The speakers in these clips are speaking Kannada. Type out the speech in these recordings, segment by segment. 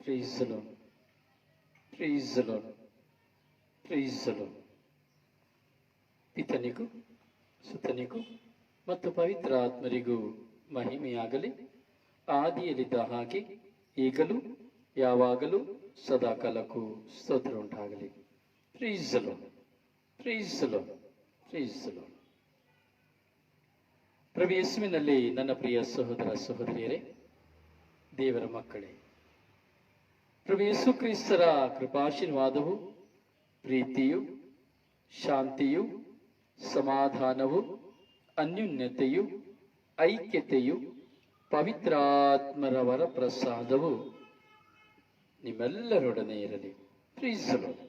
Praise the Lord. Praise the Lord. Praise the Lord. ಪಿತನಿಗೂ ಸುತನಿಗೂ ಮತ್ತು ಪವಿತ್ರ ಆತ್ಮರಿಗೂ ಮಹಿಮೆಯಾಗಲಿ. ಆದಿಯಲ್ಲಿದ್ದ ಹಾಗೆ ಈಗಲೂ ಯಾವಾಗಲೂ ಸದಾಕಾಲಕ್ಕೂ ಸ್ತೋತ್ರ ಉಂಟಾಗಲಿ. Praise the Lord. Praise the Lord. Praise the Lord. ಪ್ರಭು ಯೇಸುವಿನಲ್ಲಿ ನನ್ನ ಪ್ರಿಯ ಸಹೋದರ ಸಹೋದರಿಯರೇ, ದೇವರ ಮಕ್ಕಳೇ, ಪ್ರಭು ಯೇಸು ಕ್ರಿಸ್ತರ ಕೃಪಾಶೀರ್ವಾದವು, ಪ್ರೀತಿಯು, ಶಾಂತಿಯು, ಸಮಾಧಾನವು, ಅನ್ಯೋನ್ಯತೆಯು, ಐಕ್ಯತೆಯು, ಪವಿತ್ರಾತ್ಮರ ವರಪ್ರಸಾದವು ನಿಮ್ಮೆಲ್ಲರೊಡನೆ ಇರಲಿ. Praise the Lord.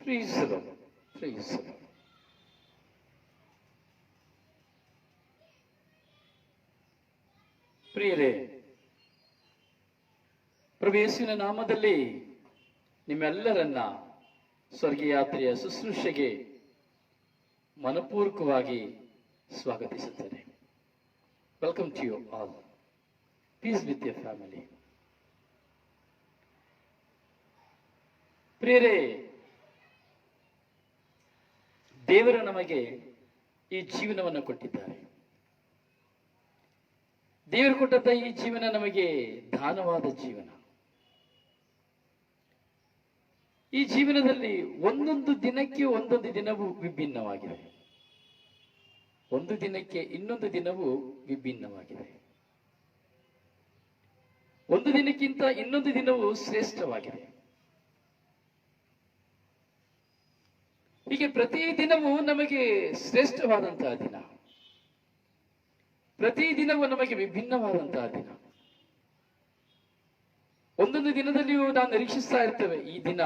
Praise the Lord. Praise the Lord. ಪ್ರಿಯರೇ, ಪ್ರಭು ಯೇಸುವಿನ ನಾಮದಲ್ಲಿ ನಿಮ್ಮೆಲ್ಲರನ್ನ ಸ್ವರ್ಗಯಾತ್ರೆಯ ಶುಶ್ರೂಷೆಗೆ ಮನಪೂರ್ವಕವಾಗಿ ಸ್ವಾಗತಿಸುತ್ತೇನೆ. Welcome to you all. Peace with your family. ಪ್ರಿಯರೇ, ದೇವರು ನಮಗೆ ಈ ಜೀವನವನ್ನು ಕೊಟ್ಟಿದ್ದಾರೆ. ದೇವರು ಕೊಟ್ಟಂತ ಈ ಜೀವನ ನಮಗೆ ದಾನವಾದ ಜೀವನ. ಈ ಜೀವನದಲ್ಲಿ ಒಂದೊಂದು ದಿನಕ್ಕೆ ಒಂದೊಂದು ದಿನವೂ ವಿಭಿನ್ನವಾಗಿದೆ. ಒಂದು ದಿನಕ್ಕೆ ಇನ್ನೊಂದು ದಿನವೂ ವಿಭಿನ್ನವಾಗಿದೆ. ಒಂದು ದಿನಕ್ಕಿಂತ ಇನ್ನೊಂದು ದಿನವೂ ಶ್ರೇಷ್ಠವಾಗಿದೆ. ಹೀಗೆ ಪ್ರತಿ ದಿನವೂ ನಮಗೆ ಶ್ರೇಷ್ಠವಾದಂತಹ ದಿನ, ಪ್ರತಿ ದಿನವೂ ನಮಗೆ ವಿಭಿನ್ನವಾದಂತಹ ದಿನ. ಒಂದೊಂದು ದಿನದಲ್ಲಿಯೂ ನಾವು ನಿರೀಕ್ಷಿಸ್ತಾ ಇರ್ತೇವೆ, ಈ ದಿನ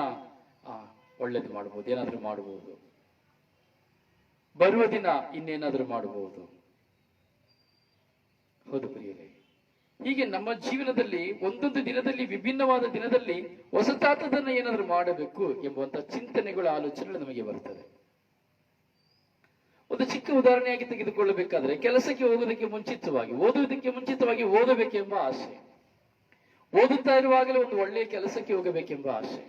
ಒಳ್ಳೇದು ಮಾಡಬಹುದು, ಏನಾದ್ರೂ ಮಾಡಬಹುದು, ಬರುವ ದಿನ ಇನ್ನೇನಾದ್ರೂ ಮಾಡಬಹುದು. ಹೌದು ಪ್ರಿಯರೇ, ಹೀಗೆ ನಮ್ಮ ಜೀವನದಲ್ಲಿ ಒಂದೊಂದು ದಿನದಲ್ಲಿ, ವಿಭಿನ್ನವಾದ ದಿನದಲ್ಲಿ ಹೊಸತಾದದನ್ನ ಏನಾದ್ರೂ ಮಾಡಬೇಕು ಎಂಬುವಂತ ಚಿಂತನೆಗಳು, ಆಲೋಚನೆಗಳು ನಮಗೆ ಬರ್ತದೆ. ಒಂದು ಚಿಕ್ಕ ಉದಾಹರಣೆಯಾಗಿ ತೆಗೆದುಕೊಳ್ಳಬೇಕಾದ್ರೆ, ಕೆಲಸಕ್ಕೆ ಹೋಗೋದಕ್ಕೆ ಮುಂಚಿತವಾಗಿ, ಓದುವುದಕ್ಕೆ ಮುಂಚಿತವಾಗಿ ಓದಬೇಕೆಂಬ ಆಸೆ, ಓದುತ್ತಾ ಇರುವಾಗಲೇ ಒಂದು ಒಳ್ಳೆಯ ಕೆಲಸಕ್ಕೆ ಹೋಗಬೇಕೆಂಬ ಆಸೆ,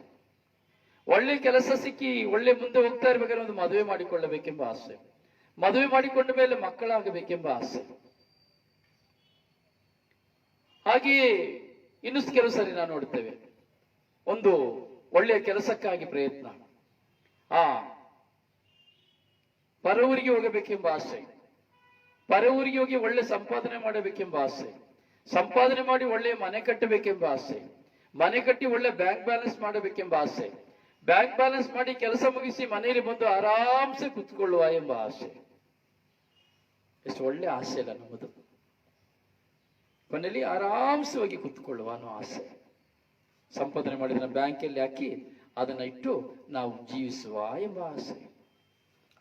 ಒಳ್ಳೆ ಕೆಲಸ ಸಿಕ್ಕಿ ಒಳ್ಳೆ ಮುಂದೆ ಹೋಗ್ತಾ ಇರ್ಬೇಕಾದ್ರೆ ಒಂದು ಮದುವೆ ಮಾಡಿಕೊಳ್ಳಬೇಕೆಂಬ ಆಸೆ, ಮದುವೆ ಮಾಡಿಕೊಂಡ ಮೇಲೆ ಮಕ್ಕಳಾಗಬೇಕೆಂಬ ಆಸೆ. ಹಾಗೆಯೇ ಇನ್ನು ಕೆಲವು ಸರಿ ನಾವು ನೋಡ್ತೇವೆ, ಒಂದು ಒಳ್ಳೆಯ ಕೆಲಸಕ್ಕಾಗಿ ಪ್ರಯತ್ನ, ಪರ ಊರಿಗೆ ಹೋಗಬೇಕೆಂಬ ಆಸೆ, ಪರ ಊರಿಗೆ ಹೋಗಿ ಒಳ್ಳೆ ಸಂಪಾದನೆ ಮಾಡಬೇಕೆಂಬ ಆಸೆ, ಸಂಪಾದನೆ ಮಾಡಿ ಒಳ್ಳೆಯ ಮನೆ ಕಟ್ಟಬೇಕೆಂಬ ಆಸೆ, ಮನೆ ಕಟ್ಟಿ ಒಳ್ಳೆ ಬ್ಯಾಂಕ್ ಬ್ಯಾಲೆನ್ಸ್ ಮಾಡಬೇಕೆಂಬ ಆಸೆ, ಬ್ಯಾಂಕ್ ಬ್ಯಾಲೆನ್ಸ್ ಮಾಡಿ ಕೆಲಸ ಮುಗಿಸಿ ಮನೆಯಲ್ಲಿ ಬಂದು ಆರಾಮ್ಸೆ ಕುತ್ಕೊಳ್ಳುವ ಎಂಬ ಆಸೆ. ಎಷ್ಟು ಒಳ್ಳೆ ಆಸೆ ಅಲ್ಲ ನಮ್ಮದು. ಮನೆಯಲ್ಲಿ ಆರಾಮ್ಸೆ ಹೋಗಿ ಕುತ್ಕೊಳ್ಳುವ ಅನ್ನೋ ಆಸೆ. ಸಂಪಾದನೆ ಮಾಡಿದ ಬ್ಯಾಂಕಲ್ಲಿ ಹಾಕಿ ಅದನ್ನ ಇಟ್ಟು ನಾವು ಜೀವಿಸುವ ಎಂಬ ಆಸೆ.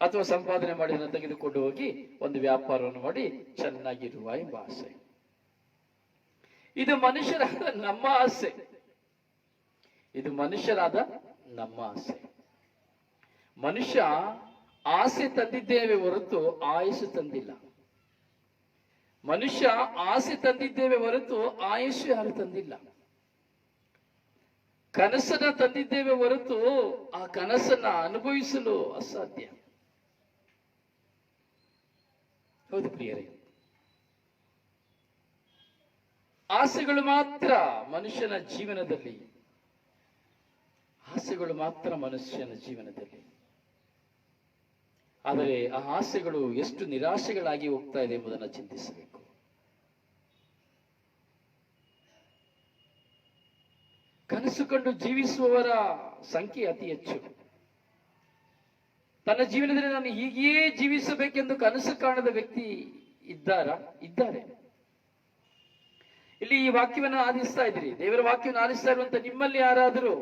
ಅಥವಾ ಸಂಪಾದನೆ ಮಾಡಿದ ತೆಗೆದುಕೊಂಡು ಹೋಗಿ ಒಂದು ವ್ಯಾಪಾರವನ್ನು ಮಾಡಿ ಚೆನ್ನಾಗಿರುವ ಎಂಬ ಆಸೆ. ಇದು ಮನುಷ್ಯರಾದ ನಮ್ಮ ಆಸೆ. ಇದು ಮನುಷ್ಯರಾದ ನಮ್ಮ ಆಸೆ. ಮನುಷ್ಯ ಆಸೆ ತಂದಿದ್ದೇವೆ ಹೊರತು ಆಯುಷು ತಂದಿಲ್ಲ. ಮನುಷ್ಯ ಆಸೆ ತಂದಿದ್ದೇವೆ ಹೊರತು ಆಯುಷು ಯಾರು ತಂದಿಲ್ಲ. ಕನಸನ್ನ ತಂದಿದ್ದೇವೆ ಹೊರತು ಆ ಕನಸನ್ನ ಅನುಭವಿಸಲು ಅಸಾಧ್ಯ. ಹೌದು ಪ್ರಿಯರೇ, ಆಸೆಗಳು ಮಾತ್ರ ಮನುಷ್ಯನ ಜೀವನದಲ್ಲಿ, ಆಸೆಗಳು ಮಾತ್ರ ಮನುಷ್ಯನ ಜೀವನದಲ್ಲಿ. ಆದರೆ ಆ ಆಸೆಗಳು ಎಷ್ಟು ನಿರಾಶೆಗಳಾಗಿ ಹೋಗ್ತಾ ಇದೆ ಎಂಬುದನ್ನು ಚಿಂತಿಸಬೇಕು. ಕನಸು ಕಂಡು ಜೀವಿಸುವವರ ಸಂಖ್ಯೆ ಅತಿ ಹೆಚ್ಚು. ತನ್ನ ಜೀವನದಲ್ಲಿ ನಾನು ಹೀಗೆಯೇ ಜೀವಿಸಬೇಕೆಂದು ಕನಸು ಕಾಣದ ವ್ಯಕ್ತಿ ಇದ್ದಾರೆ. ಇಲ್ಲಿ ಈ ವಾಕ್ಯವನ್ನು ಆಲಿಸ್ತಾ ಇದ್ರಿ, ದೇವರ ವಾಕ್ಯವನ್ನು ಆಲಿಸ್ತಾ ಇರುವಂತ ನಿಮ್ಮಲ್ಲಿ ಯಾರಾದರೂ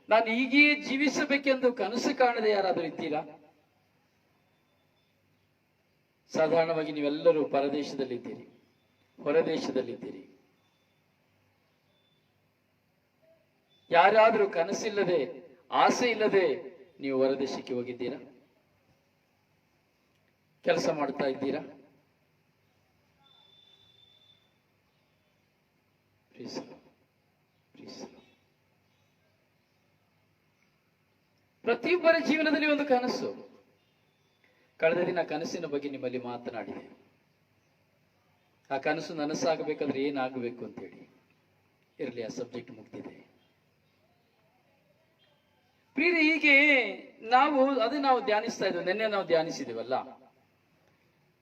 ನಾನು ಹೀಗೆಯೇ ಜೀವಿಸಬೇಕೆಂದು ಕನಸು ಕಾಣದೆ ಯಾರಾದರೂ ಇದ್ದೀರಾ? ಸಾಧಾರಣವಾಗಿ ನೀವೆಲ್ಲರೂ ಪರದೇಶದಲ್ಲಿದ್ದೀರಿ, ಹೊರದೇಶದಲ್ಲಿದ್ದೀರಿ. ಯಾರಾದರೂ ಕನಸಿಲ್ಲದೆ, ಆಸೆ ಇಲ್ಲದೆ ನೀವು ಹೊರದೇಶಕ್ಕೆ ಹೋಗಿದ್ದೀರಾ? ಕೆಲಸ ಮಾಡ್ತಾ ಇದ್ದೀರಾ? ಪ್ರತಿಯೊಬ್ಬರ ಜೀವನದಲ್ಲಿ ಒಂದು ಕನಸು. ಕಳೆದ ದಿನ ಕನಸಿನ ಬಗ್ಗೆ ನಿಮ್ಮಲ್ಲಿ ಮಾತನಾಡಿದೆ. ಆ ಕನಸು ನನಸಾಗಬೇಕಾದ್ರೆ ಏನಾಗಬೇಕು ಅಂತೇಳಿ. ಇರಲಿ, ಆ ಸಬ್ಜೆಕ್ಟ್ ಮುಗ್ದಿದೆ. ಪ್ರಿಯರೇ, ಹೀಗೆ ನಾವು ಧ್ಯಾನಿಸ್ತಾ ಇದ್ದೇವೆ. ನಿನ್ನೆ ನಾವು ಧ್ಯಾನಿಸಿದೇವಲ್ಲ,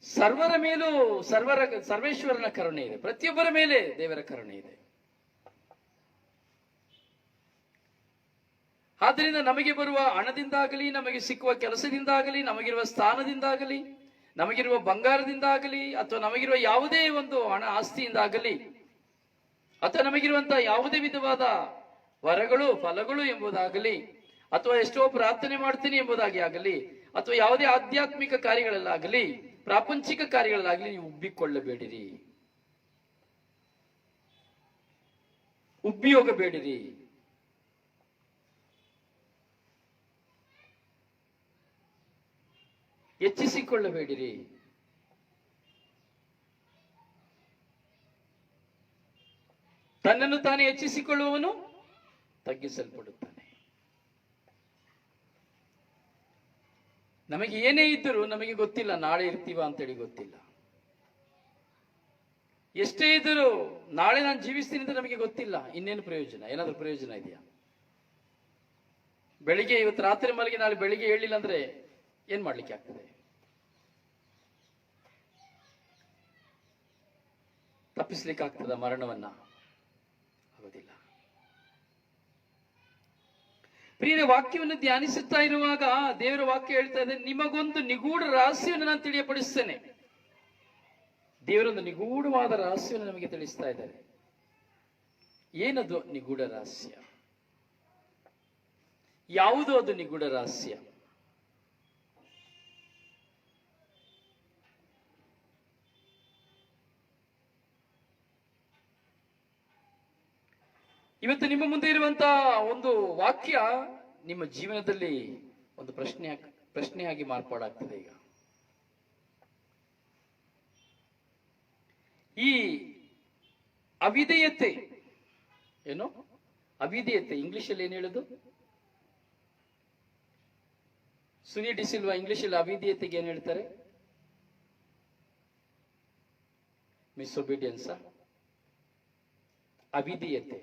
ಸರ್ವರ ಮೇಲೂ ಸರ್ವೇಶ್ವರನ ಕರುಣೆ ಇದೆ. ಪ್ರತಿಯೊಬ್ಬರ ಮೇಲೆ ದೇವರ ಕರುಣೆ ಇದೆ. ಆದ್ದರಿಂದ ನಮಗೆ ಬರುವ ಹಣದಿಂದಾಗಲಿ, ನಮಗೆ ಸಿಕ್ಕುವ ಕೆಲಸದಿಂದಾಗಲಿ, ನಮಗಿರುವ ಸ್ಥಾನದಿಂದಾಗಲಿ, ನಮಗಿರುವ ಬಂಗಾರದಿಂದಾಗಲಿ, ಅಥವಾ ನಮಗಿರುವ ಯಾವುದೇ ಒಂದು ಹಣ ಆಸ್ತಿಯಿಂದಾಗಲಿ, ಅಥವಾ ನಮಗಿರುವಂತಹ ಯಾವುದೇ ವಿಧವಾದ ವರಗಳು ಫಲಗಳು ಎಂಬುದಾಗಲಿ, ಅಥವಾ ಎಷ್ಟೋ ಪ್ರಾರ್ಥನೆ ಮಾಡ್ತೀನಿ ಎಂಬುದಾಗಿ ಆಗಲಿ, ಅಥವಾ ಯಾವುದೇ ಆಧ್ಯಾತ್ಮಿಕ ಕಾರ್ಯಗಳಲ್ಲಾಗಲಿ, ಪ್ರಾಪಂಚಿಕ ಕಾರ್ಯಗಳಲ್ಲಾಗಲಿ ನೀವು ಉಬ್ಬಿಕೊಳ್ಳಬೇಡಿರಿ, ಉಬ್ಬಿ ಹೋಗಬೇಡಿರಿ. ಹೆಚ್ಚಿಸಿಕೊಳ್ಳಬೇಡಿರಿ. ತನ್ನನ್ನು ತಾನೇ ಹೆಚ್ಚಿಸಿಕೊಳ್ಳುವವನು ತಗ್ಗಿಸಲ್ಪಡುತ್ತಾನೆ. ನಮಗೆ ಏನೇ ಇದ್ದರೂ ನಮಗೆ ಗೊತ್ತಿಲ್ಲ ನಾಳೆ ಇರ್ತೀವ ಅಂತೇಳಿ ಗೊತ್ತಿಲ್ಲ. ಎಷ್ಟೇ ಇದ್ದರೂ ನಾಳೆ ನಾನು ಜೀವಿಸ್ತೀನಿ ಅಂತ ನಮಗೆ ಗೊತ್ತಿಲ್ಲ. ಇನ್ನೇನು ಪ್ರಯೋಜನ? ಏನಾದ್ರೂ ಪ್ರಯೋಜನ ಇದೆಯಾ? ಬೆಳಿಗ್ಗೆ ಇವತ್ತು ರಾತ್ರಿ ಮಲಗಿ ನಾಳೆ ಬೆಳಿಗ್ಗೆ ಹೇಳಿಲ್ಲ ಅಂದ್ರೆ ಏನ್ ಮಾಡ್ಲಿಕ್ಕೆ ಆಗ್ತದೆ? ತಪ್ಪಿಸ್ಲಿಕ್ಕೆ ಆಗ್ತದ ಮರಣವನ್ನ? ಆಗೋದಿಲ್ಲ. ಪ್ರಿಯರ, ವಾಕ್ಯವನ್ನು ಧ್ಯಾನಿಸುತ್ತಾ ಇರುವಾಗ ದೇವರ ವಾಕ್ಯ ಹೇಳ್ತಾ ಇದೆ, ನಿಮಗೊಂದು ನಿಗೂಢ ರಹಸ್ಯವನ್ನು ನಾನು ತಿಳಿಯಪಡಿಸ್ತೇನೆ. ದೇವರೊಂದು ನಿಗೂಢವಾದ ರಹಸ್ಯವನ್ನು ನಮಗೆ ತಿಳಿಸ್ತಾ ಇದ್ದಾರೆ. ಏನದು ನಿಗೂಢ ರಹಸ್ಯ? ಯಾವುದು ಅದು ನಿಗೂಢ ರಹಸ್ಯ? ಇವತ್ತು ನಿಮ್ಮ ಮುಂದೆ ಇರುವಂತಹ ಒಂದು ವಾಕ್ಯ ನಿಮ್ಮ ಜೀವನದಲ್ಲಿ ಒಂದು ಪ್ರಶ್ನೆಯಾಗಿ ಮಾರ್ಪಾಡಾಗ್ತದೆ. ಈಗ ಈ ಅವಿಧೇಯತೆ ಏನು? ಅವಿಧೇಯತೆ ಇಂಗ್ಲಿಷಲ್ಲಿ ಏನು ಹೇಳುದು? ಸುನಿ ಡಿಸಿಲ್ವಾ ಇಂಗ್ಲಿಷಲ್ಲಿ ಅವಿಧೇಯತೆಗೆ ಏನ್ ಹೇಳ್ತಾರೆ? ಮಿಸ್ಒಬೀಡಿಯನ್ಸ್. ಅವಿಧೇಯತೆ.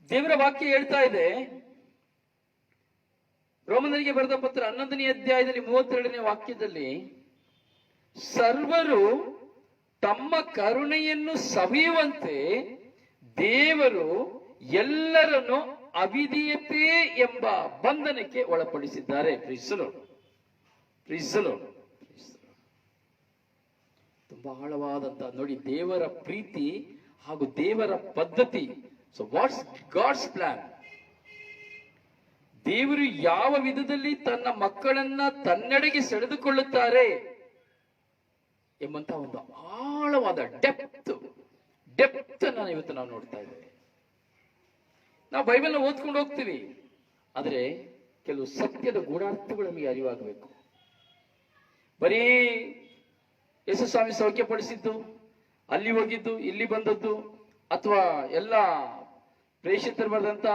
ದೇವರ ವಾಕ್ಯ ಹೇಳ್ತಾ ಇದೆ, ರೋಮನರಿಗೆ ಬರೆದ ಪತ್ರ 11ನೇ ಅಧ್ಯಾಯದಲ್ಲಿ 32ನೇ ವಾಕ್ಯದಲ್ಲಿ, ಸರ್ವರು ತಮ್ಮ ಕರುಣೆಯನ್ನು ಸವಿಯುವಂತೆ ದೇವರು ಎಲ್ಲರನ್ನು ಅವಿಧೇಯತೆ ಎಂಬ ಬಂಧನಕ್ಕೆ ಒಳಪಡಿಸಿದ್ದಾರೆ. ಪ್ರೀಸಲು ತುಂಬಾ ಆಳವಾದಂತ ನೋಡಿ ದೇವರ ಪ್ರೀತಿ ಹಾಗೂ ದೇವರ ಪದ್ಧತಿ. So what's God's plan? ದೇವರು ಯಾವ ವಿಧದಲ್ಲಿ ತನ್ನ ಮಕ್ಕಳನ್ನ ತನ್ನೆಡೆಗೆ ಸೆಳೆದುಕೊಳ್ಳುತ್ತಾರೆ ಎಂಬಂತ ಒಂದು ಆಳವಾದ ಡೆಪ್ತ್ ಅನ್ನ ಇವತ್ತು ನಾವು ನೋಡ್ತಾ ಇದ್ದೇವೆ. ನಾವು ಬೈಬಲ್ನ ಓದ್ಕೊಂಡು ಹೋಗ್ತೀವಿ, ಆದ್ರೆ ಕೆಲವು ಸತ್ಯದ ಗೂಢಾರ್ಥಗಳು ನಮಗೆ ಅರಿವಾಗಬೇಕು. ಬರೀ ಯೇಸುಸ್ವಾಮಿ ಸೌಖ್ಯಪಡಿಸಿದ್ದು, ಅಲ್ಲಿ ಹೋಗಿದ್ದು, ಇಲ್ಲಿ ಬಂದದ್ದು, ಅಥವಾ ಎಲ್ಲ ಪ್ರೇಷಿತರು ಬರೆದಂತ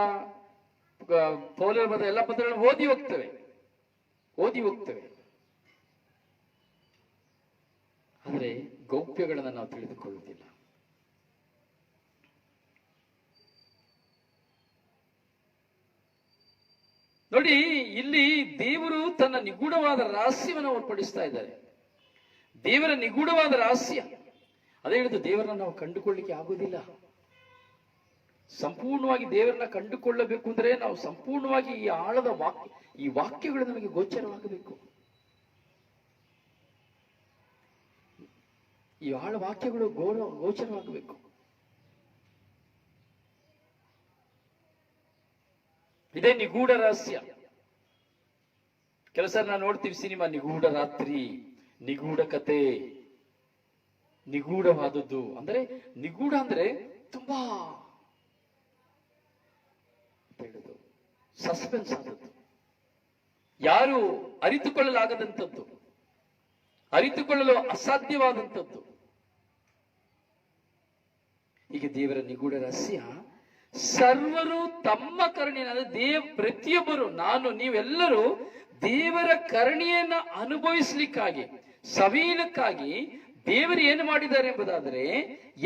ಪೌಲರು ಬರೆದ ಎಲ್ಲ ಪತ್ರಗಳನ್ನು ಓದಿ ಹೋಗ್ತೇವೆ. ಆದರೆ ಗೌಪ್ಯಗಳನ್ನು ನಾವು ತಿಳಿದುಕೊಳ್ಳುವುದಿಲ್ಲ. ನೋಡಿ, ಇಲ್ಲಿ ದೇವರು ತನ್ನ ನಿಗೂಢವಾದ ರಹಸ್ಯವನ್ನು ಏರ್ಪಡಿಸ್ತಾ ಇದ್ದಾರೆ. ದೇವರ ನಿಗೂಢವಾದ ರಹಸ್ಯ ಅದೇ ಹೇಳಿದ್ದು, ದೇವರನ್ನ ನಾವು ಕಂಡುಕೊಳ್ಳಿಕ್ಕೆ ಆಗುವುದಿಲ್ಲ. ಸಂಪೂರ್ಣವಾಗಿ ದೇವರನ್ನ ಕಂಡುಕೊಳ್ಳಬೇಕು ಅಂದ್ರೆ ನಾವು ಸಂಪೂರ್ಣವಾಗಿ ಈ ಆಳದ ಈ ವಾಕ್ಯಗಳು ನಮಗೆ ಗೋಚರವಾಗಬೇಕು. ಈ ಆಳ ವಾಕ್ಯಗಳು ಗೋಚರವಾಗಬೇಕು. ಇದೇ ನಿಗೂಢ ರಹಸ್ಯ. ಕೆಲಸ ನಾವು ನೋಡ್ತೀವಿ ಸಿನಿಮಾ, ನಿಗೂಢ ರಾತ್ರಿ, ನಿಗೂಢ ಕತೆ, ನಿಗೂಢವಾದದ್ದು. ಅಂದ್ರೆ ನಿಗೂಢ ಅಂದ್ರೆ ತುಂಬಾ ಹೇಳುದು ಸಸ್ಪೆನ್ಸ್ ಆದದ್ದು, ಯಾರು ಅರಿತುಕೊಳ್ಳಲಾಗದಂಥದ್ದು, ಅರಿತುಕೊಳ್ಳಲು ಅಸಾಧ್ಯವಾದಂಥದ್ದು. ಹೀಗೆ ದೇವರ ನಿಗೂಢ ರಹಸ್ಯ, ಸರ್ವರು ತಮ್ಮ ಕರುಣೆಯನ್ನು ಪ್ರತಿಯೊಬ್ಬರು, ನಾನು ನೀವೆಲ್ಲರೂ ದೇವರ ಕರುಣೆಯನ್ನ ಅನುಭವಿಸ್ಲಿಕ್ಕಾಗಿ, ಸವಿಯಲಿಕ್ಕಾಗಿ ದೇವರು ಏನು ಮಾಡಿದ್ದಾರೆ ಎಂಬುದಾದರೆ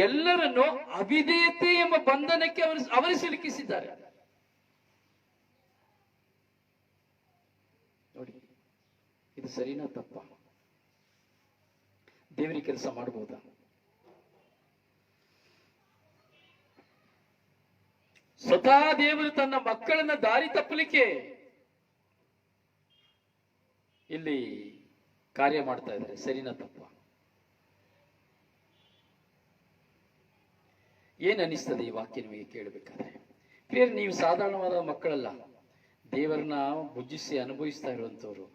ಎಲ್ಲರನ್ನು ಅವಿಧೇಯತೆ ಎಂಬ ಬಂಧನಕ್ಕೆ ಅವರು ಸಿಲುಕಿಸಿದ್ದಾರೆ. ನೋಡಿ, ಇದು ಸರಿನಾ ತಪ್ಪ? ದೇವರಿಗೆ ಕೆಲಸ ಮಾಡಬಹುದಾ? ಸ್ವತಃ ದೇವರು ತನ್ನ ಮಕ್ಕಳನ್ನ ದಾರಿ ತಪ್ಪಲಿಕ್ಕೆ ಇಲ್ಲಿ ಕಾರ್ಯ ಮಾಡ್ತಾ ಇದ್ದಾರೆ. ಸರಿನಾ ತಪ್ಪ? ಏನ್ ಅನಿಸ್ತದೆ ಈ ವಾಕ್ಯ ನಿಮಗೆ ಕೇಳಬೇಕಾದ್ರೆ? ಪ್ರಿಯರೇ, ನೀವು ಸಾಧಾರಣವಾದ ಮಕ್ಕಳಲ್ಲ, ದೇವರನ್ನ ಭುಜಿಸಿ ಅನುಭವಿಸ್ತಾ ಇರುವಂತವ್ರು.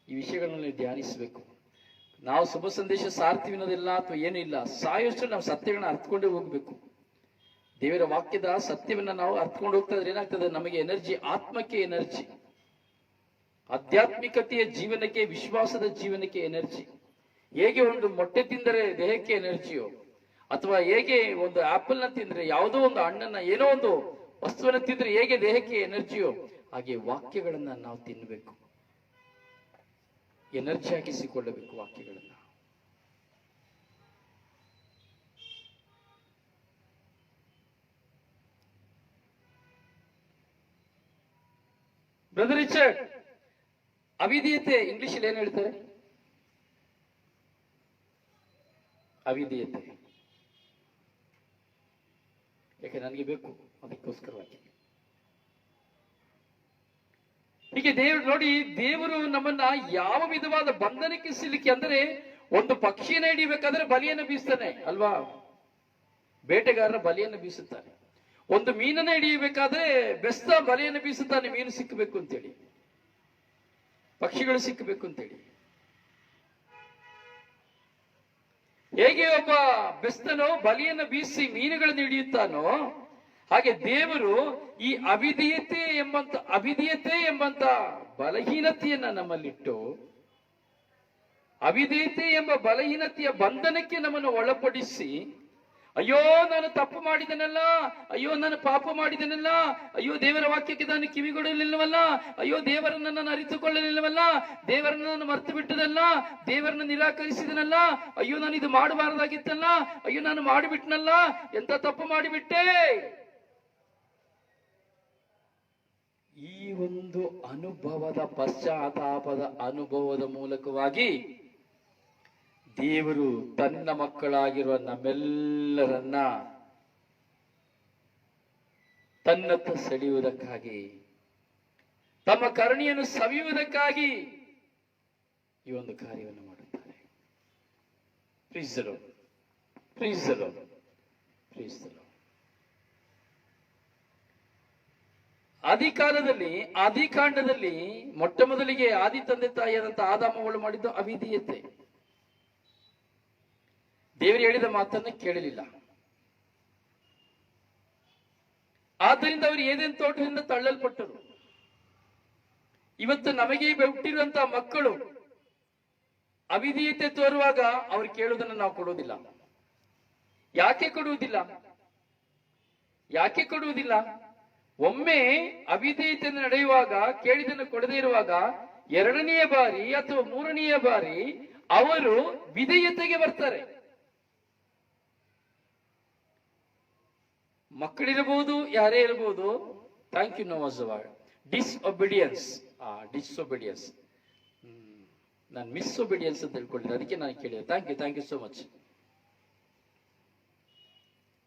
ಈ ವಿಷಯಗಳನ್ನ ನೀವು ಧ್ಯಾನಿಸಬೇಕು. ನಾವು ಶುಭ ಸಂದೇಶ ಸಾರ್ತೀವಿ ಅನ್ನೋದಿಲ್ಲ ಅಥವಾ ಏನೂ ಇಲ್ಲ, ಸಾಯೋಷ್ಟು ನಾವು ಸತ್ಯಗಳನ್ನ ಅರ್ಥಕೊಂಡೇ ಹೋಗ್ಬೇಕು. ದೇವರ ವಾಕ್ಯದ ಸತ್ಯವನ್ನ ನಾವು ಅರ್ಥಕೊಂಡು ಹೋಗ್ತಾ ಇದ್ರೆ ಏನಾಗ್ತದೆ? ನಮಗೆ ಎನರ್ಜಿ, ಆತ್ಮಕ್ಕೆ ಎನರ್ಜಿ, ಆಧ್ಯಾತ್ಮಿಕತೆಯ ಜೀವನಕ್ಕೆ, ವಿಶ್ವಾಸದ ಜೀವನಕ್ಕೆ ಎನರ್ಜಿ. ಹೇಗೆ ಒಂದು ಮೊಟ್ಟೆ ತಿಂದರೆ ದೇಹಕ್ಕೆ ಎನರ್ಜಿಯೋ, ಅಥವಾ ಹೇಗೆ ಒಂದು ಆಪಲ್ ನ ತಿಂದ್ರೆ, ಯಾವುದೋ ಒಂದು ಹಣ್ಣನ್ನ, ಏನೋ ಒಂದು ವಸ್ತುವನ್ನ ತಿಂದ್ರೆ ಹೇಗೆ ದೇಹಕ್ಕೆ ಎನರ್ಜಿಯೋ, ಹಾಗೆ ವಾಕ್ಯಗಳನ್ನ ನಾವು ತಿನ್ನಬೇಕು, ಎನರ್ಜಿ ಹಾಕಿಸಿಕೊಳ್ಳಬೇಕು ವಾಕ್ಯಗಳನ್ನ. ಬ್ರದರ್ ರಿಚರ್ಡ್, ಅವಿಧೇಯತೆ ಇಂಗ್ಲಿಷ್ ಅಲ್ಲಿ ಏನ್ ಹೇಳ್ತಾರೆ? ಅವಿಧೇಯತೆ. ಯಾಕೆ ನನಗೆ ಬೇಕು, ಅದಕ್ಕೋಸ್ಕರವಾಗಿ. ಹೀಗೆ ದೇವರು ನೋಡಿ, ದೇವರು ನಮ್ಮನ್ನ ಯಾವ ವಿಧವಾದ ಬಂಧನಕ್ಕೆ ಸಿಲುಕಿ, ಅಂದರೆ ಒಂದು ಪಕ್ಷಿಯನ್ನು ಹಿಡಿಬೇಕಾದ್ರೆ ಬಲಿಯನ್ನು ಬೀಸ್ತಾನೆ ಅಲ್ವಾ? ಬೇಟೆಗಾರರ ಬಲಿಯನ್ನು ಬೀಸುತ್ತಾನೆ. ಒಂದು ಮೀನನ್ನ ಹಿಡಿಯಬೇಕಾದ್ರೆ ಬೆಸ್ತ ಬಲೆಯನ್ನು ಬೀಸುತ್ತಾನೆ, ಮೀನು ಸಿಕ್ಕಬೇಕು ಅಂತೇಳಿ, ಪಕ್ಷಿಗಳು ಸಿಕ್ಕಬೇಕು ಅಂತೇಳಿ. ಹೇಗೆ ಒಬ್ಬ ಬೆಸ್ತನೋ ಬಲಿಯನ್ನು ಬೀಸಿ ಮೀನುಗಳನ್ನು ಹಿಡಿಯುತ್ತಾನೋ, ಹಾಗೆ ದೇವರು ಈ ಅವಿಧೇಯತೆ ಎಂಬಂತ ಬಲಹೀನತೆಯನ್ನ ನಮ್ಮಲ್ಲಿಟ್ಟು, ಅವಿಧೇಯತೆ ಎಂಬ ಬಲಹೀನತೆಯ ಬಂಧನಕ್ಕೆ ನಮ್ಮನ್ನು ಒಳಪಡಿಸಿ, ಅಯ್ಯೋ ನಾನು ತಪ್ಪು ಮಾಡಿದನಲ್ಲ, ಅಯ್ಯೋ ನಾನು ಪಾಪ ಮಾಡಿದನಲ್ಲ, ಅಯ್ಯೋ ದೇವರ ವಾಕ್ಯಕ್ಕೆ ನಾನು ಕಿವಿಗೊಡಲಿಲ್ಲವಲ್ಲ, ಅಯ್ಯೋ ದೇವರನ್ನ ನಾನು ಅರಿತುಕೊಳ್ಳಲಿಲ್ಲವಲ್ಲ, ದೇವರನ್ನ ನಾನು ಮರೆತು ಬಿಟ್ಟದಲ್ಲ, ದೇವರನ್ನ ನಿರಾಕರಿಸಿದನಲ್ಲ, ಅಯ್ಯೋ ನಾನು ಇದು ಮಾಡಬಾರದಾಗಿತ್ತಲ್ಲ, ಅಯ್ಯೋ ನಾನು ಮಾಡಿಬಿಟ್ನಲ್ಲ, ಎಂತ ತಪ್ಪು ಮಾಡಿಬಿಟ್ಟೆ. ಈ ಒಂದು ಅನುಭವದ, ಪಶ್ಚಾತ್ತಾಪದ ಅನುಭವದ ಮೂಲಕವಾಗಿ ದೇವರು ತನ್ನ ಮಕ್ಕಳಾಗಿರುವ ನಮ್ಮೆಲ್ಲರನ್ನ ತನ್ನತ್ತ ಸೆಳೆಯುವುದಕ್ಕಾಗಿ, ತಮ್ಮ ಕರುಣೆಯನ್ನು ಸವಿಯುವುದಕ್ಕಾಗಿ ಈ ಒಂದು ಕಾರ್ಯವನ್ನು ಮಾಡುತ್ತಾರೆ. Praise the Lord, praise the Lord, praise the Lord. ಆದಿಕಾಂಡದಲ್ಲಿ ಮೊಟ್ಟ ಮೊದಲಿಗೆ ಆದಿ ತಂದೆ ತಾಯಿಯಾದಂತಹ ಆದಾಮಗಳು ಮಾಡಿದ್ದು ಅವಿಧೇಯತೆ. ದೇವರು ಹೇಳಿದ ಮಾತನ್ನ ಕೇಳಲಿಲ್ಲ. ಆದ್ದರಿಂದ ಅವರು ಏದೇನ್ ತೋಟದಿಂದ ತಳ್ಳಲ್ಪಟ್ಟರು. ಇವತ್ತು ನಮಗೆ ಹುಟ್ಟಿರುವಂತಹ ಮಕ್ಕಳು ಅವಿಧೇಯತೆ ತೋರುವಾಗ ಅವ್ರು ಕೇಳುವುದನ್ನು ನಾವು ಕೊಡುವುದಿಲ್ಲ. ಯಾಕೆ ಕೊಡುವುದಿಲ್ಲ? ಒಮ್ಮೆ ಅವಿಧೇಯತೆಯನ್ನು ನಡೆಯುವಾಗ, ಕೇಳಿದನ್ನು ಕೊಡದೇ ಇರುವಾಗ, ಎರಡನೆಯ ಬಾರಿ ಅಥವಾ ಮೂರನೆಯ ಬಾರಿ ಅವರು ವಿಧೇಯತೆಗೆ ಬರ್ತಾರೆ. ಮಕ್ಕಳಿರಬಹುದು, ಯಾರೇ ಇರಬಹುದು. Thank you. No was the word disobedience. ನಾನು ಮಿಸ್ಒಬಿಡಿಯನ್ಸ್ ಅಂತ ತಿಳ್ಕೊಂಡಿದ್ದೆ, ಅದಕ್ಕೆ ನಾನು ಕೇಳಿದೆ. Thank you so much.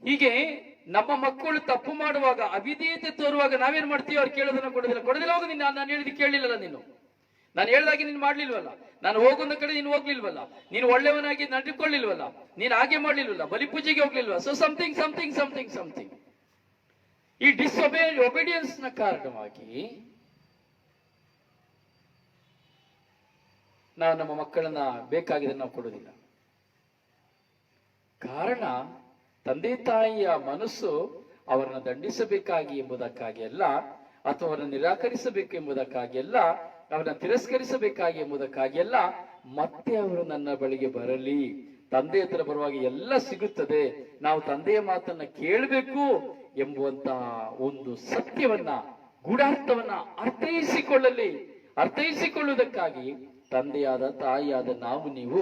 ಹೀಗೆ ನಮ್ಮ ಮಕ್ಕಳು ತಪ್ಪು ಮಾಡುವಾಗ, ಅವಿಧೇಯತೆ ತೋರುವಾಗ ನಾವೇನ್ ಮಾಡ್ತೀವಿ? ಅವ್ರು ಕೇಳೋದನ್ನ ಕೊಡೋದಿಲ್ಲ. ಹೋಗ, ನಾನು ಹೇಳಿದ್ ಕೇಳಲಿಲ್ಲಲ್ಲ, ನಾನು ಹೇಳ್ದಾಗೆ ನೀನು ಮಾಡ್ಲಿಲ್ವಲ್ಲ, ನಾನು ಹೋಗುವ ಕಡೆ ನೀನು ಹೋಗ್ಲಿಲ್ವಲ್ಲ, ನೀನು ಒಳ್ಳೆಯವನಾಗಿ ನಡೆದುಕೊಳ್ಳಿಲ್ವಲ್ಲ, ನೀನು ಹಾಗೆ ಮಾಡ್ಲಿಲ್ವಲ್ಲ, ಬಲಿಪೂಜೆಗೆ ಹೋಗ್ಲಿಲ್ವ. ಸೊ ಸಮಥಿಂಗ್ ಈ ಒಬಿಡಿಯನ್ಸ್ ನ ಕಾರಣವಾಗಿ ನಾವು ನಮ್ಮ ಮಕ್ಕಳನ್ನ ಬೇಕಾಗಿದ್ರೆ ನಾವು ಕೊಡೋದಿಲ್ಲ. ಕಾರಣ, ತಂದೆ ತಾಯಿಯ ಮನಸ್ಸು ಅವರನ್ನು ದಂಡಿಸಬೇಕಾಗಿ ಎಂಬುದಕ್ಕಾಗಿ ಅಲ್ಲ, ಅಥವಾ ಅವರನ್ನು ನಿರಾಕರಿಸಬೇಕು ಎಂಬುದಕ್ಕಾಗಿ ಅಲ್ಲ, ಅವರನ್ನು ತಿರಸ್ಕರಿಸಬೇಕಾಗಿ ಎಂಬುದಕ್ಕಾಗಿ ಅಲ್ಲ, ಮತ್ತೆ ಅವರು ನನ್ನ ಬಳಿಗೆ ಬರಲಿ, ತಂದೆ ಹತ್ರ ಬರುವಾಗ ಎಲ್ಲ ಸಿಗುತ್ತದೆ, ನಾವು ತಂದೆಯ ಮಾತನ್ನ ಕೇಳಬೇಕು ಎಂಬುವಂತಹ ಒಂದು ಸತ್ಯವನ್ನ, ಗೂಢಾರ್ಥವನ್ನ ಅರ್ಥೈಸಿಕೊಳ್ಳುವುದಕ್ಕಾಗಿ ತಂದೆಯಾದ ತಾಯಿಯಾದ ನಾವು ನೀವು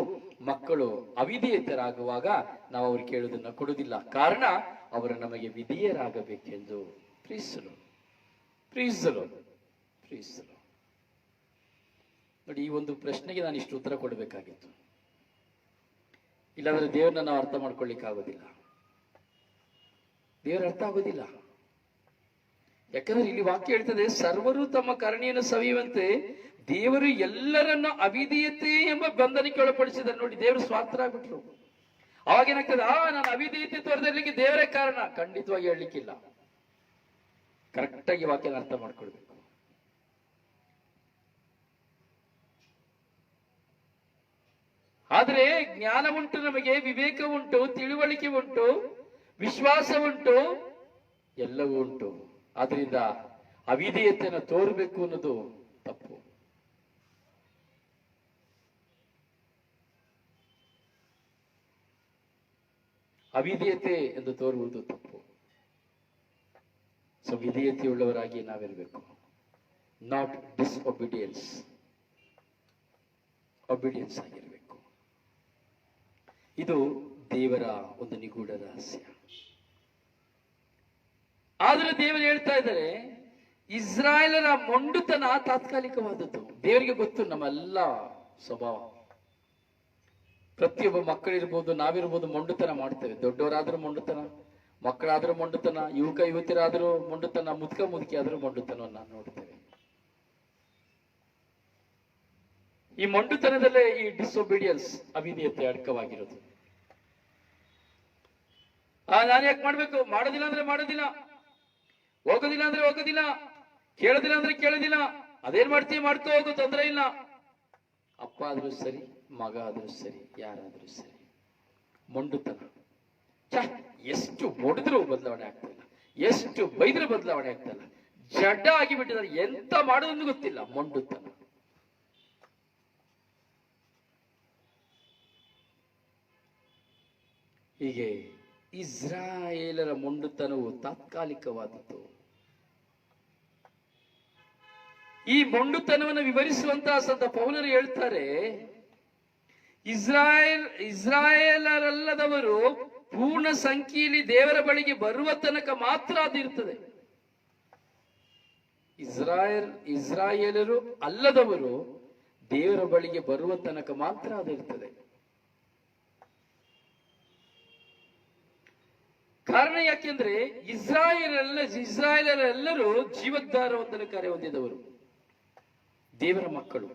ಮಕ್ಕಳು ಅವಿಧೇಯತರಾಗುವಾಗ ನಾವು ಅವ್ರು ಕೇಳುವುದನ್ನ ಕೊಡುವುದಿಲ್ಲ. ಕಾರಣ ಅವರು ನಮಗೆ ವಿಧೇಯರಾಗಬೇಕೆಂದು. ಪ್ರೀಸಲು ನೋಡಿ, ಈ ಒಂದು ಪ್ರಶ್ನೆಗೆ ನಾನು ಇಷ್ಟು ಉತ್ತರ ಕೊಡಬೇಕಾಗಿತ್ತು. ಇಲ್ಲಾಂದ್ರೆ ದೇವರನ್ನ ನಾವು ಅರ್ಥ ಮಾಡ್ಕೊಳ್ಳಿಕ್ಕೆ ಆಗೋದಿಲ್ಲ, ದೇವರ ಅರ್ಥ ಆಗೋದಿಲ್ಲ. ಯಾಕಂದ್ರೆ ಇಲ್ಲಿ ವಾಕ್ಯ ಹೇಳ್ತದೆ, ಸರ್ವರು ತಮ್ಮ ಕರುಣೆಯನ್ನು ಸವಿಯುವಂತೆ ದೇವರು ಎಲ್ಲರನ್ನು ಅವಿಧೇಯತೆ ಎಂಬ ಬಂಧನಕ್ಕೆ ಒಳಪಡಿಸಿದ್ದಾರೆ. ನೋಡಿ, ದೇವರು ಸ್ವಾರ್ಥರಾಗ್ಬಿಟ್ರು. ಅವಾಗೇನಾಗ್ತದೆ, ನಾನು ಅವಿಧೇಯತೆ ತೋರದಲ್ಲಿಗೆ ದೇವರೇ ಕಾರಣ. ಖಂಡಿತವಾಗಿ ಹೇಳಲಿಕ್ಕಿಲ್ಲ. ಕರೆಕ್ಟಾಗಿ ವಾಕ್ಯನ ಅರ್ಥ ಮಾಡ್ಕೊಳ್ಬೇಕು. ಆದರೆ ಜ್ಞಾನ ಉಂಟು, ನಮಗೆ ವಿವೇಕ ಉಂಟು, ತಿಳುವಳಿಕೆ ಉಂಟು, ವಿಶ್ವಾಸ ಉಂಟು, ಎಲ್ಲವೂ ಉಂಟು. ಆದ್ರಿಂದ ಅವಿಧೇಯತೆಯನ್ನು ತೋರಬೇಕು ಅನ್ನೋದು ತಪ್ಪು. ಅವಿಧೇಯತೆ ಎಂದು ತೋರುವುದು ತಪ್ಪು. ಸೊ ವಿಧೇಯತೆಯುಳ್ಳವರಾಗಿ ನಾವಿರಬೇಕು. ನಾಟ್ ಡಿಸ್ಒಬಿಡಿಯನ್ಸ್, ಒಬಿಡಿಯನ್ಸ್ ಆಗಿರಬೇಕು. ಇದು ದೇವರ ಒಂದು ನಿಗೂಢ ರಹಸ್ಯ. ಆದ್ರೆ ದೇವರು ಹೇಳ್ತಾ ಇದ್ದಾರೆ, ಇಸ್ರಾಯೇಲರ ಮೊಂಡುತನ ತಾತ್ಕಾಲಿಕವಾದದ್ದು. ದೇವರಿಗೆ ಗೊತ್ತು ನಮ್ಮೆಲ್ಲ ಸ್ವಭಾವ. ಪ್ರತಿಯೊಬ್ಬ ಮಕ್ಕಳಿರ್ಬೋದು, ನಾವಿರ್ಬೋದು, ಮೊಂಡುತನ ಮಾಡ್ತೇವೆ. ದೊಡ್ಡವರಾದ್ರೂ ಮೊಂಡುತನ, ಮಕ್ಕಳಾದ್ರೂ ಮೊಂಡುತನ, ಯುವತಿಯರಾದ್ರೂ ಮೊಂಡುತನ, ಮುದುಕಿ ಆದ್ರೂ ಮೊಂಡುತನವನ್ನು ನೋಡ್ತೇವೆ. ಈ ಮೊಂಡುತನದಲ್ಲೇ ಈ ಡಿಸೊಬಿಡಿಯನ್ಸ್, ಅವಿಧೇಯತೆ ಅಡಕವಾಗಿರೋದು. ನಾನು ಯಾಕೆ ಮಾಡ್ಬೇಕು, ಮಾಡೋದಿಲ್ಲ ಅಂದ್ರೆ ಮಾಡೋದಿಲ್ಲ, ಹೋಗೋದಿಲ್ಲ ಅಂದ್ರೆ ಹೋಗೋದಿಲ್ಲ, ಕೇಳೋದಿಲ್ಲ ಅಂದ್ರೆ ಕೇಳೋದಿಲ್ಲ, ಅದೇನ್ ಮಾಡ್ತೀವಿ ಮಾಡ್ಕೋ ಹೋಗೋ, ತೊಂದರೆ ಇಲ್ಲ. ಅಪ್ಪ ಆದ್ರೂ ಸರಿ, ಮಗ ಆದ್ರೂ ಸರಿ, ಯಾರಾದ್ರೂ ಸರಿ, ಮೊಂಡುತನ. ಎಷ್ಟು ಹೊಡೆದ್ರು ಬದಲಾವಣೆ ಆಗ್ತಾ ಇಲ್ಲ, ಎಷ್ಟು ಬೈದ್ರು ಬದಲಾವಣೆ ಆಗ್ತಾ ಇಲ್ಲ. ಜಡ್ಡ ಆಗಿಬಿಟ್ಟಿದ್ದಾರೆ, ಎಂತ ಮಾಡೋದನ್ನು ಗೊತ್ತಿಲ್ಲ. ಮೊಂಡುತನ. ಹೀಗೆ ಇಸ್ರಾಯೇಲರ ಮೊಂಡುತನವು ತಾತ್ಕಾಲಿಕವಾದದ್ದು. ಈ ಮೊಂಡುತನವನ್ನು ವಿವರಿಸುವಂತಹ ಸಂತ ಪೌಲರು ಹೇಳ್ತಾರೆ, ಇಸ್ರಾಯೇಲರಲ್ಲದವರು ಪೂರ್ಣ ಸಂಖ್ಯೆಯಲ್ಲಿ ದೇವರ ಬಳಿಗೆ ಬರುವ ತನಕ ಮಾತ್ರ ಅದಿರ್ತದೆ. ಇಸ್ರಾಯೇಲರು ಅಲ್ಲದವರು ದೇವರ ಬಳಿಗೆ ಬರುವ ತನಕ ಮಾತ್ರ ಅದಿರ್ತದೆ. ಕಾರಣ ಯಾಕೆಂದ್ರೆ ಇಸ್ರಾಯೇಲರೆಲ್ಲರೂ ಜೀವೋದ್ಧಾರ ಹೊಂದಲು ಕಾರ್ಯ ಹೊಂದಿದವರು, ದೇವರ ಮಕ್ಕಳು.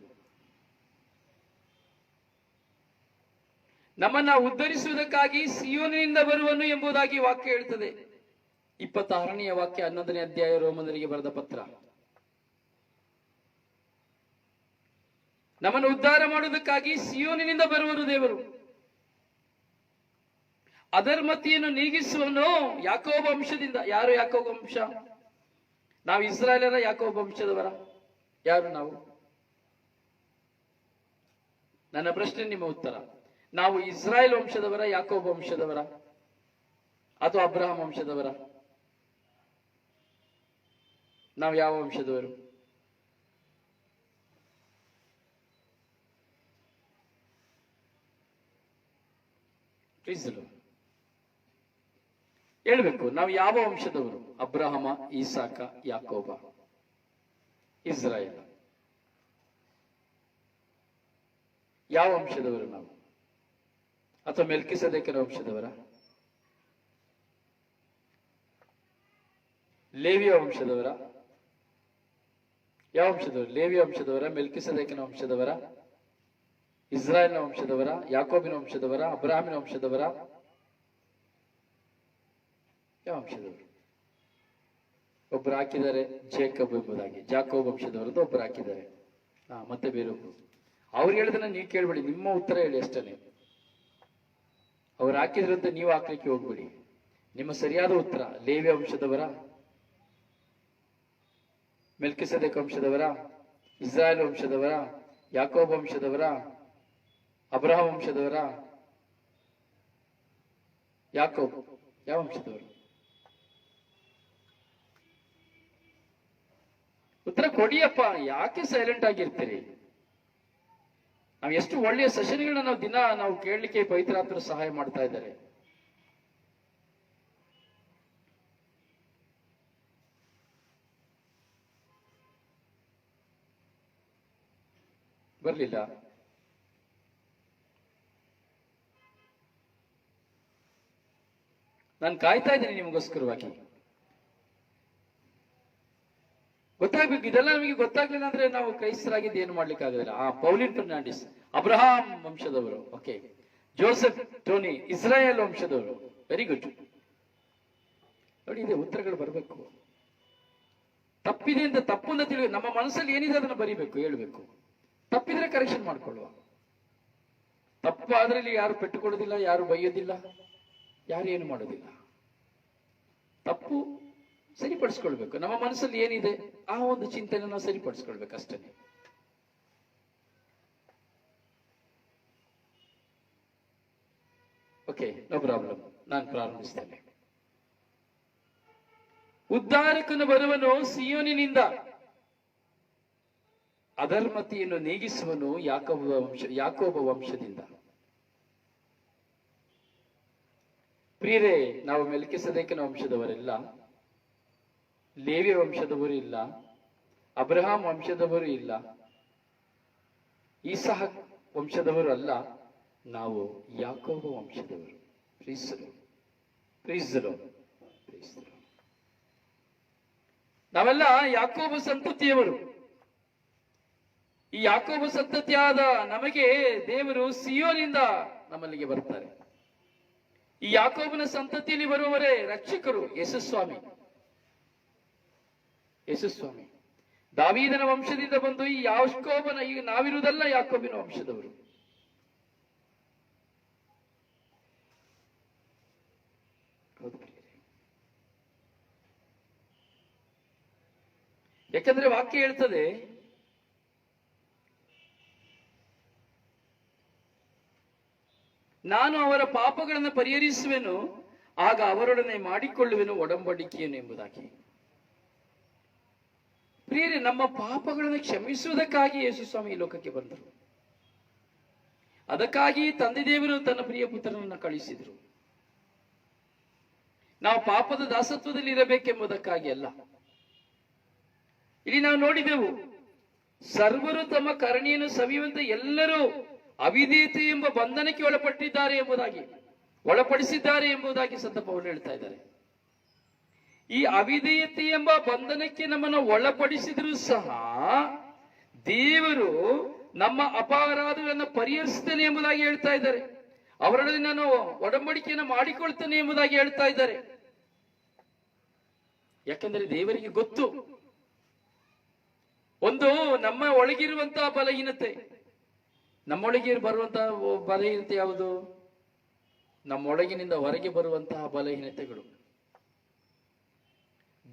ನಮ್ಮನ್ನ ಉದ್ಧರಿಸುವುದಕ್ಕಾಗಿ ಸಿಯೋನಿನಿಂದ ಬರುವನು ಎಂಬುದಾಗಿ ವಾಕ್ಯ ಹೇಳ್ತದೆ. 26ನೇ ವಾಕ್ಯ, 11ನೇ ಅಧ್ಯಾಯ, ರೋಮನರಿಗೆ ಬರೆದ ಪತ್ರ. ನಮ್ಮನ್ನು ಉದ್ಧಾರ ಮಾಡುವುದಕ್ಕಾಗಿ ಸಿಯೋನಿನಿಂದ ಬರುವನು ದೇವರು. ಅಧರ್ಮತೆಯನ್ನು ನೀಗಿಸುವನು ಯಾಕೋಬ ವಂಶದಿಂದ. ಯಾರು ಯಾಕೋಬ ವಂಶ? ನಾವು ಇಸ್ರಾಯೇಲರ ಯಾಕೋಬ ವಂಶದವರ? ಯಾರು ನಾವು? ನನ್ನ ಪ್ರಶ್ನೆ, ನಿಮ್ಮ ಉತ್ತರ. ನಾವು ಇಸ್ರಾಯೇಲ್ ವಂಶದವರ, ಯಾಕೋಬ ವಂಶದವರ, ಅಥವಾ ಅಬ್ರಹಾಂ ವಂಶದವರ? ನಾವು ಯಾವ ವಂಶದವರು? ಹೇಳ್ಬೇಕು, ನಾವು ಯಾವ ವಂಶದವರು? ಅಬ್ರಹಾಮ, ಈಸಾಕ, ಯಾಕೋಬ, ಇಸ್ರಾಯೇಲ್. ಯಾವ ವಂಶದವರು ನಾವು? ಅಥವಾ ಮೆಲ್ಕಿಸೆದೇಕನ ವಂಶದವರ? ಲೇವಿಯ ವಂಶದವರ? ಯಾವ ವಂಶದವರು? ಲೇವಿಯ ವಂಶದವರ, ಮೆಲ್ಕಿಸೆದೇಕನ ವಂಶದವರ, ಇಸ್ರಾಯೇಲ್ನ ವಂಶದವರ, ಯಾಕೋಬಿನ ವಂಶದವರ, ಅಬ್ರಹಾಮಿನ ವಂಶದವರ? ಯಾವ ವಂಶದವರು? ಒಬ್ಬರು ಹಾಕಿದ್ದಾರೆ ಜೇಕಬ್ ಎಂಬುದಾಗಿ, ಜಾಕೋಬ್ ವಂಶದವರದ್ದು ಒಬ್ಬರು ಹಾಕಿದ್ದಾರೆ. ಮತ್ತೆ ಬೇರೊಬ್ರು. ಅವ್ರು ಹೇಳಿದನ್ನ ನೀವು ಕೇಳ್ಬೇಡಿ, ನಿಮ್ಮ ಉತ್ತರ ಹೇಳಿ ಅಷ್ಟೇ. ಅವ್ರು ಹಾಕಿದ್ರಂತೆ ನೀವು ಹಾಕ್ಲಿಕ್ಕೆ ಹೋಗ್ಬೇಡಿ. ನಿಮ್ಮ ಸರಿಯಾದ ಉತ್ತರ ಲೇವಿಯ ವಂಶದವರ, ಮೆಲ್ಕಿಸೆದೇಕ ವಂಶದವರ, ಇಸ್ರಾಯೇಲ್ ವಂಶದವರ, ಯಾಕೋಬ ವಂಶದವರ, ಅಬ್ರಹಾಂ ವಂಶದವರ? ಯಾಕೋಬ್ ಯಾವ ವಂಶದವರು? ಉತ್ತರ ಕೊಡಿಯಪ್ಪ. ಯಾಕೆ ಸೈಲೆಂಟ್ ಆಗಿರ್ತೀರಿ? ನಾವು ಎಷ್ಟು ಒಳ್ಳೆಯ ಸೆಷನ್ಗಳನ್ನ ನಾವು ದಿನ ನಾವು ಕೇಳಲಿಕ್ಕೆ ಪವಿತ್ರಾತ್ಮರು ಸಹಾಯ ಮಾಡ್ತಾ ಇದ್ದಾರೆ. ಬರ್ಲಿಲ್ಲ. ನಾನು ಕಾಯ್ತಾ ಇದ್ದೇನೆ ನಿಮಗೋಸ್ಕರವಾಗಿ. ಗೊತ್ತಾಗ್ಬೇಕು. ಇದೆಲ್ಲ ನಮಗೆ ಗೊತ್ತಾಗ್ಲಿಲ್ಲ ಅಂದ್ರೆ ನಾವು ಕ್ರೈಸ್ತರಾಗಿದ್ದು ಏನು ಮಾಡ್ಲಿಕ್ಕೆ ಆಗೋದಿಲ್ಲ. ಪೌಲಿನ್ ಫರ್ನಾಂಡಿಸ್ ಅಬ್ರಹಾಂ ವಂಶದವರು. ಓಕೆ. ಜೋಸೆಫ್ ಟೋನಿ ಇಸ್ರಾಯೇಲ್ ವಂಶದವರು. Very good. ನೋಡಿ, ಇದೆ ಉತ್ತರಗಳು ಬರಬೇಕು. ತಪ್ಪಿದೆ ಅಂತ ತಪ್ಪನ್ನ ತಿಳಿಯ, ನಮ್ಮ ಮನಸ್ಸಲ್ಲಿ ಏನಿದೆ ಅದನ್ನ ಬರಿಬೇಕು, ಹೇಳ್ಬೇಕು. ತಪ್ಪಿದ್ರೆ ಕರೆಕ್ಷನ್ ಮಾಡ್ಕೊಳ್ಳುವ. ತಪ್ಪಾದ್ರಲ್ಲಿ ಯಾರು ಪೆಟ್ಟುಕೊಳ್ಳೋದಿಲ್ಲ, ಯಾರು ಬೈಯೋದಿಲ್ಲ, ಯಾರು ಏನು ಮಾಡೋದಿಲ್ಲ. ತಪ್ಪು ಸರಿಪಡಿಸ್ಕೊಳ್ಬೇಕು. ನಮ್ಮ ಮನಸ್ಸಲ್ಲಿ ಏನಿದೆ ಆ ಒಂದು ಚಿಂತನೆ ನಾವು ಸರಿಪಡಿಸ್ಕೊಳ್ಬೇಕು ಅಷ್ಟೇ. Okay, no problem. ನಾನು ಪ್ರಾರಂಭಿಸ್ತೇನೆ. ಉದ್ಧಾರಕನು ಬರುವನು ಸಿಯೋನಿನಿಂದ, ಅಧರ್ಮತೆಯನ್ನು ನೀಗಿಸುವನು ಯಾಕೋಬ ವಂಶದಿಂದ. ಪ್ರಿಯರೇ, ನಾವು ಮೆಲ್ಕಿಸೆದೇಕನ ವಂಶದವರೆಲ್ಲ, ಲೇವಿಯ ವಂಶದವರು ಇಲ್ಲ, ಅಬ್ರಹಾಂ ವಂಶದವರು ಇಲ್ಲ, ಈಸಾಕ್ ವಂಶದವರು ಅಲ್ಲ, ನಾವು ಯಾಕೋಬ ವಂಶದವರು. ನಾವೆಲ್ಲ ಯಾಕೋಬ ಸಂತತಿಯವರು. ಈ ಯಾಕೋಬ ಸಂತತಿಯಾದ ನಮಗೆ ದೇವರು ಸಿಯೋನಿಂದ ನಮ್ಮಲ್ಲಿಗೆ ಬರ್ತಾರೆ. ಈ ಯಾಕೋಬನ ಸಂತತಿಯಲ್ಲಿ ಬರುವವರೇ ರಕ್ಷಕರು, ಯೇಸುಸ್ವಾಮಿ. ದಾವೀದನ ವಂಶದಿಂದ ಬಂದು ಈ ಯಾಕೋಬನ, ಈಗ ನಾವಿರುವುದಲ್ಲ ಯಾಕೋಬಿನ ವಂಶದವರು. ಯಾಕಂದ್ರೆ ವಾಕ್ಯ ಹೇಳ್ತದೆ, ನಾನು ಅವರ ಪಾಪಗಳನ್ನು ಪರಿಹರಿಸುವೆನು, ಆಗ ಅವರೊಡನೆ ಮಾಡಿಕೊಳ್ಳುವೆನು ಒಡಂಬಡಿಕೆಯನ್ನು ಎಂಬುದಾಗಿ. ಪ್ರಿಯರೇ, ನಮ್ಮ ಪಾಪಗಳನ್ನು ಕ್ಷಮಿಸುವುದಕ್ಕಾಗಿ ಯೇಸು ಸ್ವಾಮಿ ಈ ಲೋಕಕ್ಕೆ ಬಂದರು. ಅದಕ್ಕಾಗಿ ತಂದೆ ದೇವರು ತನ್ನ ಪ್ರಿಯ ಪುತ್ರನನ್ನು ಕಳಿಸಿದರು. ನಾವು ಪಾಪದ ದಾಸತ್ವದಲ್ಲಿ ಇರಬೇಕೆಂಬುದಕ್ಕಾಗಿ ಅಲ್ಲ. ಇಲ್ಲಿ ನಾವು ನೋಡಿದೆವು, ಸರ್ವರು ತಮ್ಮ ಕರುಣೆಯನ್ನು ಸವಿಯುವಂತೆ ಎಲ್ಲರೂ ಅವಿಧೇಯತೆ ಎಂಬ ಬಂಧನಕ್ಕೆ ಒಳಪಡಿಸಿದ್ದಾರೆ ಎಂಬುದಾಗಿ ಸಂತ ಪೌಲರು ಹೇಳ್ತಾ ಇದ್ದಾರೆ. ಈ ಅವಿಧೇಯತೆ ಎಂಬ ಬಂಧನಕ್ಕೆ ನಮ್ಮನ್ನು ಒಳಪಡಿಸಿದರೂ ಸಹ ದೇವರು ನಮ್ಮ ಅಪರಾಧಗಳನ್ನು ಪರಿಹರಿಸುತ್ತೇನೆ ಎಂಬುದಾಗಿ ಹೇಳ್ತಾ ಇದ್ದಾರೆ. ಅವರೊಡನೆ ನಾನು ಒಡಂಬಡಿಕೆಯನ್ನು ಮಾಡಿಕೊಳ್ತೇನೆ ಎಂಬುದಾಗಿ ಹೇಳ್ತಾ ಇದ್ದಾರೆ. ಯಾಕಂದ್ರೆ ದೇವರಿಗೆ ಗೊತ್ತು, ಒಂದು ನಮ್ಮ ಒಳಗಿರುವಂತಹ ಬಲಹೀನತೆ. ನಮ್ಮೊಳಗೆ ಬರುವಂತಹ ಬಲಹೀನತೆ ಯಾವುದು? ನಮ್ಮೊಳಗಿನಿಂದ ಹೊರಗೆ ಬರುವಂತಹ ಬಲಹೀನತೆಗಳು.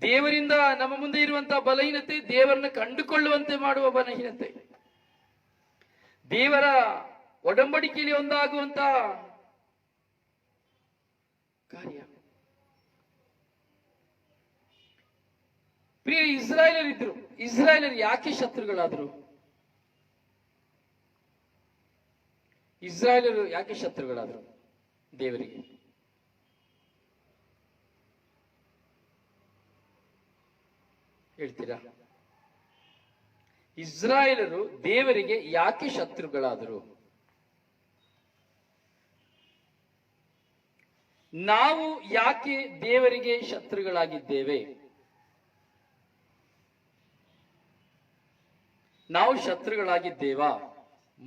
ದೇವರಿಂದ ನಮ್ಮ ಮುಂದೆ ಇರುವಂತಹ ಬಲಹೀನತೆ, ದೇವರನ್ನ ಕಂಡುಕೊಳ್ಳುವಂತೆ ಮಾಡುವ ಬಲಹೀನತೆ, ದೇವರ ಒಡಂಬಡಿಕೆಯಲ್ಲಿ ಒಂದಾಗುವಂತಹ ಕಾರ್ಯ. ಪ್ರಿಯ, ಇಸ್ರಾಯೇಲರಿದ್ರು. ಇಸ್ರಾಯೇಲರು ಯಾಕೆ ಶತ್ರುಗಳಾದ್ರು? ಇಸ್ರಾಯೇಲರು ಯಾಕೆ ಶತ್ರುಗಳಾದ್ರು ದೇವರಿಗೆ? ಹೇಳ್ತೀರಾ? ಇಸ್ರಾಯೇಲರು ದೇವರಿಗೆ ಯಾಕೆ ಶತ್ರುಗಳಾದರು? ನಾವು ಯಾಕೆ ದೇವರಿಗೆ ಶತ್ರುಗಳಾಗಿದ್ದೇವೆ? ನಾವು ಶತ್ರುಗಳಾಗಿದ್ದೇವಾ?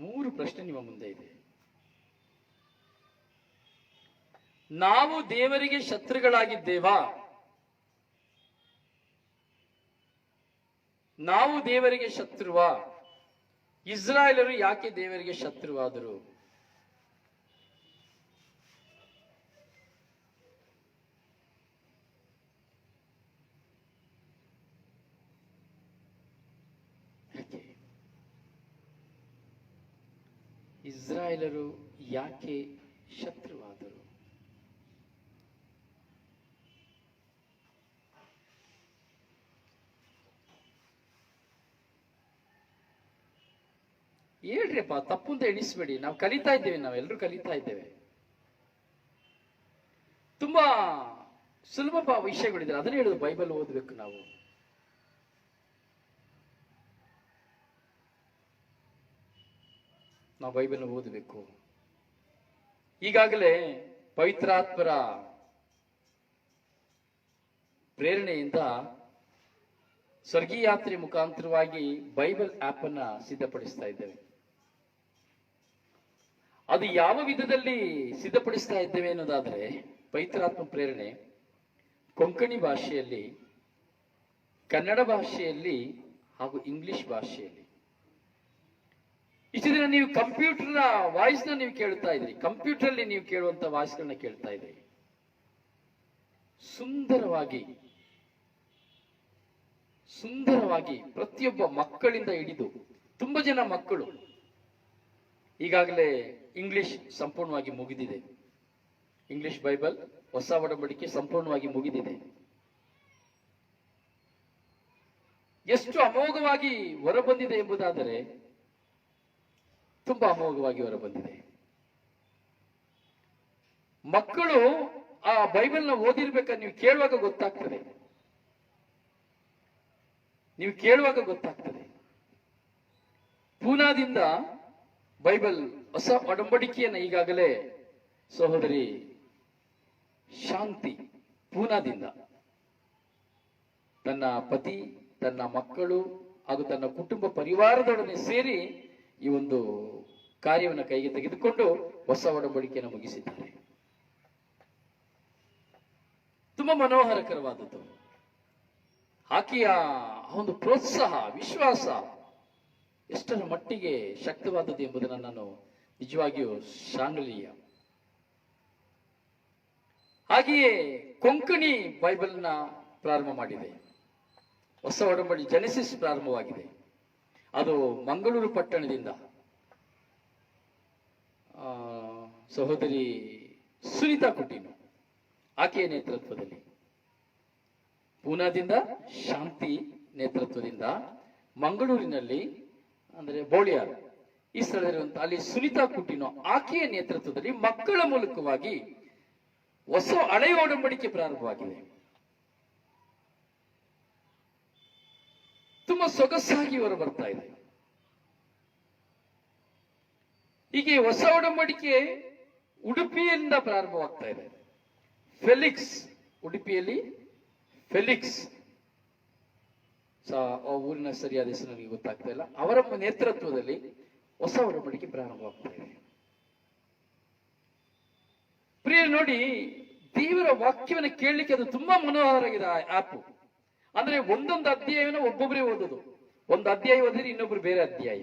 3 ಪ್ರಶ್ನೆ ನಿಮ್ಮ ಮುಂದೆ ಇದೆ. ನಾವು ದೇವರಿಗೆ ಶತ್ರುಗಳಾಗಿದ್ದೇವಾ? ನಾವು ದೇವರಿಗೆ ಶತ್ರುವಾ? ಇಸ್ರಾಯೇಲರು ಯಾಕೆ ದೇವರಿಗೆ ಶತ್ರುವಾದರು? ಇಸ್ರಾಯೇಲರು ಯಾಕೆ ಶತ್ರುವಾದರು? ಹೇಳ್ರಿಪ್ಪ, ತಪ್ಪು ಅಂತ ಎಣಿಸ್ಬೇಡಿ. ನಾವು ಕಲಿತಾ ಇದ್ದೇವೆ, ನಾವೆಲ್ಲರೂ ಕಲಿತಾ ಇದ್ದೇವೆ. ತುಂಬಾ ಸುಲಭ ವಿಷಯಗಳಿದ್ರೆ ಅದನ್ನೇ ಹೇಳುದು, ಬೈಬಲ್ ಓದ್ಬೇಕು. ನಾವು ಬೈಬಲ್ ಓದಬೇಕು. ಈಗಾಗಲೇ ಪವಿತ್ರಾತ್ಮರ ಪ್ರೇರಣೆಯಿಂದ ಸ್ವರ್ಗೀಯಾತ್ರೆ ಮುಖಾಂತರವಾಗಿ ಬೈಬಲ್ ಆಪ್ ಅನ್ನ ಸಿದ್ಧಪಡಿಸ್ತಾ ಇದ್ದೇವೆ. ಅದು ಯಾವ ವಿಧದಲ್ಲಿ ಸಿದ್ಧಪಡಿಸ್ತಾ ಇದ್ದೇವೆ ಅನ್ನೋದಾದ್ರೆ, ಪವಿತ್ರಾತ್ಮ ಪ್ರೇರಣೆ ಕೊಂಕಣಿ ಭಾಷೆಯಲ್ಲಿ, ಕನ್ನಡ ಭಾಷೆಯಲ್ಲಿ ಹಾಗೂ ಇಂಗ್ಲಿಷ್ ಭಾಷೆಯಲ್ಲಿ. ಇಷ್ಟು ದಿನ ನೀವು ಕಂಪ್ಯೂಟರ್ನ ವಾಯ್ಸ್ನ ನೀವು ಕೇಳ್ತಾ ಇದ್ರಿ, ಕಂಪ್ಯೂಟರ್ ಅಲ್ಲಿ ನೀವು ಕೇಳುವಂತ ವಾಯ್ಸ್ಗಳನ್ನ ಕೇಳ್ತಾ ಇದ್ರಿ. ಸುಂದರವಾಗಿ ಪ್ರತಿಯೊಬ್ಬ ಮಕ್ಕಳಿಂದ ಹಿಡಿದು ತುಂಬಾ ಜನ ಮಕ್ಕಳು ಈಗಾಗಲೇ ಇಂಗ್ಲಿಷ್ ಸಂಪೂರ್ಣವಾಗಿ ಮುಗಿದಿದೆ. ಇಂಗ್ಲಿಷ್ ಬೈಬಲ್ ಹೊಸ ಒಡಂಬಡಿಕೆ ಸಂಪೂರ್ಣವಾಗಿ ಮುಗಿದಿದೆ. ಎಷ್ಟು ಅಮೋಘವಾಗಿ ಹೊರಬಂದಿದೆ ಎಂಬುದಾದರೆ ತುಂಬಾ ಅಮೋಘವಾಗಿ ಹೊರಬಂದಿದೆ. ಮಕ್ಕಳು ಆ ಬೈಬಲ್ನ ಓದಿರ್ಬೇಕಾದ್ರೆ ನೀವು ಕೇಳುವಾಗ ಗೊತ್ತಾಗ್ತದೆ. ಪೂನಾದಿಂದ ಬೈಬಲ್ ಹೊಸ ಒಡಂಬಡಿಕೆಯನ್ನ ಈಗಾಗಲೇ ಸಹೋದರಿ ಶಾಂತಿ ಪೂನಾದಿಂದ ತನ್ನ ಪತಿ, ತನ್ನ ಮಕ್ಕಳು ಹಾಗೂ ತನ್ನ ಕುಟುಂಬ ಪರಿವಾರದೊಡನೆ ಸೇರಿ ಈ ಒಂದು ಕಾರ್ಯವನ್ನು ಕೈಗೆ ತೆಗೆದುಕೊಂಡು ಹೊಸ ಒಡಂಬಡಿಕೆಯನ್ನು ಮುಗಿಸಿದ್ದಾರೆ. ತುಂಬಾ ಮನೋಹರಕರವಾದದ್ದು. ಆಕೆಯ ಒಂದು ಪ್ರೋತ್ಸಾಹ, ವಿಶ್ವಾಸ ಎಷ್ಟರ ಮಟ್ಟಿಗೆ ಶಕ್ತವಾದದ್ದು ಎಂಬುದನ್ನು ನಾನು ನಿಜವಾಗಿಯೂ ಶ್ಲಾಘನೀಯ. ಹಾಗೆಯೇ ಕೊಂಕಣಿ ಬೈಬಲ್ನ ಪ್ರಾರಂಭ ಮಾಡಿದೆ. ಹೊಸ ಒಡಂಬಡಿಕೆ ಜೆನೆಸಿಸ್ ಪ್ರಾರಂಭವಾಗಿದೆ. ಅದು ಮಂಗಳೂರು ಪಟ್ಟಣದಿಂದ ಸಹೋದರಿ ಸುನೀತಾ ಕುಟೀನು ಆಕೆಯ ನೇತೃತ್ವದಲ್ಲಿ, ಪೂನಾದಿಂದ ಶಾಂತಿ ನೇತೃತ್ವದಿಂದ, ಮಂಗಳೂರಿನಲ್ಲಿ ಅಂದ್ರೆ ಬೋಳಿಯಾರ್ ಈ ಸ್ಥಳದಲ್ಲಿರುವಂತಹ ಅಲ್ಲಿ ಸುನೀತಾ ಕುಟೀನು ಆಕೆಯ ನೇತೃತ್ವದಲ್ಲಿ ಮಕ್ಕಳ ಮೂಲಕವಾಗಿ ಹೊಸ ಹಳೆಯ ಒಡಂಬಡಿಕೆ ಪ್ರಾರಂಭವಾಗಿದೆ. ತುಂಬಾ ಸೊಗಸಾಗಿ ಹೊರ ಬರ್ತಾ ಇದೆ. ಹೀಗೆ ಹೊಸ ಒಡಂಬಡಿಕೆ ಉಡುಪಿಯಿಂದ ಪ್ರಾರಂಭವಾಗ್ತಾ ಇದೆ. ಫೆಲಿಕ್ಸ್, ಉಡುಪಿಯಲ್ಲಿ ಫೆಲಿಕ್ಸ್, ಊರಿನ ಸರಿಯಾದ ಹೆಸರು ನನಗೆ ಗೊತ್ತಾಗ್ತಾ ಇಲ್ಲ, ಅವರ ನೇತೃತ್ವದಲ್ಲಿ ಹೊಸ ಒಡಂಬಡಿಕೆ ಪ್ರಾರಂಭವಾಗ್ತಾ ಇದೆ. ಪ್ರಿಯ ನೋಡಿ, ದೇವರ ವಾಕ್ಯವನ್ನು ಕೇಳಲಿಕ್ಕೆ ಅದು ತುಂಬಾ ಮನೋಹರವಾಗಿದೆ ಆಪ್. ಅಂದ್ರೆ ಒಂದೊಂದು ಅಧ್ಯಾಯವನ್ನು ಒಬ್ಬೊಬ್ಬರೇ ಓದೋದು. ಒಂದು ಅಧ್ಯಾಯ ಓದಿದ್ರೆ ಇನ್ನೊಬ್ರು ಬೇರೆ ಅಧ್ಯಾಯ.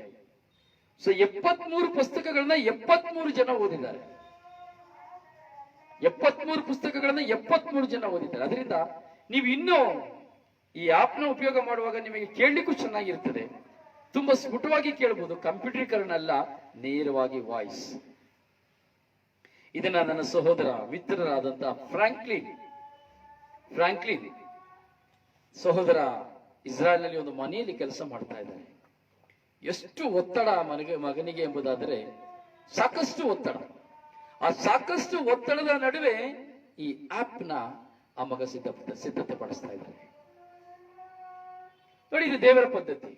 ಸೊ 73 ಪುಸ್ತಕಗಳನ್ನ 73 ಜನ ಓದಿದ್ದಾರೆ. 73 ಪುಸ್ತಕಗಳನ್ನ 73 ಜನ ಓದಿದ್ದಾರೆ. ಅದರಿಂದ ನೀವು ಇನ್ನೂ ಈ ಆಪ್ನ ಉಪಯೋಗ ಮಾಡುವಾಗ ನಿಮಗೆ ಕೇಳಲಿಕ್ಕೂ ಚೆನ್ನಾಗಿರ್ತದೆ. ತುಂಬಾ ಸ್ಫುಟವಾಗಿ ಕೇಳಬಹುದು. ಕಂಪ್ಯೂಟರೀಕರಣ ಅಲ್ಲ, ನೇರವಾಗಿ ವಾಯ್ಸ್. ಇದನ್ನ ನನ್ನ ಸಹೋದರ ಮಿತ್ರರಾದಂತಹ ಫ್ರಾಂಕ್ಲಿನ್ ಸಹೋದರ ಇಸ್ರಾಯೇಲ್ನಲ್ಲಿ ಒಂದು ಮನೆಯಲ್ಲಿ ಕೆಲಸ ಮಾಡ್ತಾ ಇದ್ದಾರೆ. ಎಷ್ಟು ಒತ್ತಡ ಮಗನಿಗೆ ಎಂಬುದಾದರೆ ಸಾಕಷ್ಟು ಒತ್ತಡ. ಆ ಸಾಕಷ್ಟು ಒತ್ತಡದ ನಡುವೆ ಈ ಆಪ್ನ ಆ ಮಗ ಸಿದ್ಧತೆ ಪಡಿಸ್ತಾ ಇದ್ದಾರೆ. ನೋಡಿ, ಇದು ದೇವರ ಪದ್ಧತಿ,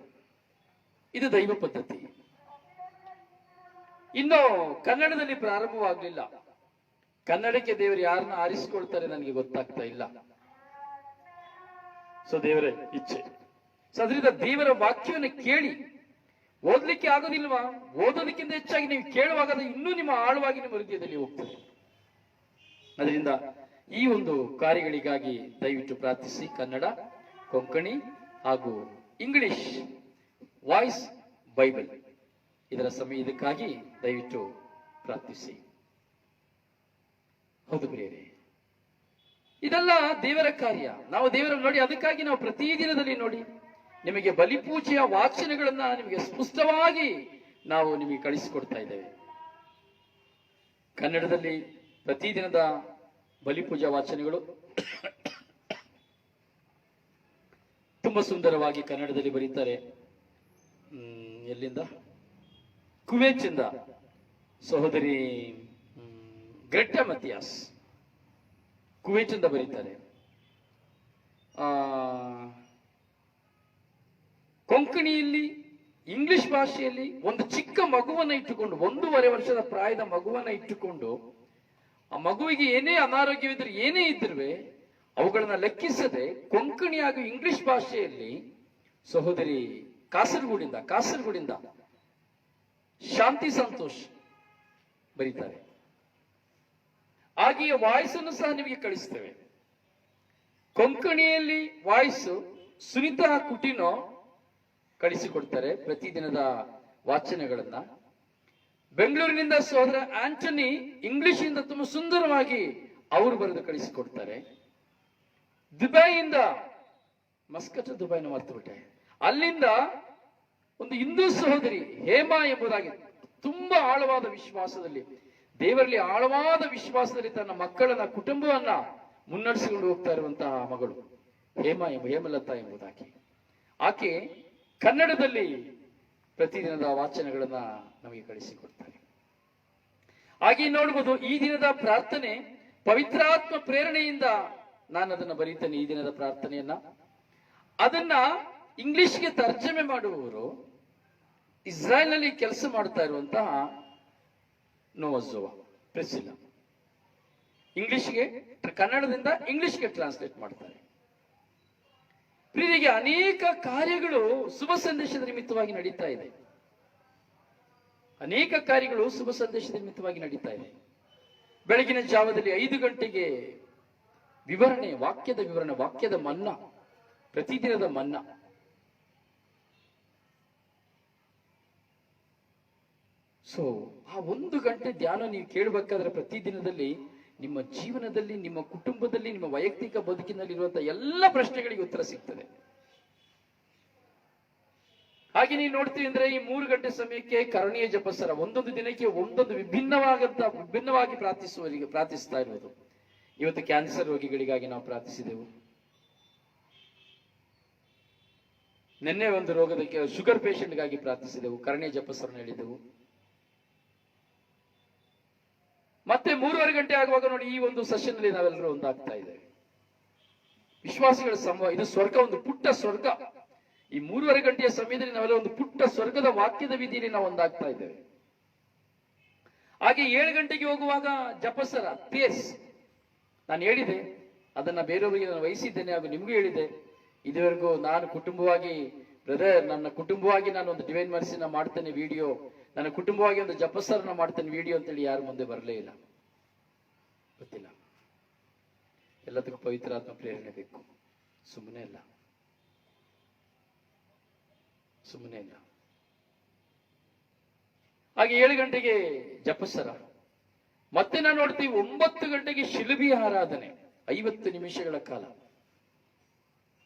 ಇದು ದೈವ ಪದ್ಧತಿ. ಇನ್ನು ಕನ್ನಡದಲ್ಲಿ ಪ್ರಾರಂಭವಾಗಲಿಲ್ಲ. ಕನ್ನಡಕ್ಕೆ ದೇವರು ಯಾರನ್ನ ಆರಿಸಿಕೊಳ್ತಾರೆ ನನಗೆ ಗೊತ್ತಾಗ್ತಾ ಇಲ್ಲ. ಸೊ ದೇವರ ಇಚ್ಛೆ. ಸೊ ಅದರಿಂದ ದೇವರ ವಾಕ್ಯವನ್ನು ಕೇಳಿ. ಓದ್ಲಿಕ್ಕೆ ಆಗೋದಿಲ್ವಾ? ಓದೋದಕ್ಕಿಂತ ಹೆಚ್ಚಾಗಿ ನೀವು ಕೇಳುವಾಗ ಅದು ಇನ್ನೂ ನಿಮ್ಮ ಆಳವಾಗಿ ನಿಮ್ಮ ಹೃದಯದಲ್ಲಿ ಹೋಗ್ತದೆ. ಅದರಿಂದ ಈ ಒಂದು ಕಾರ್ಯಗಳಿಗಾಗಿ ದಯವಿಟ್ಟು ಪ್ರಾರ್ಥಿಸಿ. ಕನ್ನಡ, ಕೊಂಕಣಿ ಹಾಗೂ ಇಂಗ್ಲಿಷ್ ವಾಯ್ಸ್ ಬೈಬಲ್ ಇದಕ್ಕಾಗಿ ದಯವಿಟ್ಟು ಪ್ರಾರ್ಥಿಸಿ. ಹೌದು ಪ್ರಿಯರೇ, ಇದೆಲ್ಲ ದೇವರ ಕಾರ್ಯ. ನಾವು ದೇವರನ್ನು ನೋಡಿ, ಅದಕ್ಕಾಗಿ ನಾವು ಪ್ರತಿದಿನದಲ್ಲಿ ನೋಡಿ ನಿಮಗೆ ಬಲಿಪೂಜೆಯ ವಾಚನಗಳನ್ನ ನಿಮಗೆ ಸ್ಪಷ್ಟವಾಗಿ ನಾವು ನಿಮಗೆ ಕಳಿಸಿಕೊಡ್ತಾ ಇದ್ದೇವೆ. ಕನ್ನಡದಲ್ಲಿ ಪ್ರತಿದಿನದ ಬಲಿಪೂಜಾ ವಾಚನಗಳು ತುಂಬಾ ಸುಂದರವಾಗಿ ಕನ್ನಡದಲ್ಲಿ ಬರೀತಾರೆ. ಎಲ್ಲಿಂದ? ಕುವೇಚಿಂದ ಸಹೋದರಿ ಗ್ರೆಟ್ಟಾ ಮತಿಯಾಸ್ ಕುವೇಚಿಂದ ಬರೀತಾರೆ. ಕೊಂಕಣಿಯಲ್ಲಿ ಇಂಗ್ಲಿಷ್ ಭಾಷೆಯಲ್ಲಿ ಒಂದು ಚಿಕ್ಕ ಮಗುವನ್ನ ಇಟ್ಟುಕೊಂಡು 1.5 ವರ್ಷದ ಪ್ರಾಯದ ಮಗುವನ್ನ ಇಟ್ಟುಕೊಂಡು ಆ ಮಗುವಿಗೆ ಏನೇ ಅನಾರೋಗ್ಯವಿದ್ರೆ ಏನೇ ಇದ್ರೂ ಅವುಗಳನ್ನ ಲೆಕ್ಕಿಸದೆ ಕೊಂಕಣಿ ಹಾಗೂ ಇಂಗ್ಲಿಷ್ ಭಾಷೆಯಲ್ಲಿ ಸಹೋದರಿ ಕಾಸರಗೋಡಿಂದ ಶಾಂತಿ ಸಂತೋಷ್ ಬರೀತಾರೆ. ಹಾಗೆಯೇ ವಾಯ್ಸ್ ಅನ್ನು ಸಹ ನಿಮಗೆ ಕಳಿಸ್ತೇವೆ. ಕೊಂಕಣಿಯಲ್ಲಿ ವಾಯ್ಸ್ ಸುನಿತಾ ಕುಟಿನೋ ಕಳಿಸಿಕೊಡ್ತಾರೆ ಪ್ರತಿದಿನದ ವಾಚನಗಳನ್ನ. ಬೆಂಗಳೂರಿನಿಂದ ಸಹೋದರ ಆಂಟನಿ ಇಂಗ್ಲಿಷ್ ಇಂದ ತುಂಬಾ ಸುಂದರವಾಗಿ ಅವರು ಬರೆದು ಕಳಿಸಿಕೊಡ್ತಾರೆ. ದುಬೈಯಿಂದ ಮಸ್ಕತ್ ದುಬೈನ ಮರ್ತುಬಿಟ್ಟೆ, ಅಲ್ಲಿಂದ ಒಂದು ಹಿಂದೂ ಸಹೋದರಿ ಹೇಮಾ ಎಂಬುದಾಗಿ ತುಂಬಾ ಆಳವಾದ ವಿಶ್ವಾಸದಲ್ಲಿ, ದೇವರಲ್ಲಿ ಆಳವಾದ ವಿಶ್ವಾಸದಲ್ಲಿ ತನ್ನ ಮಕ್ಕಳನ್ನ ಕುಟುಂಬವನ್ನ ಮುನ್ನಡೆಸಿಕೊಂಡು ಹೋಗ್ತಾ ಇರುವಂತಹ ಮಗಳು ಹೇಮಲತಾ ಎಂಬುದಾಗಿ. ಆಕೆ ಕನ್ನಡದಲ್ಲಿ ಪ್ರತಿದಿನದ ವಾಚನಗಳನ್ನ ನಮಗೆ ಕಳಿಸಿಕೊಡ್ತಾರೆ. ಹಾಗೆ ನೋಡ್ಬೋದು, ಈ ದಿನದ ಪ್ರಾರ್ಥನೆ ಪವಿತ್ರಾತ್ಮ ಪ್ರೇರಣೆಯಿಂದ ನಾನು ಅದನ್ನ ಬರೀತೇನೆ. ಈ ದಿನದ ಪ್ರಾರ್ಥನೆಯನ್ನ ಅದನ್ನ ಇಂಗ್ಲಿಷ್ಗೆ ತರ್ಜಮೆ ಮಾಡುವವರು ಇಸ್ರಾಯೇಲ್ ನಲ್ಲಿ ಕೆಲಸ ಮಾಡ್ತಾ ಇರುವಂತಹ ನೋವಜೋವಾ ಪ್ರೆಸಿಲ್ಲ ಕನ್ನಡದಿಂದ ಇಂಗ್ಲಿಷ್ಗೆ ಟ್ರಾನ್ಸ್ಲೇಟ್ ಮಾಡ್ತಾರೆ. ಪ್ರಿಯರಿಗೆ ಅನೇಕ ಕಾರ್ಯಗಳು ಶುಭ ಸಂದೇಶದ ನಿಮಿತ್ತವಾಗಿ ನಡೀತಾ ಇದೆ. ಅನೇಕ ಕಾರ್ಯಗಳು ಶುಭ ಸಂದೇಶದ ನಿಮಿತ್ತವಾಗಿ ನಡೀತಾ ಇದೆ. ಬೆಳಗಿನ ಜಾವದಲ್ಲಿ 5 ಗಂಟೆಗೆ ವಾಕ್ಯದ ವಿವರಣೆ, ವಾಕ್ಯದ ಮನ್ನಾ, ಪ್ರತಿದಿನದ ಮನ್ನಾ. ಸೊ ಆ 1 ಗಂಟೆ ಧ್ಯಾನ ನೀವು ಕೇಳಬೇಕಾದ್ರೆ ಪ್ರತಿದಿನದಲ್ಲಿ ನಿಮ್ಮ ಜೀವನದಲ್ಲಿ, ನಿಮ್ಮ ಕುಟುಂಬದಲ್ಲಿ, ನಿಮ್ಮ ವೈಯಕ್ತಿಕ ಬದುಕಿನಲ್ಲಿರುವಂತಹ ಎಲ್ಲ ಪ್ರಶ್ನೆಗಳಿಗೆ ಉತ್ತರ ಸಿಗ್ತದೆ. ಹಾಗೆ ನೀವು ನೋಡ್ತೀವಿ ಅಂದ್ರೆ ಈ 3 ಗಂಟೆ ಸಮಯಕ್ಕೆ ಕರುಣೆಯ ಜಪಸರ, ಒಂದೊಂದು ದಿನಕ್ಕೆ ಒಂದೊಂದು ವಿಭಿನ್ನವಾಗಿ ಪ್ರಾರ್ಥಿಸ್ತಾ ಇರುವುದು. ಇವತ್ತು ಕ್ಯಾನ್ಸರ್ ರೋಗಿಗಳಿಗಾಗಿ ನಾವು ಪ್ರಾರ್ಥಿಸಿದೆವು. ನಿನ್ನೆ ಒಂದು ರೋಗದ ಶುಗರ್ ಪೇಷಂಟ್ಗಾಗಿ ಪ್ರಾರ್ಥಿಸಿದೆವು, ಕರುಣೆಯ ಜಪಸರನ್ನು ಹೇಳಿದೆವು. ಮತ್ತೆ 3:30 ಗಂಟೆ ಆಗುವಾಗ ನೋಡಿ, ಈ ಒಂದು ಸೆಷನ್ ಅಲ್ಲಿ ನಾವೆಲ್ಲರೂ ಒಂದಾಗ್ತಾ ಇದ್ದೇವೆ. ವಿಶ್ವಾಸಿಗಳ ಸಂವಾದ, ಇದು ಸ್ವರ್ಗ, ಒಂದು ಪುಟ್ಟ ಸ್ವರ್ಗ. ಈ 3:30 ಗಂಟೆಯ ಸಮಯದಲ್ಲಿ ನಾವೆಲ್ಲ ಒಂದು ಪುಟ್ಟ ಸ್ವರ್ಗದ ವಾಕ್ಯದ ವಿಧಿಯಲ್ಲಿ ನಾವು ಒಂದಾಗ್ತಾ ಇದ್ದೇವೆ. ಹಾಗೆ 7 ಗಂಟೆಗೆ ಹೋಗುವಾಗ ಜಪಸರ ಪೇಸ್, ನಾನು ಹೇಳಿದೆ ಅದನ್ನ ಬೇರೆಯವರಿಗೆ ನಾನು ವಹಿಸಿದ್ದೇನೆ ಹಾಗೂ ನಿಮಗೂ ಹೇಳಿದೆ. ಇದುವರೆಗೂ ನಾನು ಕುಟುಂಬವಾಗಿ ನನ್ನ ಕುಟುಂಬವಾಗಿ ನಾನು ಒಂದು ಡಿವೈನ್ ಮರ್ಸಿನ ಮಾಡ್ತೇನೆ ವಿಡಿಯೋ, ನನ್ನ ಕುಟುಂಬವಾಗಿ ಒಂದು ಜಪಸರನ ಮಾಡ್ತೇನೆ ವಿಡಿಯೋ ಅಂತೇಳಿ ಯಾರು ಮುಂದೆ ಬರಲೇ ಇಲ್ಲ. ಗೊತ್ತಿಲ್ಲ, ಎಲ್ಲದಕ್ಕೂ ಪವಿತ್ರಾತ್ಮ ಪ್ರೇರಣೆ ಬೇಕು. ಸುಮ್ಮನೆ ಇಲ್ಲ. ಹಾಗೆ 7 ಗಂಟೆಗೆ ಜಪಸರ. ಮತ್ತೆ ನಾನು ನೋಡ್ತೀವಿ 9 ಗಂಟೆಗೆ ಶಿಲುಬಿ ಆರಾಧನೆ, 50 ನಿಮಿಷಗಳ ಕಾಲ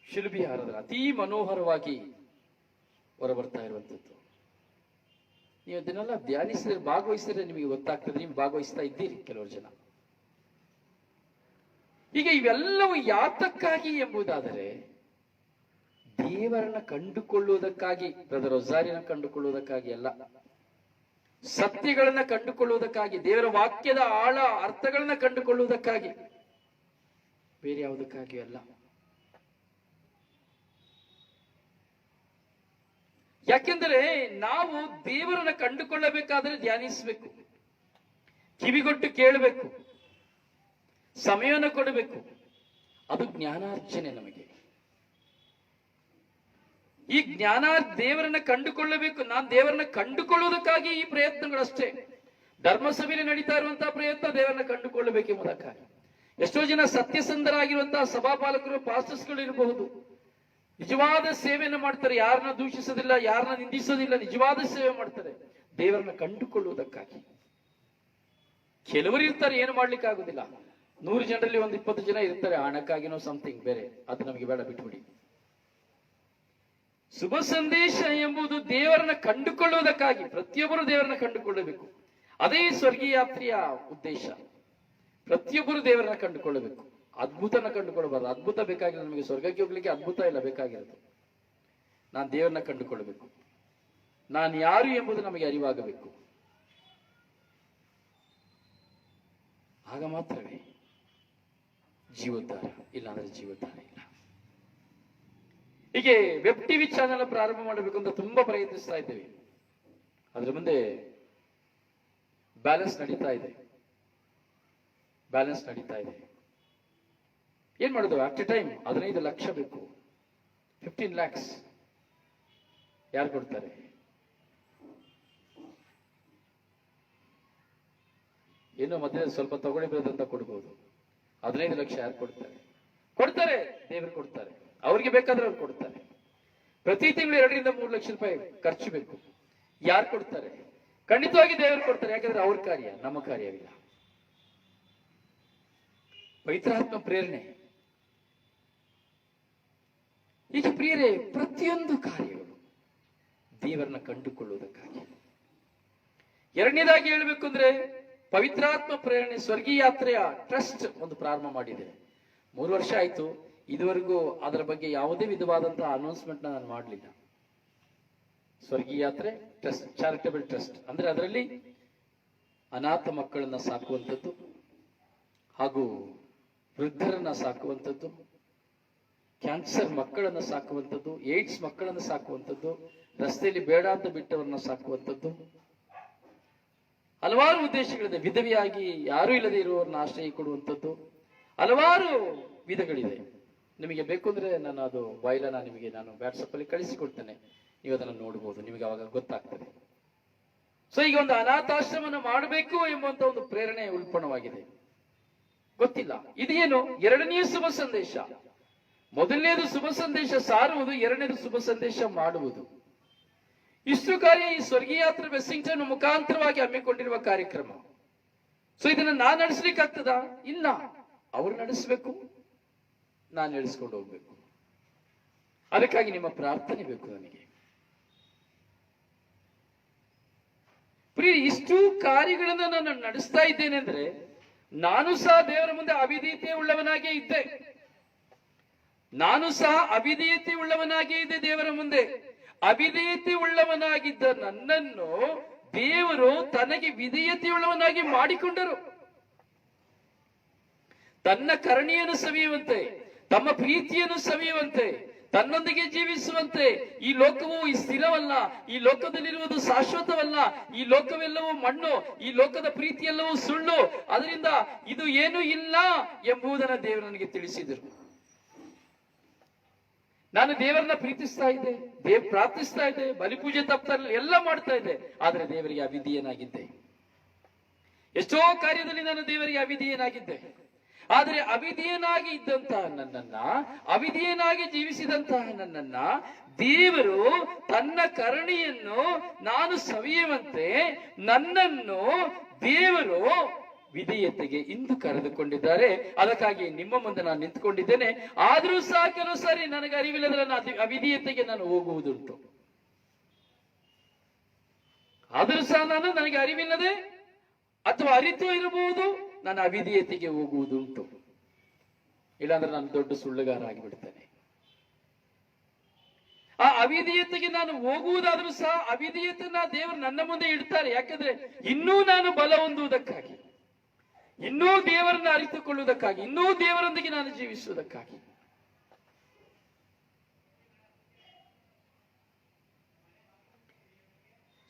ಶಿಲುಬಿ ಆರಾಧನೆ ಅತೀ ಮನೋಹರವಾಗಿ ಹೊರಬರ್ತಾ ಇರುವಂತದ್ದು. ನೀವು ಅದನ್ನೆಲ್ಲ ಧ್ಯಾನಿಸಿದ್ರೆ, ಭಾಗವಹಿಸಿದ್ರೆ ನಿಮಗೆ ಗೊತ್ತಾಗ್ತದೆ. ನೀವು ಭಾಗವಹಿಸ್ತಾ ಇದ್ದೀರಿ ಕೆಲವರು ಜನ. ಈಗ ಇವೆಲ್ಲವೂ ಯಾತಕ್ಕಾಗಿ ಎಂಬುದಾದರೆ ದೇವರನ್ನ ಕಂಡುಕೊಳ್ಳುವುದಕ್ಕಾಗಿ, ಬ್ರದರ್ ರೊಜಾರಿನ ಕಂಡುಕೊಳ್ಳುವುದಕ್ಕಾಗಿ ಅಲ್ಲ, ಸತ್ಯಗಳನ್ನ ಕಂಡುಕೊಳ್ಳುವುದಕ್ಕಾಗಿ, ದೇವರ ವಾಕ್ಯದ ಆಳ ಅರ್ಥಗಳನ್ನ ಕಂಡುಕೊಳ್ಳುವುದಕ್ಕಾಗಿ, ಬೇರೆ ಯಾವುದಕ್ಕಾಗಿ ಅಲ್ಲ. ಯಾಕೆಂದರೆ ನಾವು ದೇವರನ್ನ ಕಂಡುಕೊಳ್ಳಬೇಕಾದ್ರೆ ಧ್ಯಾನಿಸಬೇಕು, ಕಿವಿಗೊಟ್ಟು ಕೇಳಬೇಕು, ಸಮಯವನ್ನು ಕೊಡಬೇಕು. ಅದು ಜ್ಞಾನಾರ್ಜನೆ. ನಮಗೆ ಈ ದೇವರನ್ನ ಕಂಡುಕೊಳ್ಳಬೇಕು. ನಾನು ದೇವರನ್ನ ಕಂಡುಕೊಳ್ಳುವುದಕ್ಕಾಗಿ ಈ ಪ್ರಯತ್ನಗಳಷ್ಟೇ. ಧರ್ಮಸಭೆಯಲ್ಲಿ ನಡೀತಾ ಇರುವಂತಹ ಪ್ರಯತ್ನ ದೇವರನ್ನ ಕಂಡುಕೊಳ್ಳಬೇಕೆಂಬುದಕ್ಕಾಗಿ. ಎಷ್ಟೋ ಜನ ಸತ್ಯಸಂಧರಾಗಿರುವಂತಹ ಸಭಾಪಾಲಕರು, ಪಾಸ್ಟರ್ಸ್ಗಳು ಇರಬಹುದು, ನಿಜವಾದ ಸೇವೆಯನ್ನು ಮಾಡ್ತಾರೆ, ಯಾರನ್ನ ದೂಷಿಸೋದಿಲ್ಲ, ಯಾರನ್ನ ನಿಂದಿಸೋದಿಲ್ಲ, ನಿಜವಾದ ಸೇವೆ ಮಾಡ್ತಾರೆ ದೇವರನ್ನ ಕಂಡುಕೊಳ್ಳುವುದಕ್ಕಾಗಿ. ಕೆಲವರು ಇರ್ತಾರೆ, ಏನು ಮಾಡ್ಲಿಕ್ಕೆ ಆಗುದಿಲ್ಲ. 100 ಜನರಲ್ಲಿ ಒಂದು 20 ಜನ ಇರ್ತಾರೆ, ಹಣಕ್ಕಾಗಿನೋ ಸಮಥಿಂಗ್ ಬೇರೆ, ಅದು ನಮಗೆ ಬೇಡ, ಬಿಟ್ಬಿಡಿ. ಶುಭ ಸಂದೇಶ ಎಂಬುದು ದೇವರನ್ನ ಕಂಡುಕೊಳ್ಳುವುದಕ್ಕಾಗಿ. ಪ್ರತಿಯೊಬ್ಬರು ದೇವರನ್ನ ಕಂಡುಕೊಳ್ಳಬೇಕು. ಅದೇ ಸ್ವರ್ಗೀಯ ಯಾತ್ರೆಯ ಉದ್ದೇಶ. ಪ್ರತಿಯೊಬ್ಬರು ದೇವರನ್ನ ಕಂಡುಕೊಳ್ಳಬೇಕು, ಅದ್ಭುತನ ಕಂಡುಕೊಳ್ಳಬಾರದು. ಅದ್ಭುತ ಬೇಕಾಗಿಲ್ಲ ನಮಗೆ, ಸ್ವರ್ಗಕ್ಕೆ ಹೋಗ್ಲಿಕ್ಕೆ ಅದ್ಭುತ ಇಲ್ಲ ಬೇಕಾಗಿರೋದು. ನಾನು ದೇವರನ್ನ ಕಂಡುಕೊಳ್ಳಬೇಕು. ನಾನು ಯಾರು ಎಂಬುದು ನಮಗೆ ಅರಿವಾಗಬೇಕು. ಆಗ ಮಾತ್ರವೇ ಜೀವೋದ್ಧಾರ, ಇಲ್ಲಾಂದ್ರೆ ಜೀವೋದ್ಧಾರ ಇಲ್ಲ. ಹೀಗೆ ವೆಬ್ ಟಿವಿ ಚಾನೆಲ್ ಪ್ರಾರಂಭ ಮಾಡಬೇಕು ಅಂತ ತುಂಬಾ ಪ್ರಯತ್ನಿಸ್ತಾ ಇದ್ದೇವೆ. ಅದ್ರ ಮುಂದೆ ಬ್ಯಾಲೆನ್ಸ್ ನಡೀತಾ ಇದೆ. ಏನ್ ಮಾಡೋದು? ಅಟ್ ಎ ಟೈಮ್ 15 ಲಕ್ಷ ಬೇಕು. 15 lakhs ಯಾರು ಕೊಡ್ತಾರೆ? ಏನೋ ಮಧ್ಯದಲ್ಲಿ ಸ್ವಲ್ಪ ತಗೊಳ್ಳಿಬರೋದಂತ ಕೊಡ್ಬೋದು. 15 ಲಕ್ಷ ಯಾರು ಕೊಡ್ತಾರೆ? ದೇವರು ಕೊಡ್ತಾರೆ. ಅವ್ರಿಗೆ ಬೇಕಾದ್ರೆ ಅವ್ರು ಕೊಡ್ತಾರೆ. ಪ್ರತಿ ತಿಂಗಳು 2 ರಿಂದ 3 ಲಕ್ಷ ರೂಪಾಯಿ ಖರ್ಚು ಬೇಕು. ಯಾರು ಕೊಡ್ತಾರೆ? ಖಂಡಿತವಾಗಿ ದೇವರು ಕೊಡ್ತಾರೆ. ಯಾಕಂದ್ರೆ ಅವ್ರ ಕಾರ್ಯ, ನಮ್ಮ ಕಾರ್ಯವಿಲ್ಲ. ಪವಿತ್ರಾತ್ಮ ಪ್ರೇರಣೆ. ಈಗ ಪ್ರಿಯರೇ, ಪ್ರತಿಯೊಂದು ಕಾರ್ಯಗಳು ದೇವರನ್ನ ಕಂಡುಕೊಳ್ಳುವುದಕ್ಕಾಗಿ. ಎರಡನೇದಾಗಿ ಹೇಳಬೇಕು ಅಂದ್ರೆ, ಪವಿತ್ರಾತ್ಮ ಪ್ರೇರಣೆ ಸ್ವರ್ಗೀಯ ಯಾತ್ರೆಯ ಟ್ರಸ್ಟ್ ಒಂದು ಪ್ರಾರಂಭ ಮಾಡಿದೆ. 3 ವರ್ಷ ಆಯ್ತು. ಇದುವರೆಗೂ ಅದರ ಬಗ್ಗೆ ಯಾವುದೇ ವಿಧವಾದಂತಹ ಅನೌನ್ಸ್ಮೆಂಟ್ ನಾನು ಮಾಡಲಿಲ್ಲ. ಸ್ವರ್ಗೀಯ ಯಾತ್ರೆ ಟ್ರಸ್ಟ್, ಚಾರಿಟಬಲ್ ಟ್ರಸ್ಟ್ ಅಂದ್ರೆ ಅದರಲ್ಲಿ ಅನಾಥ ಮಕ್ಕಳನ್ನ ಸಾಕುವಂಥದ್ದು, ಹಾಗೂ ವೃದ್ಧರನ್ನ ಸಾಕುವಂಥದ್ದು, ಕ್ಯಾನ್ಸರ್ ಮಕ್ಕಳನ್ನ ಸಾಕುವಂಥದ್ದು, ಏಡ್ಸ್ ಮಕ್ಕಳನ್ನ ಸಾಕುವಂಥದ್ದು, ರಸ್ತೆಯಲ್ಲಿ ಬೇಡ ಅಂತ ಬಿಟ್ಟವರನ್ನ ಸಾಕುವಂಥದ್ದು, ಹಲವಾರು ಉದ್ದೇಶಗಳಿದೆ. ವಿಧವೆಯಾಗಿ ಯಾರೂ ಇಲ್ಲದೆ ಇರುವವರನ್ನ ಆಶ್ರಯ ಕೊಡುವಂಥದ್ದು, ಹಲವಾರು ವಿಧಗಳಿದೆ. ನಿಮಗೆ ಬೇಕು ಅಂದ್ರೆ ನಾನು ಅದು ಬಾಯ್ಲನ ನಿಮಗೆ ನಾನು ವಾಟ್ಸಪ್ ಅಲ್ಲಿ ಕಳಿಸಿಕೊಡ್ತೇನೆ. ನೀವು ಅದನ್ನು ನೋಡಬಹುದು, ನಿಮಗೆ ಅವಾಗ ಗೊತ್ತಾಗ್ತದೆ. ಸೊ ಈಗ ಒಂದು ಅನಾಥಾಶ್ರಮನ ಮಾಡಬೇಕು ಎಂಬಂತ ಒಂದು ಪ್ರೇರಣೆ ಉಲ್ಪಣವಾಗಿದೆ. ಗೊತ್ತಿಲ್ಲ ಇದೇನು. ಎರಡನೆಯ ಶುಭ ಸಂದೇಶ. ಮೊದಲನೇದು ಶುಭ ಸಂದೇಶ ಸಾರುವುದು, ಎರಡನೇದು ಶುಭ ಸಂದೇಶ ಮಾಡುವುದು. ಇಷ್ಟು ಕಾರ್ಯ ಈ ಸ್ವರ್ಗೀಯ ಯಾತ್ರೆ ವೆಸ್ಟಿಂಗ್ಟನ್ ಮುಖಾಂತರವಾಗಿ ಹಮ್ಮಿಕೊಂಡಿರುವ ಕಾರ್ಯಕ್ರಮ. ಸೊ ಇದನ್ನ ನಾನು ನಡೆಸಲಿಕ್ಕಾಗ್ತದಾ? ಇಲ್ಲ, ಅವ್ರು ನಡೆಸಬೇಕು, ನಾನು ನಡೆಸ್ಕೊಂಡು ಹೋಗ್ಬೇಕು. ಅದಕ್ಕಾಗಿ ನಿಮ್ಮ ಪ್ರಾರ್ಥನೆ ಬೇಕು ನನಗೆ. ಪ್ರಿಯ, ಇಷ್ಟು ಕಾರ್ಯಗಳನ್ನ ನಾನು ನಡೆಸ್ತಾ ಇದ್ದೇನೆ ಅಂದ್ರೆ ನಾನು ಸಹ ದೇವರ ಮುಂದೆ ಅವಿಧೇಯತೆ ಉಳ್ಳವನಾಗೇ ಇದ್ದೆ. ಇದ್ದೆ ದೇವರ ಮುಂದೆ. ಅವಿಧೇಯತೆ ಉಳ್ಳವನಾಗಿದ್ದ ನನ್ನನ್ನು ದೇವರು ತನಗೆ ವಿಧೇಯತೆಯುಳ್ಳವನಾಗಿ ಮಾಡಿಕೊಂಡರು. ತನ್ನ ಕರುಣೆಯನ್ನು ಸವಿಯುವಂತೆ, ತಮ್ಮ ಪ್ರೀತಿಯನ್ನು ಸವಿಯುವಂತೆ, ತನ್ನೊಂದಿಗೆ ಜೀವಿಸುವಂತೆ. ಈ ಲೋಕವು ಈ ಸ್ಥಿರವಲ್ಲ, ಈ ಲೋಕದಲ್ಲಿರುವುದು ಶಾಶ್ವತವಲ್ಲ, ಈ ಲೋಕವೆಲ್ಲವೂ ಮಣ್ಣು, ಈ ಲೋಕದ ಪ್ರೀತಿಯೆಲ್ಲವೂ ಸುಳ್ಳು, ಅದರಿಂದ ಇದು ಏನೂ ಇಲ್ಲ ಎಂಬುದನ್ನು ದೇವರು ನನಗೆ ತಿಳಿಸಿದರು. ನಾನು ದೇವರನ್ನ ಪ್ರೀತಿಸ್ತಾ ಇದ್ದೆ, ಪ್ರಾರ್ಥಿಸ್ತಾ ಇದ್ದೆ, ಬಲಿಪೂಜೆ ತಪ್ಪಲ್ಲಿ ಎಲ್ಲ ಮಾಡ್ತಾ ಇದ್ದೆ. ಆದ್ರೆ ದೇವರಿಗೆ ಅವಿಧೇಯನಾಗಿದ್ದೆ. ಎಷ್ಟೋ ಕಾರ್ಯದಲ್ಲಿ ನಾನು ದೇವರಿಗೆ ಅವಿಧೇಯನಾಗಿದ್ದೆ. ಆದರೆ ಅವಿಧೇಯನಾಗಿ ಇದ್ದಂತಹ ನನ್ನನ್ನ, ಅವಿಧೇಯನಾಗಿ ಜೀವಿಸಿದಂತಹ ನನ್ನನ್ನ ದೇವರು ತನ್ನ ಕರುಣೆಯನ್ನು ನಾನು ಸವಿಯುವಂತೆ ನನ್ನನ್ನು ದೇವರು ವಿಧೇಯತೆಗೆ ಇಂದು ಕರೆದುಕೊಂಡಿದ್ದಾರೆ. ಅದಕ್ಕಾಗಿ ನಿಮ್ಮ ಮುಂದೆ ನಾನು ನಿಂತುಕೊಂಡಿದ್ದೇನೆ. ಆದರೂ ಸಹ ಕೆಲವು ಸಾರಿ ನನಗೆ ಅರಿವಿಲ್ಲದ್ರೆ ಅವಿಧೇಯತೆಗೆ ನಾನು ಹೋಗುವುದುಂಟು. ಆದರೂ ಸಹ ನನಗೆ ಅರಿವಿಲ್ಲದೆ ಅಥವಾ ಅರಿತು ಇರಬಹುದು, ನಾನು ಅವಿಧೇಯತೆಗೆ ಹೋಗುವುದುಂಟು. ಇಲ್ಲಾಂದ್ರೆ ನಾನು ದೊಡ್ಡ ಸುಳ್ಳುಗಾರ ಆಗಿಬಿಡ್ತೇನೆ. ಆ ಅವಿಧೇಯತೆಗೆ ನಾನು ಹೋಗುವುದಾದ್ರೂ ಸಹ ಅವಿಧೇಯತೆಯನ್ನ ದೇವರು ನನ್ನ ಮುಂದೆ ಇಡ್ತಾರೆ. ಯಾಕಂದ್ರೆ ಇನ್ನೂ ನಾನು ಬಲ ಹೊಂದುವುದಕ್ಕಾಗಿ, ಇನ್ನೂ ದೇವರನ್ನ ಅರಿತುಕೊಳ್ಳುವುದಕ್ಕಾಗಿ, ಇನ್ನೂ ದೇವರೊಂದಿಗೆ ನಾನು ಜೀವಿಸುವುದಕ್ಕಾಗಿ.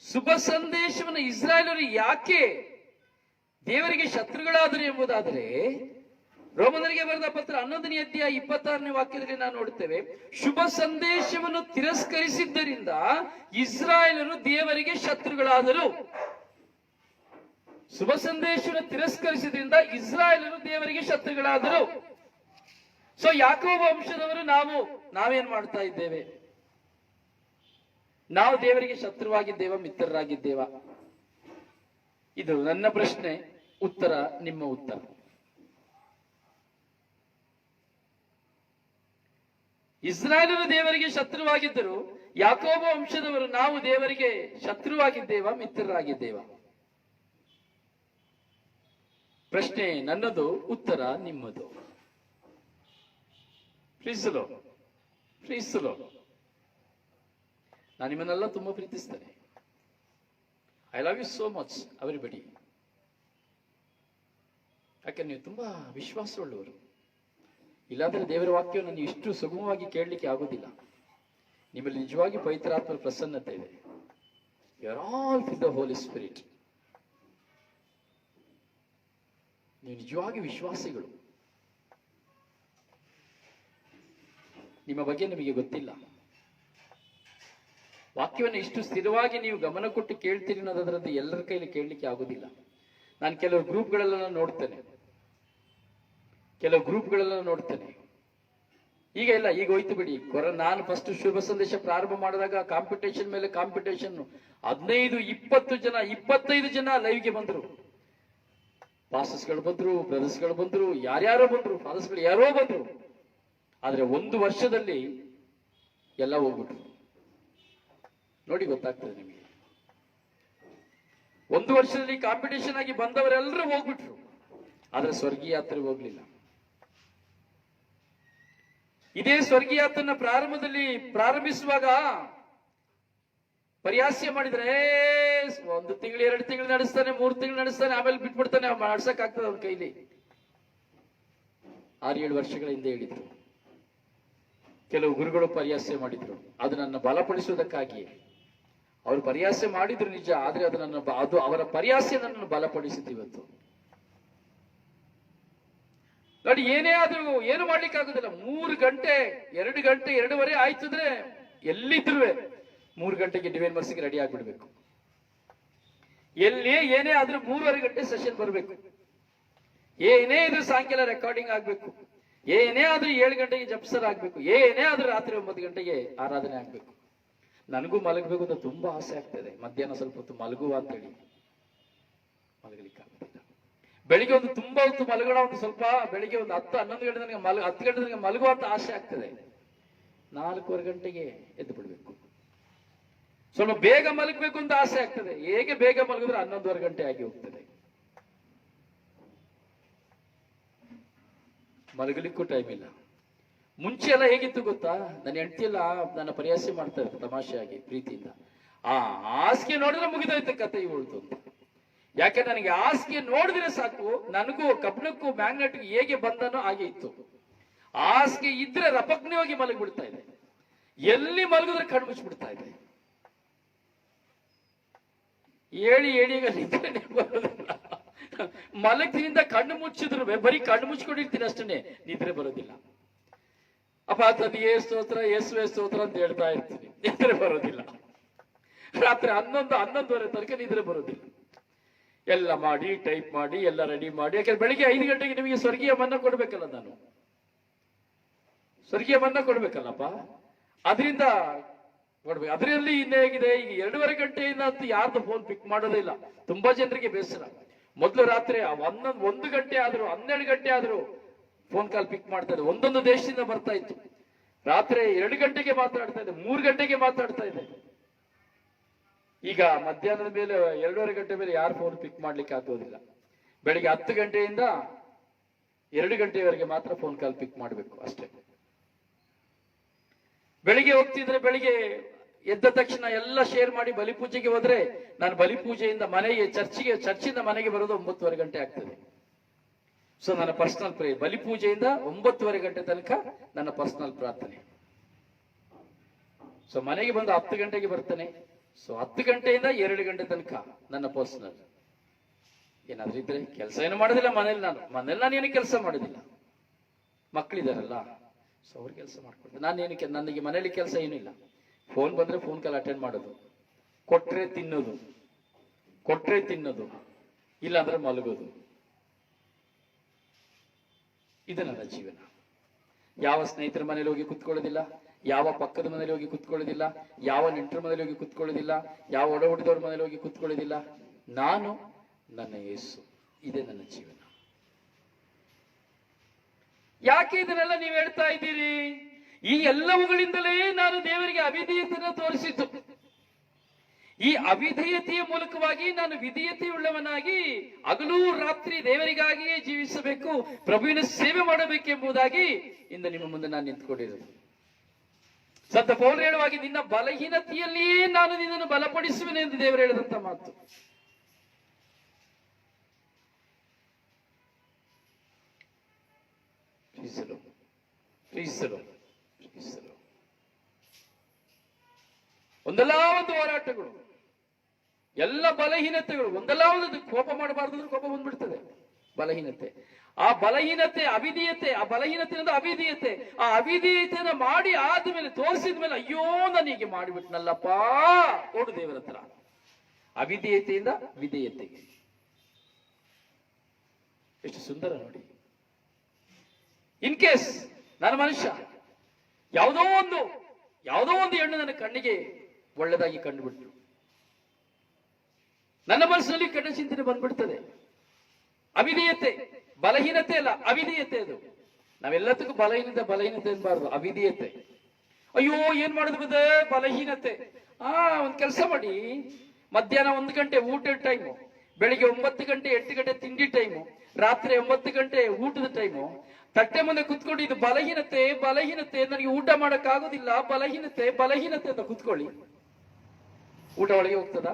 ಶುಭ ಸಂದೇಶವನ್ನು ಇಸ್ರಾಯೇಲರು ಯಾಕೆ ದೇವರಿಗೆ ಶತ್ರುಗಳಾದರು ಎಂಬುದಾದರೆ, ರೋಮನರಿಗೆ ಬರೆದ ಪತ್ರ 11ನೇ ಅಧ್ಯಾಯ 26ನೇ ವಾಕ್ಯದಲ್ಲಿ ನಾವು ನೋಡುತ್ತೇವೆ, ಶುಭ ಸಂದೇಶವನ್ನು ತಿರಸ್ಕರಿಸಿದ್ದರಿಂದ ಇಸ್ರಾಯೇಲರು ದೇವರಿಗೆ ಶತ್ರುಗಳಾದರು. ಶುಭ ಸಂದೇಶವನ್ನು ತಿರಸ್ಕರಿಸಿದ್ರಿಂದ ಇಸ್ರಾಯೇಲರು ದೇವರಿಗೆ ಶತ್ರುಗಳಾದರು. ಸೊ ಯಾಕೋಬ ವಂಶದವರು ನಾವೇನ್ ಮಾಡ್ತಾ ಇದ್ದೇವೆ? ನಾವು ದೇವರಿಗೆ ಶತ್ರುವಾಗಿದ್ದೇವ, ಮಿತ್ರರಾಗಿದ್ದೇವ? ಇದು ನನ್ನ ಪ್ರಶ್ನೆ, ಉತ್ತರ ನಿಮ್ಮ ಉತ್ತರ. ಇಸ್ರಾಯೇಲರು ದೇವರಿಗೆ ಶತ್ರುವಾಗಿದ್ದರು, ಯಾಕೋಬ ವಂಶದವರು ನಾವು ದೇವರಿಗೆ ಶತ್ರುವಾಗಿದ್ದೇವ, ಮಿತ್ರರಾಗಿದ್ದೇವ? ಪ್ರಶ್ನೆ ನನ್ನದು, ಉತ್ತರ ನಿಮ್ಮದು. ಪ್ರೀಸಲೋ ನಾನು ನಿಮ್ಮನ್ನೆಲ್ಲ ತುಂಬಾ ಪ್ರೀತಿಸ್ತೇನೆ. I love you so much everybody. ಯಾಕೆ ನೀವು ತುಂಬಾ ವಿಶ್ವಾಸವುಳ್ಳವರು. ಇಲ್ಲಾಂದ್ರೆ ದೇವರ ವಾಕ್ಯವನ್ನು ನೀವು ಇಷ್ಟು ಸುಗಮವಾಗಿ ಕೇಳಲಿಕ್ಕೆ ಆಗೋದಿಲ್ಲ. ನಿಮ್ಮಲ್ಲಿ ನಿಜವಾಗಿ ಪವಿತ್ರಾತ್ಮರ ಪ್ರಸನ್ನತೆ ಇದೆ. You are all fill the Holy Spirit. ನೀವು ನಿಜವಾಗಿ ವಿಶ್ವಾಸಿಗಳು. ನಿಮ್ಮ ಬಗ್ಗೆ ನಿಮಗೆ ಗೊತ್ತಿಲ್ಲ. ವಾಕ್ಯವನ್ನು ಇಷ್ಟು ಸ್ಥಿರವಾಗಿ ನೀವು ಗಮನ ಕೊಟ್ಟು ಕೇಳ್ತೀರಿ ಅನ್ನೋದರಂತೆ ಎಲ್ಲರ ಕೈಲಿ ಕೇಳಲಿಕ್ಕೆ ಆಗೋದಿಲ್ಲ. ನಾನು ಕೆಲವು ಗ್ರೂಪ್ಗಳೆಲ್ಲ ನೋಡ್ತೇನೆ, ಈಗ ಇಲ್ಲ, ಈಗ ಹೋಯ್ತು ಬಿಡಿ. ನಾನು ಫಸ್ಟ್ ಶುಭ ಸಂದೇಶ ಪ್ರಾರಂಭ ಮಾಡಿದಾಗ ಕಾಂಪಿಟೇಷನ್ ಮೇಲೆ ಕಾಂಪಿಟೇಷನ್, 25 ಜನ ಲೈವ್ಗೆ ಬಂದ್ರು. ಪಾಸ್ಟರ್ಸ್ಗಳು ಬಂದ್ರು, ಬ್ರದರ್ಸ್ಗಳು ಬಂದ್ರು, ಯಾರ್ಯಾರೋ ಬಂದ್ರು, ಫಾದರ್ಸ್ಗಳು ಯಾರೋ ಬಂದ್ರು. ಆದ್ರೆ 1 ವರ್ಷದಲ್ಲಿ ಎಲ್ಲ ಹೋಗ್ಬಿಟ್ರು. ನೋಡಿ, ಗೊತ್ತಾಗ್ತದೆ ನಿಮಗೆ. 1 ವರ್ಷದಲ್ಲಿ ಕಾಂಪಿಟೇಷನ್ ಆಗಿ ಬಂದವರೆಲ್ಲರೂ ಹೋಗ್ಬಿಟ್ರು. ಆದ್ರೆ ಸ್ವರ್ಗೀಯ ಯಾತ್ರೆ ಹೋಗ್ಲಿಲ್ಲ. ಇದೇ ಸ್ವರ್ಗೀಯ ಯಾತ್ರೆನ ಪ್ರಾರಂಭಿಸುವಾಗ ಪರಿಹಾಸ್ಯ ಮಾಡಿದ್ರೆ 1 ತಿಂಗಳು 2 ತಿಂಗಳು ನಡೆಸ್ತಾನೆ, 3 ತಿಂಗಳು ನಡೆಸ್ತಾನೆ, ಆಮೇಲೆ ಬಿಟ್ಬಿಡ್ತಾನೆ. ನಡ್ಸಕ್ ಆಗ್ತದೆ ಅವ್ರ ಕೈಲಿ. 6-7 ವರ್ಷಗಳ ಹಿಂದೆ ಹೇಳಿದ್ರು. ಕೆಲವು ಗುರುಗಳು ಪರಿಹಾಸ್ಯ ಮಾಡಿದ್ರು. ಅದು ನನ್ನ ಬಲಪಡಿಸುವುದಕ್ಕಾಗಿ. ಅವರು ಪರಿಹಾಸ್ಯ ಮಾಡಿದ್ರು ನಿಜ, ಆದ್ರೆ ಅದು ಅವರ ಪರಿಹಾಸ್ಯ ನನ್ನನ್ನು ಬಲಪಡಿಸಿತು. ಇವತ್ತು ನೋಡಿ, ಏನೇ ಆದ್ರೂ ಏನು ಮಾಡ್ಲಿಕ್ಕೆ ಆಗುದಿಲ್ಲ. 3 ಗಂಟೆ 2 ಗಂಟೆ 2:30 ಆಯ್ತಂದ್ರೆ ಎಲ್ಲಿದ್ರು 3 ಗಂಟೆಗೆ ಡಿವೈನ್ ಮರ್ಸಿಗೆ ರೆಡಿ ಆಗ್ಬಿಡ್ಬೇಕು. ಏನೇ ಆದ್ರೂ 3:30 ಗಂಟೆ ಸೆಷನ್ ಬರ್ಬೇಕು. ಏನೇ ಇದ್ರೂ ಸಾಯಂಕಾಲ ರೆಕಾರ್ಡಿಂಗ್ ಆಗ್ಬೇಕು. ಏನೇ ಆದ್ರೂ 7 ಗಂಟೆಗೆ ಜಪ್ಸರ್ ಆಗ್ಬೇಕು. ಏನೇ ಆದ್ರೂ ರಾತ್ರಿ 9 ಗಂಟೆಗೆ ಆರಾಧನೆ ಆಗ್ಬೇಕು. ನನಗೂ ಮಲಗಬೇಕು ಅಂತ ತುಂಬಾ ಆಸೆ ಆಗ್ತದೆ. ಮಧ್ಯಾಹ್ನ ಸ್ವಲ್ಪ ಹೊತ್ತು ಮಲಗುವ ಅಂತೇಳಿ ಮಲಗಲಿಕ್ಕೆ ಆಗುದಿಲ್ಲ. ಬೆಳಿಗ್ಗೆ ತುಂಬಾ ಹೊತ್ತು ಮಲಗೋಣ, ಸ್ವಲ್ಪ ಬೆಳಿಗ್ಗೆ 10-11 ಗಂಟೆ 10 ಗಂಟೆ ನನಗೆ ಮಲಗುವ ಅಂತ ಆಸೆ ಆಗ್ತದೆ. 4:15 ಗಂಟೆಗೆ ಎದ್ದು ಬಿಡ್ಬೇಕು. ಸ್ವಲ್ಪ ಬೇಗ ಮಲಗಬೇಕು ಅಂತ ಆಸೆ ಆಗ್ತದೆ. ಹೇಗೆ ಬೇಗ ಮಲಗಿದ್ರೆ 11:15 ಗಂಟೆ ಆಗಿ ಹೋಗ್ತದೆ. ಮಲಗಲಿಕ್ಕೂ ಟೈಮ್ ಇಲ್ಲ. ಮುಂಚೆ ಎಲ್ಲ ಹೇಗಿತ್ತು ಗೊತ್ತಾ? ನನ್ನ ಹೆಂಡತಿ ಎಲ್ಲ ನನ್ನ ಪರಿಹಾಸ್ಯ ಮಾಡ್ತಾ ಇರ್ತಾರೆ ತಮಾಷೆಯಾಗಿ, ಪ್ರೀತಿಯಿಂದ. ಹಾಸಿಗೆ ನೋಡಿದ್ರೆ ಮುಗಿದೋಯ್ತು ಕತೆ ಇವಳ್ತು ಅಂತ. ಯಾಕೆ ನನಗೆ ಹಾಸಿಗೆ ನೋಡಿದ್ರೆ ಸಾಕು, ನನಗೂ ಕಬ್ಬಣಕ್ಕೂ ಮ್ಯಾಗ್ನೆಟ್ಗೂ ಹೇಗೆ ಬಂದನೋ ಹಾಗೆ ಇತ್ತು. ಹಾಸಿಗೆ ಇದ್ರೆ ರಪಕ್ನೆ ಹೋಗಿ ಮಲಗಿಬಿಡ್ತಾ ಇದೆ. ಎಲ್ಲಿ ಮಲಗಿದ್ರೆ ಕಣ್ಣು ಮುಚ್ಚಿಬಿಡ್ತಾ ಇದೆ. ಹೇಳಿ ಈಗ ನಿದ್ರೆನೆ ಬರೋದಿಲ್ಲ. ಮಲಗ್ತಿನಿಂದ ಕಣ್ಣು ಮುಚ್ಚಿದ್ರು ಬರೀ ಕಣ್ಣು ಮುಚ್ಕೊಂಡಿರ್ತೀನಿ ಅಷ್ಟೇ, ನಿದ್ರೆ ಬರೋದಿಲ್ಲ. ಅಪ್ಪ ತಂದೆಯೇ ಸ್ತೋತ್ರ, ಯೇಸುವೇ ಸ್ತೋತ್ರ ಅಂತ ಹೇಳ್ತಾ ಇರ್ತೀನಿ, ನಿದ್ರೆ ಬರೋದಿಲ್ಲ. ರಾತ್ರಿ 11-11:30 ತನಕ ನಿದ್ರೆ ಬರೋದಿಲ್ಲ. ಎಲ್ಲ ಮಾಡಿ ಟೈಪ್ ಮಾಡಿ ಎಲ್ಲ ರೆಡಿ ಮಾಡಿ, ಯಾಕಂದ್ರೆ ಬೆಳಿಗ್ಗೆ 5 ಗಂಟೆಗೆ ನಿಮಗೆ ಸ್ವರ್ಗೀಯ ಮನ್ನಾ ಕೊಡ್ಬೇಕಲ್ಲ. ನಾನು ಸ್ವರ್ಗೀಯ ಮನ್ನಾ ಕೊಡ್ಬೇಕಲ್ಲಪ್ಪ, ಅದರಿಂದ ಕೊಡ್ಬೇಕು. ಅದರಲ್ಲಿ ಇನ್ನೇ ಹೇಗಿದೆ, ಈಗ 2:30 ಗಂಟೆಯಿಂದ ಯಾರ್ದು ಫೋನ್ ಪಿಕ್ ಮಾಡೋದೇ ಇಲ್ಲ. ತುಂಬಾ ಜನರಿಗೆ ಬೇಸರ. ಮೊದಲು ರಾತ್ರಿ 1 ಗಂಟೆ ಆದ್ರು 12 ಗಂಟೆ ಆದ್ರು ಫೋನ್ ಕಾಲ್ ಪಿಕ್ ಮಾಡ್ತಾ ಇದೆ. ಒಂದೊಂದು ದೇಶದಿಂದ ಬರ್ತಾ ಇತ್ತು. ರಾತ್ರಿ 2 ಗಂಟೆಗೆ ಮಾತಾಡ್ತಾ ಇದೆ, 3 ಗಂಟೆಗೆ ಮಾತಾಡ್ತಾ ಇದೆ. ಈಗ ಮಧ್ಯಾಹ್ನದ ಮೇಲೆ 2:30 ಗಂಟೆ ಮೇಲೆ ಯಾರು ಫೋನ್ ಪಿಕ್ ಮಾಡ್ಲಿಕ್ಕೆ ಆಗೋದಿಲ್ಲ. ಬೆಳಿಗ್ಗೆ 10 ಗಂಟೆಯಿಂದ 2 ಗಂಟೆವರೆಗೆ ಮಾತ್ರ ಫೋನ್ ಕಾಲ್ ಪಿಕ್ ಮಾಡಬೇಕು ಅಷ್ಟೇ. ಬೆಳಿಗ್ಗೆ ಹೋಗ್ತಿದ್ರೆ ಬೆಳಿಗ್ಗೆ ಎದ್ದ ತಕ್ಷಣ ಎಲ್ಲ ಶೇರ್ ಮಾಡಿ ಬಲಿಪೂಜೆಗೆ ಹೋದ್ರೆ, ನಾನು ಬಲಿಪೂಜೆಯಿಂದ ಮನೆಗೆ ಚರ್ಚಿಂದ ಮನೆಗೆ ಬರೋದು 9:30 ಗಂಟೆ ಆಗ್ತದೆ. ಸೊ ನನ್ನ ಪರ್ಸನಲ್ ಪ್ರೇಯರ್ ಬಲಿಪೂಜೆಯಿಂದ 9:30 ಗಂಟೆ ತನಕ ನನ್ನ ಪರ್ಸನಲ್ ಪ್ರಾರ್ಥನೆ. ಸೊ ಮನೆಗೆ ಬಂದು 10 ಗಂಟೆಗೆ ಬರ್ತೇನೆ. ಸೊ 10 ಗಂಟೆಯಿಂದ 2 ಗಂಟೆ ತನಕ ನನ್ನ ಪರ್ಸನಲ್. ಏನಾದ್ರೂ ಇದ್ರೆ ಕೆಲಸ ಏನು ಮಾಡೋದಿಲ್ಲ ಮನೇಲಿ. ನಾನು ಏನು ಕೆಲಸ ಮಾಡೋದಿಲ್ಲ. ಮಕ್ಕಳಿದಾರಲ್ಲ, ಸೊ ಅವ್ರು ಕೆಲಸ ಮಾಡ್ಕೊಳ್ತಾರೆ. ನನಗೆ ಮನೇಲಿ ಕೆಲಸ ಏನಿಲ್ಲ. ಫೋನ್ ಬಂದ್ರೆ ಫೋನ್ ಕಾಲ್ ಅಟೆಂಡ್ ಮಾಡೋದು, ಕೊಟ್ರೆ ತಿನ್ನೋದು, ಇಲ್ಲ ಅಂದ್ರೆ ಮಲಗೋದು. ಇದು ನನ್ನ ಜೀವನ. ಯಾವ ಸ್ನೇಹಿತರ ಮನೇಲಿ ಹೋಗಿ ಕುತ್ಕೊಳ್ಳೋದಿಲ್ಲ, ಯಾವ ಪಕ್ಕದ ಮನೇಲಿ ಹೋಗಿ ಕುತ್ಕೊಳ್ಳೋದಿಲ್ಲ, ಯಾವ ನೆಂಟರ ಮನೇಲಿ ಹೋಗಿ ಕುತ್ಕೊಳ್ಳೋದಿಲ್ಲ, ಯಾವ ಒಡ ಹುಟ್ಟಿದವ್ರ ಮನೇಲಿ ಹೋಗಿ ಕುತ್ಕೊಳ್ಳೋದಿಲ್ಲ. ನಾನು, ನನ್ನ ಯೇಸು, ಇದೇ ನನ್ನ ಜೀವನ. ಯಾಕೆ ಇದನ್ನೆಲ್ಲ ನೀವು ಹೇಳ್ತಾ ಇದ್ದೀರಿ? ಈ ಎಲ್ಲವುಗಳಿಂದಲೇ ನಾನು ದೇವರಿಗೆ ಅವಿಧೇಯತೆಯನ್ನು ತೋರಿಸಿದ್ದು. ಈ ಅವಿಧೇಯತೆಯ ಮೂಲಕವಾಗಿ ನಾನು ವಿಧೇಯತೆಯುಳ್ಳವನಾಗಿ ಹಗಲು ರಾತ್ರಿ ದೇವರಿಗಾಗಿಯೇ ಜೀವಿಸಬೇಕು, ಪ್ರಭುವಿನ ಸೇವೆ ಮಾಡಬೇಕೆಂಬುದಾಗಿ ಇಂದು ನಿಮ್ಮ ಮುಂದೆ ನಾನು ನಿಂತ್ಕೊಂಡಿರೋದು. ಸಂತ ಪೌಲರು ಹೇಳುವಾಗಿ ನಿನ್ನ ಬಲಹೀನತೆಯಲ್ಲಿಯೇ ನಾನು ನಿನ್ನನ್ನು ಬಲಪಡಿಸುವೆನು ಎಂದು ದೇವರು ಹೇಳಿದಂತ ಮಾತು. ಒಂದಲ್ಲ ಒಂದು ಹೋರಾಟಗಳು, ಎಲ್ಲ ಬಲಹೀನತೆಗಳು, ಒಂದಲ್ಲ ಒಂದು. ಕೋಪ ಮಾಡಬಾರ್ದು ಅಂದ್ರೆ ಕೋಪ ಬಂದ್ಬಿಡ್ತದೆ, ಬಲಹೀನತೆ. ಆ ಬಲಹೀನತೆ ಅವಿಧೇಯತೆ, ಆ ಬಲಹೀನತೆಯಿಂದ ಅವಿಧೇಯತೆ, ಆ ಅವಿಧೇಯತೆಯನ್ನು ಮಾಡಿ ಆದ್ಮೇಲೆ ತೋರಿಸಿದ ಮೇಲೆ ಅಯ್ಯೋ ನಾನು ಹೀಗೆ ಮಾಡಿಬಿಟ್ನಲ್ಲಪ್ಪ, ಓಡು ದೇವರ ಹತ್ರ. ಅವಿಧೇಯತೆಯಿಂದ ವಿಧೇಯತೆಗೆ ಎಷ್ಟು ಸುಂದರ ನೋಡಿ. ಇನ್ ಕೇಸ್ ನನ್ನ ಮನುಷ್ಯ ಯಾವುದೋ ಒಂದು ಹೆಣ್ಣು ನನ್ನ ಕಣ್ಣಿಗೆ ಒಳ್ಳೆದಾಗಿ ಕಂಡುಬಿಟ್ರು, ನನ್ನ ಮನಸ್ಸಿನಲ್ಲಿ ಕೆಟ್ಟ ಚಿಂತನೆ ಬಂದ್ಬಿಡ್ತದೆ. ಅವಿಧೇಯತೆ, ಬಲಹೀನತೆ ಅಲ್ಲ, ಅವಿಧೇಯತೆ. ಅದು ನಾವೆಲ್ಲದಕ್ಕೂ ಬಲಹೀನತೆ ಅನ್ಬಾರ್ದು, ಅವಿಧೇಯತೆ. ಅಯ್ಯೋ ಏನ್ ಮಾಡೋದು ಬದೇ ಬಲಹೀನತೆ. ಒಂದ್ ಕೆಲಸ ಮಾಡಿ, ಮಧ್ಯಾಹ್ನ 1 ಗಂಟೆ ಊಟದ ಟೈಮು, ಬೆಳಿಗ್ಗೆ 9 ಗಂಟೆ 8 ಗಂಟೆ ತಿಂಡಿ ಟೈಮು, ರಾತ್ರಿ 9 ಗಂಟೆ ಊಟದ ಟೈಮು, ತಟ್ಟೆ ಮುಂದೆ ಕುತ್ಕೊಂಡು ಇದು ಬಲಹೀನತೆ ನನಗೆ ಊಟ ಮಾಡಕ್ ಆಗೋದಿಲ್ಲ, ಬಲಹೀನತೆ ಅಂತ ಕುತ್ಕೊಳ್ಳಿ. ಊಟ ಒಳಗೆ ಹೋಗ್ತದ?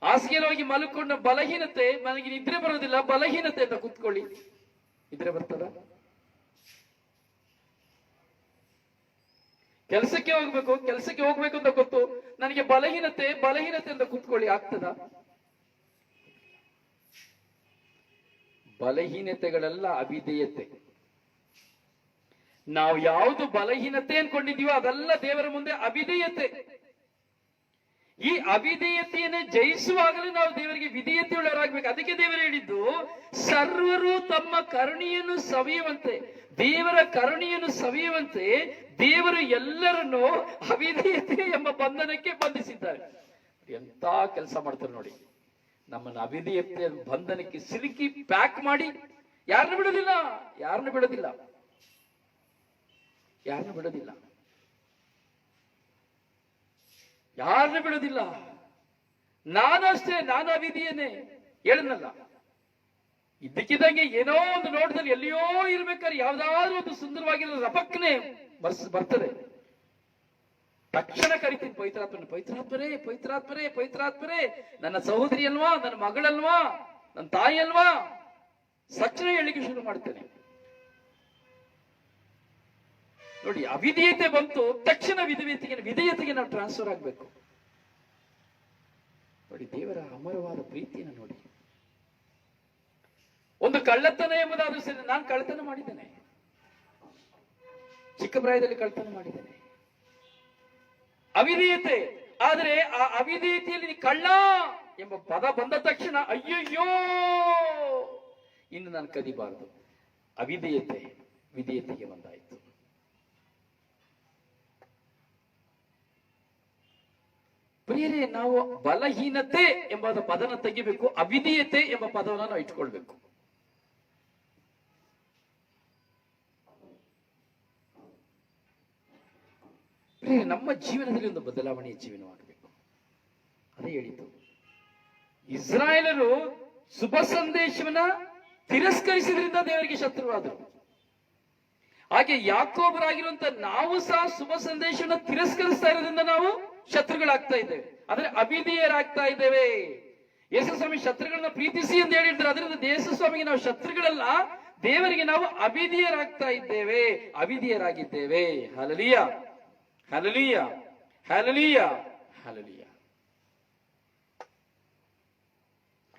ಹಾಸಿಗೆಯಲ್ಲಿ ಹೋಗಿ ಮಲ್ಕೊಂಡ ಬಲಹೀನತೆ, ನನಗೆ ನಿದ್ರೆ ಬರೋದಿಲ್ಲ, ಬಲಹೀನತೆ ಅಂತ ಕುತ್ಕೊಳ್ಳಿ, ನಿದ್ರೆ ಬರ್ತದ? ಕೆಲಸಕ್ಕೆ ಹೋಗ್ಬೇಕು ಅಂತ ಗೊತ್ತು, ನನಗೆ ಬಲಹೀನತೆ ಅಂತ ಕುತ್ಕೊಳ್ಳಿ, ಆಗ್ತದ? ಬಲಹೀನತೆಗಳೆಲ್ಲ ಅವಿಧೇಯತೆ. ನಾವು ಯಾವುದು ಬಲಹೀನತೆ ಅನ್ಕೊಂಡಿದೀವೋ ಅದೆಲ್ಲ ದೇವರ ಮುಂದೆ ಅವಿಧೇಯತೆ. ಈ ಅವಿಧೇಯತೆಯನ್ನೇ ಜಯಿಸುವಾಗಲೇ ನಾವು ದೇವರಿಗೆ ವಿಧೇಯತೆಯುಳ್ಳವರಾಗಬೇಕು. ಅದಕ್ಕೆ ದೇವರು ಹೇಳಿದ್ದು, ಸರ್ವರು ತಮ್ಮ ಕರುಣೆಯನ್ನು ಸವಿಯುವಂತೆ, ದೇವರ ಕರುಣೆಯನ್ನು ಸವಿಯುವಂತೆ ದೇವರು ಎಲ್ಲರನ್ನು ಅವಿಧೇಯತೆ ಎಂಬ ಬಂಧನಕ್ಕೆ ಬಂಧಿಸಿದ್ದಾರೆ. ಎಂತ ಕೆಲಸ ಮಾಡ್ತಾರೆ ನೋಡಿ. ನಮ್ಮನ್ನು ಅವಿಧೇಯತೆ ಬಂಧನಕ್ಕೆ ಸಿಲುಕಿ ಪ್ಯಾಕ್ ಮಾಡಿ ಯಾರನ್ನು ಬಿಡೋದಿಲ್ಲ. ನಾನು ಅವಿಧೇಯನೇ ಹೇಳನಲ್ಲ. ಇದ್ದಕ್ಕಿದ್ದಂಗೆ ಏನೋ ಒಂದು ನೋಟದಲ್ಲಿ ಎಲ್ಲಿಯೋ ಇರ್ಬೇಕಾದ್ರೆ ಯಾವ್ದಾದ್ರು ಒಂದು ಸುಂದರವಾಗಿರೋ ರಪಕ್ಕನೆ ಬರ್ತದೆ. ತಕ್ಷಣ ಕರಿತೀನಿ ಪವಿತ್ರಾತ್ಮರೇ, ನನ್ನ ಸಹೋದರಿ ಅಲ್ವಾ, ನನ್ನ ಮಗಳಲ್ವಾ, ನನ್ನ ತಾಯಿ ಅಲ್ವಾ, ತಕ್ಷಣ ಹೇಳಿಕೆ ಶುರು ಮಾಡ್ತೇನೆ. ನೋಡಿ, ಅವಿಧೇಯತೆ ಬಂತು, ತಕ್ಷಣ ವಿಧೇಯತೆಗೆ ನಾವು ಟ್ರಾನ್ಸ್ಫರ್ ಆಗ್ಬೇಕು. ನೋಡಿ, ದೇವರ ಅಮರವಾದ ಪ್ರೀತಿಯನ್ನು ನೋಡಿ. ಒಂದು ಕಳ್ಳತನ ಎಂಬುದಾದ್ರೂ ಸರಿ, ನಾನು ಕಳ್ಳತನ ಮಾಡಿದ್ದೇನೆ, ಚಿಕ್ಕ ಪ್ರಾಯದಲ್ಲಿ ಕಳ್ಳತನ ಮಾಡಿದ್ದೇನೆ, ಅವಿಧೇಯತೆ. ಆದರೆ ಆ ಅವಿಧೇಯತೆಯಲ್ಲಿ ಕಳ್ಳ ಎಂಬ ಪದ ಬಂದ ತಕ್ಷಣ ಅಯ್ಯಯ್ಯೋ, ಇನ್ನು ನಾನು ಕದಿಬಾರದು. ಅವಿಧೇಯತೆ ವಿಧೇಯತೆಗೆ ಬಂದಾಯಿತು. ಪ್ರಿಯರೇ, ನಾವು ಬಲಹೀನತೆ ಎಂಬ ಪದನ ತೆಗಿಬೇಕು, ಅವಿಧೇಯತೆ ಎಂಬ ಪದವನ್ನು ನಾವು ಇಟ್ಕೊಳ್ಬೇಕು. ನಮ್ಮ ಜೀವನದಲ್ಲಿ ಒಂದು ಬದಲಾವಣೆಯ ಜೀವನವಾಗಬೇಕು. ಅದೇ ಹೇಳಿದ್ದು, ಇಸ್ರಾಯೇಲರು ಶುಭ ಸಂದೇಶವನ್ನ ತಿರಸ್ಕರಿಸಿದ್ರಿಂದ ದೇವರಿಗೆ ಶತ್ರುವಾದರು. ಹಾಗೆ ಯಾಕೋಬರಾಗಿರುವಂತ ನಾವು ಸಹ ಶುಭ ಸಂದೇಶವನ್ನ ತಿರಸ್ಕರಿಸ್ತಾ ಇರೋದ್ರಿಂದ ನಾವು ಶತ್ರುಗಳಾಗ್ತಾ ಇದ್ದೇವೆ, ಅಂದ್ರೆ ಅವಿಧೇಯರಾಗ್ತಾ ಇದ್ದೇವೆ. ಯೇಸುಸ್ವಾಮಿ ಶತ್ರುಗಳನ್ನ ಪ್ರೀತಿಸಿ ಅಂತ ಹೇಳಿರ್ತಾರೆ, ಅದರಿಂದ ಯೇಸುಸ್ವಾಮಿಗೆ ನಾವು ಶತ್ರುಗಳಲ್ಲ, ದೇವರಿಗೆ ನಾವು ಅವಿಧೇಯರಾಗಿದ್ದೇವೆ. Hallelujah, hallelujah, hallelujah, hallelujah.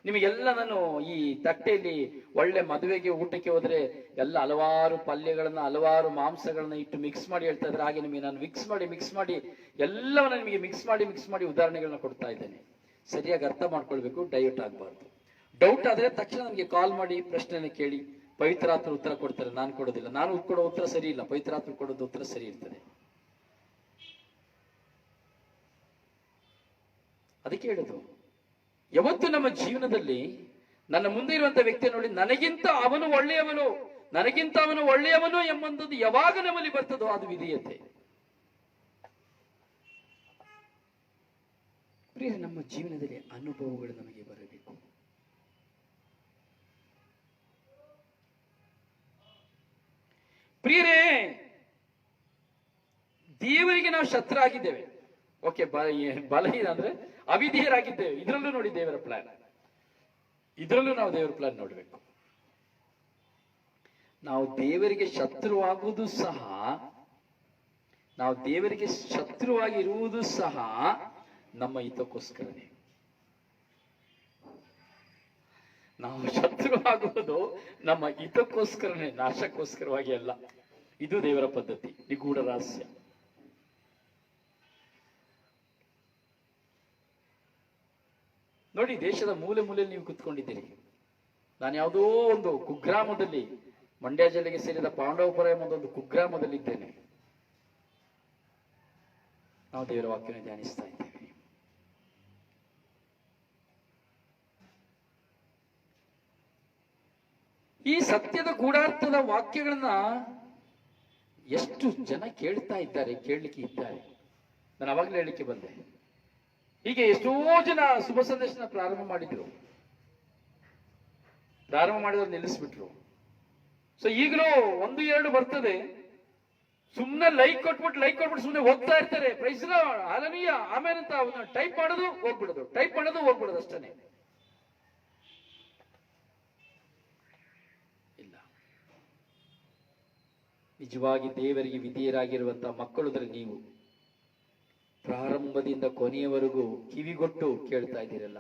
ನಿಮಗೆಲ್ಲ ನಾನು ಈ ತಟ್ಟೆಯಲ್ಲಿ ಒಳ್ಳೆ ಮದುವೆಗೆ ಊಟಕ್ಕೆ ಹೋದ್ರೆ ಎಲ್ಲ ಹಲವಾರು ಪಲ್ಯಗಳನ್ನ, ಹಲವಾರು ಮಾಂಸಗಳನ್ನ ಇಟ್ಟು ಮಿಕ್ಸ್ ಮಾಡಿ ಹೇಳ್ತಾ ಇದ್ರೆ, ಹಾಗೆ ನಿಮಗೆ ನಾನು ಮಿಕ್ಸ್ ಮಾಡಿ ಎಲ್ಲವನ್ನ ನಿಮಗೆ ಮಿಕ್ಸ್ ಮಾಡಿ ಉದಾಹರಣೆಗಳನ್ನ ಕೊಡ್ತಾ ಇದ್ದೇನೆ. ಸರಿಯಾಗಿ ಅರ್ಥ ಮಾಡ್ಕೊಳ್ಬೇಕು, ಡೈವರ್ಟ್ ಆಗಬಾರ್ದು. ಡೌಟ್ ಆದ್ರೆ ತಕ್ಷಣ ನಮಗೆ ಕಾಲ್ ಮಾಡಿ ಪ್ರಶ್ನೆನ ಕೇಳಿ, ಪವಿತ್ರಾತ್ಮ ಉತ್ತರ ಕೊಡ್ತಾರೆ, ನಾನು ಕೊಡೋದಿಲ್ಲ. ನಾನು ಕೊಡೋ ಉತ್ತರ ಸರಿ ಇಲ್ಲ, ಪವಿತ್ರಾತ್ಮ ಕೊಡೋದು ಉತ್ತರ ಸರಿ ಇರ್ತದೆ. ಅದಕ್ಕೆ ಹೇಳುದು, ಯಾವತ್ತು ನಮ್ಮ ಜೀವನದಲ್ಲಿ ನನ್ನ ಮುಂದೆ ಇರುವಂತ ವ್ಯಕ್ತಿ ನೋಡಿ ನನಗಿಂತ ಅವನು ಒಳ್ಳೆಯವನು ಎಂಬಂಥದ್ದು ಯಾವಾಗ ನಮ್ಮಲ್ಲಿ ಬರ್ತದೋ ಅದು ವಿಧೇಯತೆ. ಪ್ರಿಯರೇ, ನಮ್ಮ ಜೀವನದಲ್ಲಿ ಅನುಭವಗಳು ನಮಗೆ ಬರಬೇಕು. ಪ್ರಿಯರೇ, ನಾವು ಶತ್ರಾಗಿದ್ದೇವೆ. ಓಕೆ, ಬಲಹೀನ ಅಂದ್ರೆ ಅವಿಧೇಯರಾಗಿದ್ದೇವೆ. ಇದರಲ್ಲೂ ನೋಡಿ ದೇವರ ಪ್ಲಾನ್, ಇದರಲ್ಲೂ ನಾವು ದೇವರ ಪ್ಲಾನ್ ನೋಡ್ಬೇಕು. ನಾವು ದೇವರಿಗೆ ಶತ್ರುವಾಗುವುದು ಸಹ, ನಾವು ದೇವರಿಗೆ ಶತ್ರುವಾಗಿರುವುದು ಸಹ ನಮ್ಮ ಹಿತಕ್ಕೋಸ್ಕರನೇ. ನಾವು ಶತ್ರು ಆಗುವುದು ನಮ್ಮ ಹಿತಕ್ಕೋಸ್ಕರನೇ, ನಾಶಕ್ಕೋಸ್ಕರವಾಗಿ ಅಲ್ಲ. ಇದು ದೇವರ ಪದ್ಧತಿ, ನಿಗೂಢ ರಹಸ್ಯ. ನೋಡಿ, ದೇಶದ ಮೂಲೆ ಮೂಲೆಯಲ್ಲಿ ನೀವು ಕುತ್ಕೊಂಡಿದ್ದೀರಿ. ನಾನು ಯಾವುದೋ ಒಂದು ಕುಗ್ರಾಮದಲ್ಲಿ, ಮಂಡ್ಯ ಜಿಲ್ಲೆಗೆ ಸೇರಿದ ಪಾಂಡವಪುರ ಎಂಬ ಒಂದು ಕುಗ್ರಾಮದಲ್ಲಿದ್ದೇನೆ. ನಾವು ದೇವರ ವಾಕ್ಯವನ್ನು ಧ್ಯಾನಿಸ್ತಾ ಇದ್ದೇವೆ. ಈ ಸತ್ಯದ ಗೂಢಾರ್ಥದ ವಾಕ್ಯಗಳನ್ನ ಎಷ್ಟು ಜನ ಕೇಳ್ತಾ ಇದ್ದಾರೆ, ಕೇಳಲಿಕ್ಕೆ ಇದ್ದಾರೆ. ನಾನು ಅವಾಗಲೇ ಹೇಳಲಿಕ್ಕೆ ಬಂದೆ, ಹೀಗೆ ಎಷ್ಟೋ ಜನ ಶುಭ ಸಂದೇಶನ ಪ್ರಾರಂಭ ಮಾಡಿದ್ರು, ಪ್ರಾರಂಭ ಮಾಡಿದ್ರು ನಿಲ್ಲಿಸ್ಬಿಟ್ರು. ಸೊ ಈಗಲೂ 1-2 ಬರ್ತದೆ, ಸುಮ್ಮನೆ ಲೈಕ್ ಕೊಟ್ಬಿಟ್ಟು ಸುಮ್ಮನೆ ಹೋಗ್ತಾ ಇರ್ತಾರೆ. ಪ್ರೈಸ್ ಲಾರ್ಡ್, ಹಲ್ಲೆಲೂಯಾ, ಆಮೇಲೆ ಅಂತ ಟೈಪ್ ಮಾಡೋದು ಹೋಗ್ಬಿಡೋದು ಅಷ್ಟೇ. ಇಲ್ಲ, ನಿಜವಾಗಿ ದೇವರಿಗೆ ವಿಧೇಯರಾಗಿರುವಂತಹ ಮಕ್ಕಳುದ್ರೆ ನೀವು ಪ್ರಾರಂಭದಿಂದ ಕೊನೆಯವರೆಗೂ ಕಿವಿಗೊಟ್ಟು ಕೇಳ್ತಾ ಇದ್ದೀರಲ್ಲ,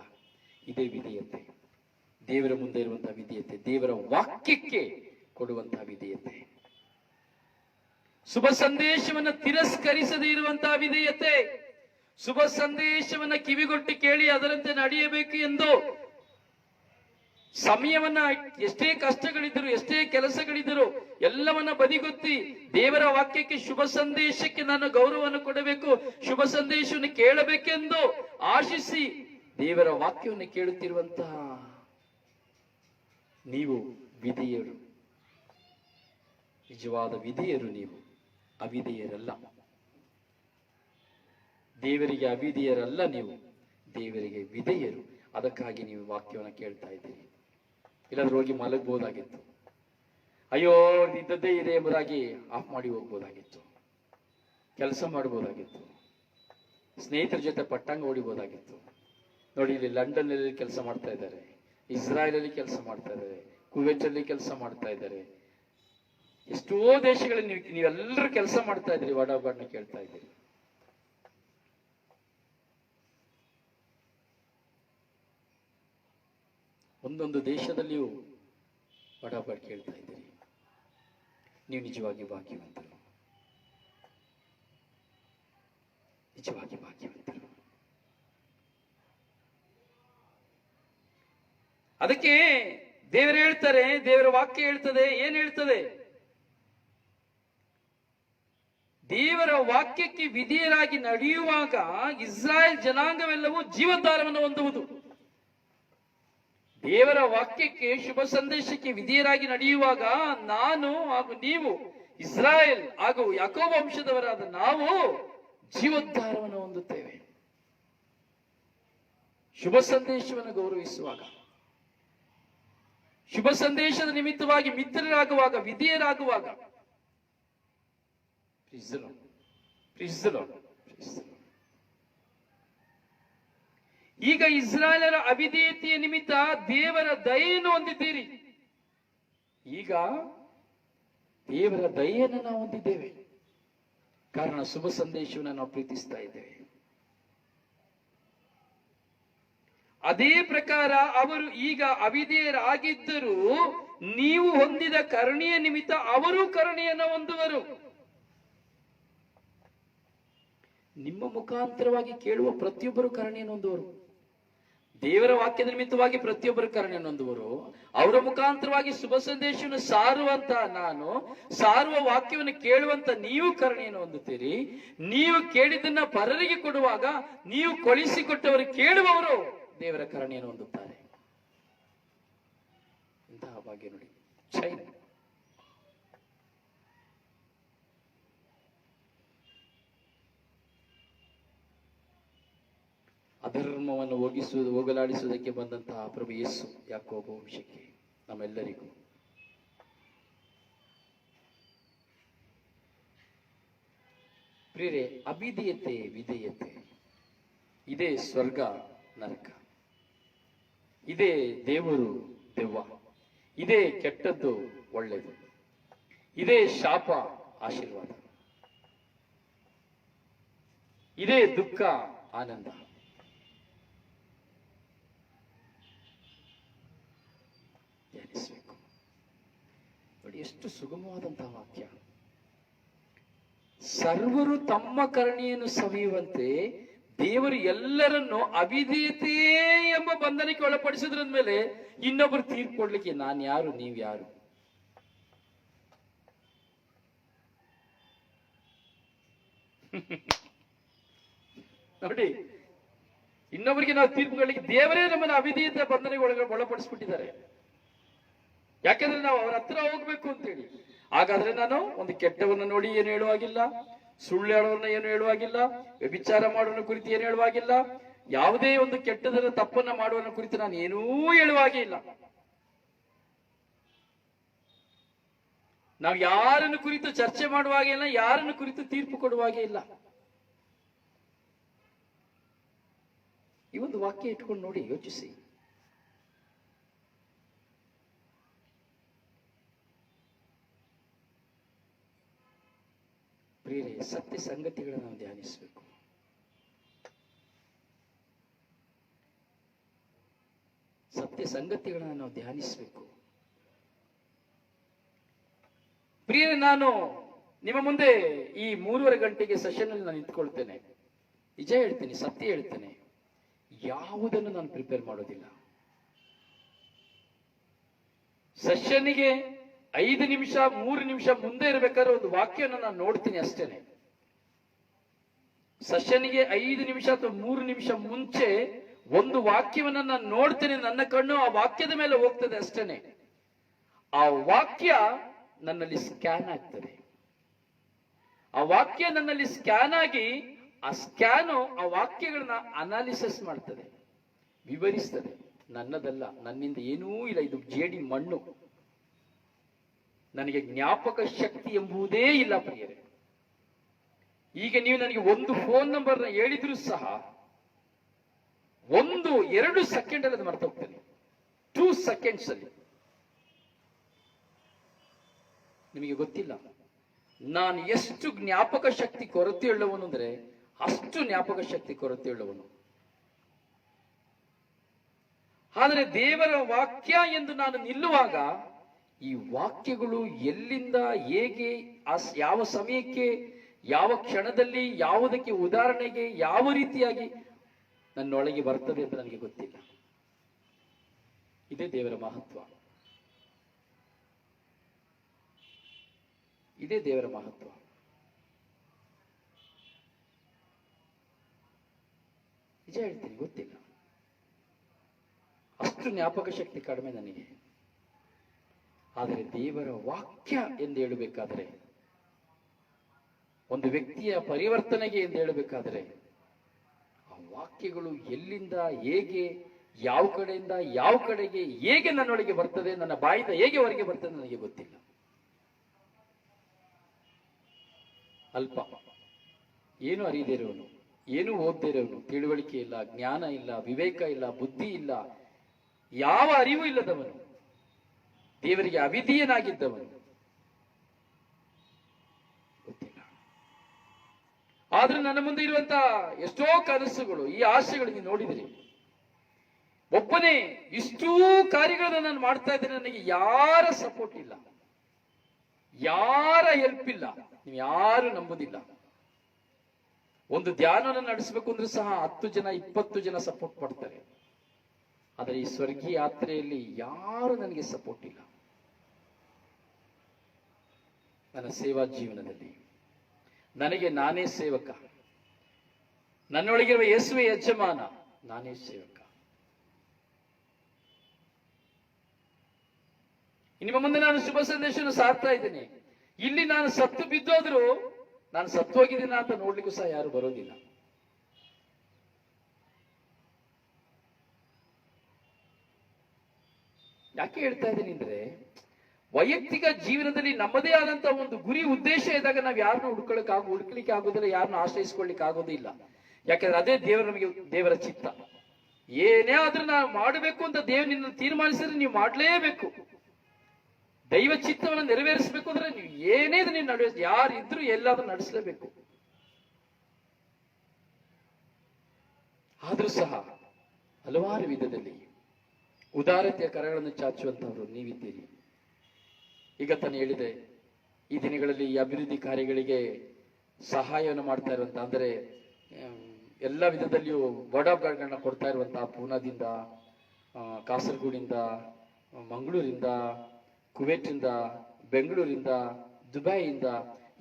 ಇದೇ ವಿಧೇಯತೆ. ದೇವರ ಮುಂದೆ ಇರುವಂತಹ ವಿಧೇಯತೆ, ದೇವರ ವಾಕ್ಯಕ್ಕೆ ಕೊಡುವಂತಹ ವಿಧೇಯತೆ, ಶುಭ ಸಂದೇಶವನ್ನ ತಿರಸ್ಕರಿಸದೇ ಇರುವಂತಹ ವಿಧೇಯತೆ, ಶುಭ ಸಂದೇಶವನ್ನ ಕಿವಿಗೊಟ್ಟು ಕೇಳಿ ಅದರಂತೆ ನಡೆಯಬೇಕು ಎಂದು ಸಮಯವನ್ನ, ಎಷ್ಟೇ ಕಷ್ಟಗಳಿದ್ದರು, ಎಷ್ಟೇ ಕೆಲಸಗಳಿದ್ದರು, ಎಲ್ಲವನ್ನ ಬದಿಗೊತ್ತಿ ದೇವರ ವಾಕ್ಯಕ್ಕೆ, ಶುಭ ಸಂದೇಶಕ್ಕೆ ನಾನು ಗೌರವವನ್ನು ಕೊಡಬೇಕು, ಶುಭ ಸಂದೇಶವನ್ನು ಕೇಳಬೇಕೆಂದು ಆಶಿಸಿ ದೇವರ ವಾಕ್ಯವನ್ನು ಕೇಳುತ್ತಿರುವಂತಹ ನೀವು ವಿಧೇಯರು, ನಿಜವಾದ ವಿಧೇಯರು. ನೀವು ಅವಿಧೇಯರಲ್ಲ, ದೇವರಿಗೆ ಅವಿಧೇಯರಲ್ಲ, ನೀವು ದೇವರಿಗೆ ವಿಧೇಯರು. ಅದಕ್ಕಾಗಿ ನೀವು ವಾಕ್ಯವನ್ನು ಕೇಳ್ತಾ ಇದ್ದೀರಿ. ಇಲ್ಲಾದ್ರೂ ಹೋಗಿ ಮಲಗಬಹುದಾಗಿತ್ತು, ಅಯ್ಯೋ ಇದ್ದದ್ದೇ ಇದೆ ಎಂಬುದಾಗಿ ಆಫ್ ಮಾಡಿ ಹೋಗ್ಬೋದಾಗಿತ್ತು, ಕೆಲಸ ಮಾಡಬಹುದಾಗಿತ್ತು, ಸ್ನೇಹಿತರ ಜೊತೆ ಪಟ್ಟಂಗ ಹೊಡಿಬಹುದಾಗಿತ್ತು. ನೋಡಿ, ಇಲ್ಲಿ ಲಂಡನ್ ಅಲ್ಲಿ ಕೆಲಸ ಮಾಡ್ತಾ ಇದ್ದಾರೆ, ಇಸ್ರಾಯೇಲ್ ಅಲ್ಲಿ ಕೆಲಸ ಮಾಡ್ತಾ ಇದ್ದಾರೆ, ಕುವೈತ್ ಅಲ್ಲಿ ಕೆಲಸ ಮಾಡ್ತಾ ಇದ್ದಾರೆ, ಎಷ್ಟೋ ದೇಶಗಳಲ್ಲಿ ನೀವೆಲ್ಲರೂ ಕೆಲಸ ಮಾಡ್ತಾ ಇದ್ರಿ, ವರ್ಡ್ ಆಫ್ ಗಾಡ್ ನ ಕೇಳ್ತಾ ಇದ್ದೀರಿ. ಒಂದೊಂದು ದೇಶದಲ್ಲಿಯೂ ವರ್ಡ್ ಆಫ್ ಗಾಡ್ ಕೇಳ್ತಾ ಇದ್ದೀರಿ. ನೀವು ನಿಜವಾಗಿ ಭಾಗ್ಯವಂತರು, ನಿಜವಾಗಿ ಭಾಗ್ಯವಂತರು. ಅದಕ್ಕೆ ದೇವರು ಹೇಳ್ತಾರೆ, ದೇವರ ವಾಕ್ಯ ಹೇಳ್ತದೆ, ಏನ್ ಹೇಳ್ತದೆ? ದೇವರ ವಾಕ್ಯಕ್ಕೆ ವಿಧೇಯರಾಗಿ ನಡೆಯುವಾಗ ಇಸ್ರಾಯೇಲ್ ಜನಾಂಗವೆಲ್ಲವೂ ಜೀವೋದ್ಧಾರವನ್ನು ಹೊಂದುವುದು. ದೇವರ ವಾಕ್ಯಕ್ಕೆ, ಶುಭ ಸಂದೇಶಕ್ಕೆ ವಿಧೇಯರಾಗಿ ನಡೆಯುವಾಗ ನಾನು ಹಾಗೂ ನೀವು, ಇಸ್ರಾಯೇಲ್ ಹಾಗೂ ಯಾಕೋಬ ವಂಶದವರಾದ ನಾವು ಜೀವೋದ್ಧಾರವನ್ನು ಹೊಂದುತ್ತೇವೆ. ಶುಭ ಸಂದೇಶವನ್ನು ಗೌರವಿಸುವಾಗ, ಶುಭ ಸಂದೇಶದ ನಿಮಿತ್ತವಾಗಿ ಮಿತ್ರರಾಗುವಾಗ, ವಿಧೇಯರಾಗುವಾಗ, ಈಗ ಇಸ್ರಾಯೇಲರ ಅವಿಧೇಯತೆಯ ನಿಮಿತ್ತ ದೇವರ ದಯೆಯನ್ನು ಹೊಂದಿದ್ದೀರಿ. ಈಗ ದೇವರ ದಯೆಯನ್ನು ನಾವು ಹೊಂದಿದ್ದೇವೆ, ಕಾರಣ ಶುಭ ಸಂದೇಶವನ್ನು ನಾವು ಪ್ರೀತಿಸ್ತಾ ಇದ್ದೇವೆ. ಅದೇ ಪ್ರಕಾರ ಅವರು ಈಗ ಅವಿಧೇಯರಾಗಿದ್ದರೂ ನೀವು ಹೊಂದಿದ ಕರುಣೆಯ ನಿಮಿತ್ತ ಅವರು ಕರುಣೆಯನ್ನು ಹೊಂದುವರು. ನಿಮ್ಮ ಮುಖಾಂತರವಾಗಿ ಕೇಳುವ ಪ್ರತಿಯೊಬ್ಬರು ಕರುಣೆಯನ್ನು ಹೊಂದುವರು. ದೇವರ ವಾಕ್ಯದ ನಿಮಿತ್ತವಾಗಿ ಪ್ರತಿಯೊಬ್ಬರು ಕರುಣೆಯನ್ನು ಹೊಂದುವರು. ಅವರ ಮುಖಾಂತರವಾಗಿ ಶುಭ ಸಂದೇಶವನ್ನು ಸಾರುವಂತ ನಾನು, ಸಾರುವ ವಾಕ್ಯವನ್ನು ಕೇಳುವಂತ ನೀವು ಕರುಣೆಯನ್ನು ಹೊಂದುತ್ತೀರಿ. ನೀವು ಕೇಳಿದ್ದನ್ನ ಪರರಿಗೆ ಕೊಡುವಾಗ ನೀವು ಕಳಿಸಿಕೊಟ್ಟವರು ಕೇಳುವವರು ದೇವರ ಕರುಣೆಯನ್ನು ಹೊಂದುತ್ತಾರೆ. ಇಂತಹ ಭಾಗ್ಯ ನೋಡಿ. ಚೈನಾ ಅಧರ್ಮವನ್ನು ಹೋಗಲಾಡಿಸುವುದಕ್ಕೆ ಬಂದಂತಹ ಪ್ರಭು ಯೇಸು ಯಾಕೋಬ ವಂಶಕ್ಕೆ, ನಮ್ಮೆಲ್ಲರಿಗೂ ಪ್ರಿಯರೇ, ಅವಿಧೇಯತೆ ವಿಧೇಯತೆ ಇದೇ ಸ್ವರ್ಗ ನರಕ, ಇದೇ ದೇವರು ದೆವ್ವ, ಇದೇ ಕೆಟ್ಟದ್ದು ಒಳ್ಳೆಯದು, ಇದೇ ಶಾಪ ಆಶೀರ್ವಾದ, ಇದೇ ದುಃಖ ಆನಂದ. ಧ್ಯಾನಿಸಬೇಕು ನೋಡಿ, ಎಷ್ಟು ಸುಗಮವಾದಂತಹ ವಾಕ್ಯ. ಸರ್ವರು ತಮ್ಮ ಕರುಣೆಯನ್ನು ಸವಿಯುವಂತೆ ದೇವರು ಎಲ್ಲರನ್ನು ಅವಿಧೇಯತೆ ಎಂಬ ಬಂಧನಕ್ಕೆ ಒಳಪಡಿಸಿದ್ರ ಮೇಲೆ ಇನ್ನೊಬ್ಬರು ತೀರ್ಪು ಕೊಡ್ಲಿಕ್ಕೆ ನಾನು ಯಾರು, ನೀವು ಯಾರು? ನೋಡಿ, ಇನ್ನೊಬ್ಬರಿಗೆ ನಾವು ತೀರ್ಪು ಕೊಡ್ಲಿಕ್ಕೆ ದೇವರೇ ನಮ್ಮನ್ನು ಅವಿಧೇಯತೆ ಬಂಧನಕ್ಕೆ ಒಳಪಡಿಸ್ಬಿಟ್ಟಿದ್ದಾರೆ. ಯಾಕಂದ್ರೆ ನಾವು ಅವರ ಹತ್ರ ಹೋಗ್ಬೇಕು ಅಂತೇಳಿ. ಹಾಗಾದ್ರೆ ನಾನು ಒಂದು ಕೆಟ್ಟವನ್ನ ನೋಡಿ ಏನು ಹೇಳುವಾಗಿಲ್ಲ, ಸುಳ್ಳು ಹೇಳೋವನ್ನ ಏನು ಹೇಳುವಾಗಿಲ್ಲ, ವ್ಯಭಿಚಾರ ಮಾಡುವ ಕುರಿತು ಏನು ಹೇಳುವಾಗಿಲ್ಲ, ಯಾವುದೇ ಒಂದು ಕೆಟ್ಟದರ ತಪ್ಪನ್ನ ಮಾಡುವ ಕುರಿತು ನಾನು ಏನೂ ಹೇಳುವಾಗೇ ಇಲ್ಲ. ನಾವು ಯಾರನ್ನು ಕುರಿತು ಚರ್ಚೆ ಮಾಡುವಾಗೇ ಇಲ್ಲ, ಯಾರನ್ನು ಕುರಿತು ತೀರ್ಪು ಕೊಡುವಾಗೇ ಇಲ್ಲ. ಈ ಒಂದು ವಾಕ್ಯ ಇಟ್ಕೊಂಡು ನೋಡಿ, ಯೋಚಿಸಿ. ಪ್ರಿಯರೇ, ಸತ್ಯ ಸಂಗತಿಗಳನ್ನು ನಾವು ಧ್ಯಾನಿಸಬೇಕು. ಸತ್ಯ ಸಂಗತಿಗಳನ್ನು ನಾವು ಧ್ಯಾನಿಸಬೇಕು. ಪ್ರಿಯರೇ, ನಾನು ನಿಮ್ಮ ಮುಂದೆ ಈ 3:30 ಗಂಟೆಗೆ ಸೆಷನ್ ಅಲ್ಲಿ ನಾನು ನಿಂತ್ಕೊಳ್ತೇನೆ. ನಿಜ ಹೇಳ್ತೇನೆ, ಸತ್ಯ ಹೇಳ್ತೇನೆ, ಯಾವುದನ್ನು ನಾನು ಪ್ರಿಪೇರ್ ಮಾಡೋದಿಲ್ಲ. ಸೆಷನ್ನಿಗೆ 5 ನಿಮಿಷ 3 ನಿಮಿಷ ಮುಂದೆ ಇರಬೇಕಾದ್ರೆ ಒಂದು ವಾಕ್ಯವನ್ನು ನಾನು ನೋಡ್ತೀನಿ ಅಷ್ಟೇನೆ. ಸೆಷನ್ನಿಗೆ 5 ನಿಮಿಷ ಅಥವಾ 3 ನಿಮಿಷ ಮುಂಚೆ ಒಂದು ವಾಕ್ಯವನ್ನ ನಾನು ನೋಡ್ತೇನೆ. ನನ್ನ ಕಣ್ಣು ಆ ವಾಕ್ಯದ ಮೇಲೆ ಹೋಗ್ತದೆ ಅಷ್ಟೇನೆ. ಆ ವಾಕ್ಯ ನನ್ನಲ್ಲಿ ಸ್ಕ್ಯಾನ್ ಆಗ್ತದೆ. ಆ ವಾಕ್ಯ ನನ್ನಲ್ಲಿ ಸ್ಕ್ಯಾನ್ ಆಗಿ ಆ ಸ್ಕ್ಯಾನು ಆ ವಾಕ್ಯಗಳನ್ನ ಅನಾಲಿಸಿಸ್ ಮಾಡ್ತದೆ, ವಿವರಿಸ್ತದೆ. ನನ್ನದಲ್ಲ, ನನ್ನಿಂದ ಏನೂ ಇಲ್ಲ, ಇದು ಜೇಡಿ ಮಣ್ಣು. ನನಗೆ ಜ್ಞಾಪಕ ಶಕ್ತಿ ಎಂಬುದೇ ಇಲ್ಲ ಪ್ರಿಯರೇ. ಈಗ ನೀವು ನನಗೆ ಒಂದು ಫೋನ್ ನಂಬರ್ ಹೇಳಿದ್ರು ಸಹ 1-2 ಸೆಕೆಂಡ್ ಅಲ್ಲಿ ಅದು ಮರ್ತೋಗ್ತೇನೆ. 2 ಸೆಕೆಂಡ್ಸ್ ಅಲ್ಲಿ. ನಿಮಗೆ ಗೊತ್ತಿಲ್ಲ ನಾನು ಎಷ್ಟು ಜ್ಞಾಪಕ ಶಕ್ತಿ ಕೊರತೆಯುಳ್ಳವನು ಅಂದ್ರೆ ಅಷ್ಟು ಜ್ಞಾಪಕ ಶಕ್ತಿ ಕೊರತೆಯುಳ್ಳವನು. ಆದರೆ ದೇವರ ವಾಕ್ಯ ಎಂದು ನಾನು ನಿಲ್ಲುವಾಗ ಈ ವಾಕ್ಯಗಳು ಎಲ್ಲಿಂದ, ಹೇಗೆ, ಯಾವ ಸಮಯಕ್ಕೆ, ಯಾವ ಕ್ಷಣದಲ್ಲಿ, ಯಾವುದಕ್ಕೆ ಉದಾಹರಣೆಗೆ, ಯಾವ ರೀತಿಯಾಗಿ ನನ್ನೊಳಗೆ ಬರ್ತದೆ ಅಂತ ನನಗೆ ಗೊತ್ತಿಲ್ಲ. ಇದೇ ದೇವರ ಮಹತ್ವ. ಇದೇ ದೇವರ ಮಹತ್ವ. ನಿಜ ಹೇಳ್ತೀನಿ, ಗೊತ್ತಿಲ್ಲ. ಅಷ್ಟು ಜ್ಞಾಪಕ ಶಕ್ತಿ ಕಡಿಮೆ ನನಗೆ. ಆದರೆ ದೇವರ ವಾಕ್ಯ ಎಂದು ಹೇಳಬೇಕಾದರೆ, ಒಂದು ವ್ಯಕ್ತಿಯ ಪರಿವರ್ತನೆಗೆ ಎಂದು ಹೇಳಬೇಕಾದರೆ, ಆ ವಾಕ್ಯಗಳು ಎಲ್ಲಿಂದ, ಹೇಗೆ, ಯಾವ ಕಡೆಯಿಂದ ಯಾವ ಕಡೆಗೆ ಹೇಗೆ ನನ್ನೊಳಗೆ ಬರ್ತದೆ, ನನ್ನ ಬಾಯಿಂದ ಹೇಗೆ ಹೊರಗೆ ಬರ್ತದೆ ನನಗೆ ಗೊತ್ತಿಲ್ಲ. ಅಲ್ಪ, ಏನು ಅರಿಯದೇ ಇರೋನು, ಏನು ಓದದೇ ಇರೋನು, ತಿಳುವಳಿಕೆ ಇಲ್ಲ, ಜ್ಞಾನ ಇಲ್ಲ, ವಿವೇಕ ಇಲ್ಲ, ಬುದ್ಧಿ ಇಲ್ಲ, ಯಾವ ಅರಿವು ಇಲ್ಲದವನು, ದೇವರಿಗೆ ಅವಿಧೇಯನಾಗಿದ್ದವನು. ಗೊತ್ತಿಲ್ಲ. ಆದ್ರೆ ನನ್ನ ಮುಂದೆ ಇರುವಂತಹ ಎಷ್ಟೋ ಕನಸುಗಳು, ಈ ಆಸೆಗಳು ನೀವು ನೋಡಿದ್ರಿ. ಒಬ್ಬನೇ ಇಷ್ಟೂ ಕಾರ್ಯಗಳನ್ನ ನಾನು ಮಾಡ್ತಾ ಇದ್ದೇನೆ, ನನಗೆ ಯಾರ ಸಪೋರ್ಟ್ ಇಲ್ಲ, ಯಾರ ಹೆಲ್ಪ್ ಇಲ್ಲ, ನೀವು ಯಾರು ನಂಬುದಿಲ್ಲ. ಒಂದು ಧ್ಯಾನವನ್ನು ನಡೆಸಬೇಕು ಅಂದ್ರೆ ಸಹ 10 ಜನ 20 ಜನ ಸಪೋರ್ಟ್ ಮಾಡ್ತಾರೆ. ಆದರೆ ಈ ಸ್ವರ್ಗೀಯ ಯಾತ್ರೆಯಲ್ಲಿ ಯಾರು ನನಗೆ ಸಪೋರ್ಟ್ ಇಲ್ಲ. ನನ್ನ ಸೇವಾ ಜೀವನದಲ್ಲಿ ನನಗೆ ನಾನೇ ಸೇವಕ, ನನ್ನೊಳಗಿರುವ ಯೇಸುವೆ ಯಜಮಾನ, ನಾನೇ ಸೇವಕ. ನಿಮ್ಮ ಮುಂದೆ ನಾನು ಶುಭ ಸಂದೇಶವನ್ನು ಸಾರ್ತಾ ಇದ್ದೇನೆ. ಇಲ್ಲಿ ನಾನು ಸತ್ತು ಬಿದ್ದೋದ್ರು ನಾನು ಸತ್ತು ಹೋಗಿದ್ದೀನ ಅಂತ ನೋಡ್ಲಿಕ್ಕೂ ಸಹ ಯಾರು ಬರೋದಿಲ್ಲ. ಯಾಕೆ ಹೇಳ್ತಾ ಇದ್ದೀನಿ ಅಂದ್ರೆ, ವೈಯಕ್ತಿಕ ಜೀವನದಲ್ಲಿ ನಮ್ಮದೇ ಆದಂತ ಒಂದು ಗುರಿ ಉದ್ದೇಶ ಇದ್ದಾಗ ನಾವು ಯಾರನ್ನ ಹುಡುಕ್ಲಿಕ್ಕೆ ಆಗೋದಿಲ್ಲ, ಯಾರನ್ನ ಆಶ್ರಯಿಸ್ಕೊಳ್ಳಿಕ್ಕೆ ಆಗೋದಿಲ್ಲ. ಯಾಕಂದ್ರೆ ಅದೇ ದೇವರ ಚಿತ್ತ. ಏನೇ ಆದ್ರೂ ನಾವು ಮಾಡಬೇಕು ಅಂತ ದೇವರು ನಿನ್ನ ತೀರ್ಮಾನಿಸಿದ್ರೆ ನೀವು ಮಾಡ್ಲೇಬೇಕು. ದೈವ ಚಿತ್ತವನ್ನು ನೆರವೇರಿಸಬೇಕು ಅಂದ್ರೆ ನೀವು ಏನೇ ನೀವು ಯಾರಿದ್ರು ಎಲ್ಲಾದ್ರೂ ನಡೆಸಲೇಬೇಕು. ಆದ್ರೂ ಸಹ ಹಲವಾರು ವಿಧದಲ್ಲಿ ಉದಾರತೆಯ ಕರಗಳನ್ನು ಚಾಚುವಂತವರು ನೀವಿದ್ದೀರಿ. ಈಗ ತಾನು ಹೇಳಿದೆ, ಈ ದಿನಗಳಲ್ಲಿ ಈ ಅಭಿವೃದ್ಧಿ ಕಾರ್ಯಗಳಿಗೆ ಸಹಾಯವನ್ನು ಮಾಡ್ತಾ ಇರುವಂತ, ಅಂದ್ರೆ ಎಲ್ಲ ವಿಧದಲ್ಲಿಯೂ ವರ್ಡ್ ಆಫ್ ಗಾಡ್ಗಳನ್ನ ಕೊಡ್ತಾ ಇರುವಂತಹ ಪೂನಾದಿಂದ, ಕಾಸರಗೋಡಿಂದ, ಮಂಗಳೂರಿಂದ, ಕುವೈಟ್ರಿಂದ, ಬೆಂಗಳೂರಿಂದ, ದುಬೈಯಿಂದ,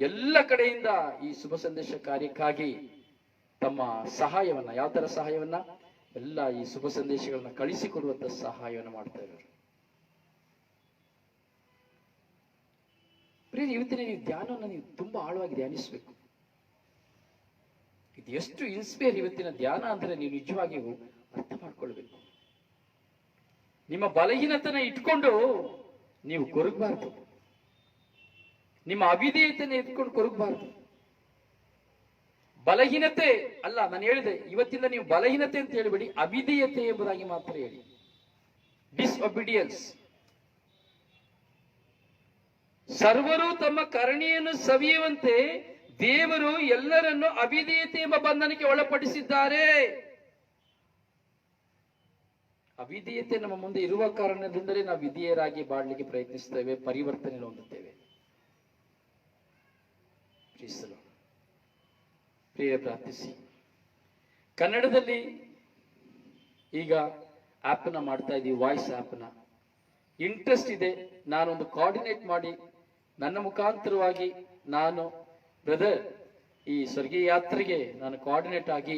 ಎಲ್ಲ ಕಡೆಯಿಂದ ಈ ಶುಭ ಸಂದೇಶ ಕಾರ್ಯಕ್ಕಾಗಿ ತಮ್ಮ ಸಹಾಯವನ್ನ, ಯಾವ ತರ ಸಹಾಯವನ್ನ, ಎಲ್ಲ ಈ ಶುಭ ಸಂದೇಶಗಳನ್ನ ಕಳಿಸಿಕೊಡುವಂತ ಸಹಾಯವನ್ನು ಮಾಡ್ತಾ ಇದ್ದಾರೆ. ಪ್ರಿಯ, ಇವತ್ತಿನ ನೀವು ಧ್ಯಾನವನ್ನು ನೀವು ತುಂಬಾ ಆಳವಾಗಿ ಧ್ಯಾನಿಸಬೇಕು. ಇದು ಎಷ್ಟು ಇನ್ಸ್ಪೈರ್ ಇವತ್ತಿನ ಧ್ಯಾನ ಅಂದ್ರೆ ನೀವು ನಿಜವಾಗಿಯೂ ಅರ್ಥ ಮಾಡ್ಕೊಳ್ಬೇಕು. ನಿಮ್ಮ ಬಲಹೀನತನ ಇಟ್ಕೊಂಡು ನೀವು ಕೊರಗಬಾರ್ದು, ನಿಮ್ಮ ಅವಿಧೇಯತೆಯನ್ನು ಇಟ್ಕೊಂಡು ಕೊರಗಬಾರ್ದು. ಬಲಹೀನತೆ ಅಲ್ಲ, ನಾನು ಹೇಳಿದೆ ಇವತ್ತಿಂದ ನೀವು ಬಲಹೀನತೆ ಅಂತ ಹೇಳಿಬಿಡಿ, ಅವಿಧೇಯತೆ ಎಂಬುದಾಗಿ ಮಾತ್ರ ಹೇಳಿ. ಡಿಸ್ಒಬಿಡಿಯನ್ಸ್. ಸರ್ವರು ತಮ್ಮ ಕರುಣೆಯನ್ನು ಸವಿಯುವಂತೆ ದೇವರು ಎಲ್ಲರನ್ನು ಅವಿಧೇಯತೆ ಎಂಬ ಬಂಧನಕ್ಕೆ ಒಳಪಡಿಸಿದ್ದಾರೆ. ಅವಿಧೇಯತೆ ನಮ್ಮ ಮುಂದೆ ಇರುವ ಕಾರಣದಿಂದಲೇ ನಾವು ವಿಧೇಯರಾಗಿ ಬಾಳ್ಲಿಕ್ಕೆ ಪ್ರಯತ್ನಿಸ್ತೇವೆ, ಪರಿವರ್ತನೆ ಹೊಂದುತ್ತೇವೆ. ಪ್ರಿಯ, ಪ್ರಾರ್ಥಿಸಿ. ಕನ್ನಡದಲ್ಲಿ ಈಗ ಆ್ಯಪ್ನ ಮಾಡ್ತಾ ಇದ್ದೀವಿ, ವಾಯ್ಸ್ ಆ್ಯಪ್ನ. ಇಂಟ್ರೆಸ್ಟ್ ಇದೆ, ನಾನೊಂದು ಕೋಆರ್ಡಿನೇಟ್ ಮಾಡಿ ನನ್ನ ಮುಖಾಂತರವಾಗಿ ನಾನು ಬ್ರದರ್ ಈ ಸ್ವರ್ಗೀಯ ಯಾತ್ರೆಗೆ ನಾನು ಕೋಆರ್ಡಿನೇಟ್ ಆಗಿ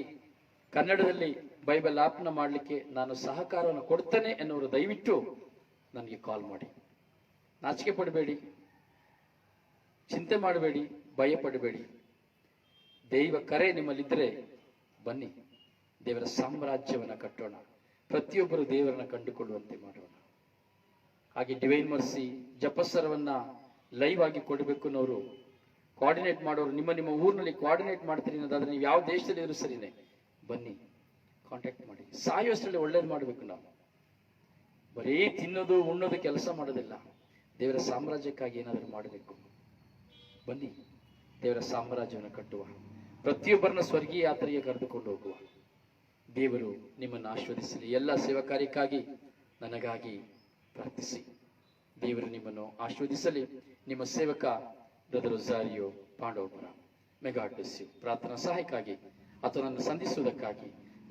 ಕನ್ನಡದಲ್ಲಿ ಬೈಬಲ್ ಆ್ಯಪ್ನ ಮಾಡಲಿಕ್ಕೆ ನಾನು ಸಹಕಾರವನ್ನು ಕೊಡ್ತೇನೆ ಎನ್ನುವರು ದಯವಿಟ್ಟು ನನಗೆ ಕಾಲ್ ಮಾಡಿ. ನಾಚಿಕೆ ಪಡಬೇಡಿ, ಚಿಂತೆ ಮಾಡಬೇಡಿ, ಭಯ ಪಡಬೇಡಿ. ದೈವ ಕರೆ ನಿಮ್ಮಲ್ಲಿದ್ದರೆ ಬನ್ನಿ, ದೇವರ ಸಾಮ್ರಾಜ್ಯವನ್ನು ಕಟ್ಟೋಣ, ಪ್ರತಿಯೊಬ್ಬರು ದೇವರನ್ನ ಕಂಡುಕೊಳ್ಳುವಂತೆ ಮಾಡೋಣ. ಹಾಗೆ ಡಿವೈನ್ ಮರ್ಸಿ ಜಪಸ್ವರವನ್ನ ಲೈವ್ ಆಗಿ ಕೊಡಬೇಕು ಅನ್ನೋರು, ಕೋಆರ್ಡಿನೇಟ್ ಮಾಡೋರು, ನಿಮ್ಮ ಊರಿನಲ್ಲಿ ಕೋಆರ್ಡಿನೇಟ್ ಮಾಡ್ತೀರಿ ಅನ್ನೋದಾದ್ರೆ ನೀವು ಯಾವ ದೇಶದಲ್ಲಿ ಇದ್ರು ಸರಿನೇ, ಬನ್ನಿ, ಕಾಂಟ್ಯಾಕ್ಟ್ ಮಾಡಿ. ಸಾಯುವಷ್ಟರಲ್ಲಿ ಒಳ್ಳೇದು ಮಾಡಬೇಕು. ನಾವು ಬರೀ ತಿನ್ನೋದು ಉಣ್ಣೋದು ಕೆಲಸ ಮಾಡೋದಿಲ್ಲ, ದೇವರ ಸಾಮ್ರಾಜ್ಯಕ್ಕಾಗಿ ಏನಾದರೂ ಮಾಡಬೇಕು. ಬನ್ನಿ, ದೇವರ ಸಾಮ್ರಾಜ್ಯವನ್ನು ಕಟ್ಟುವ, ಪ್ರತಿಯೊಬ್ಬರನ್ನ ಸ್ವರ್ಗೀಯ ಯಾತ್ರೆಗೆ ಕರೆದುಕೊಂಡು ಹೋಗುವ. ದೇವರು ನಿಮ್ಮನ್ನು ಆಶೀರ್ವದಿಸಲಿ. ಎಲ್ಲ ಸೇವಾ ಕಾರ್ಯಕ್ಕಾಗಿ ನನಗಾಗಿ ಪ್ರಾರ್ಥಿಸಿ. ದೇವರು ನಿಮ್ಮನ್ನು ಆಶೀರ್ವದಿಸಲಿ. ನಿಮ್ಮ ಸೇವಕ brother Rosario Pandavapura. May God bless you. ಪ್ರಾರ್ಥನಾ ಸಹಾಯಕ್ಕಾಗಿ ಅಥವಾ ನನ್ನ ಸಂಧಿಸುವುದಕ್ಕಾಗಿ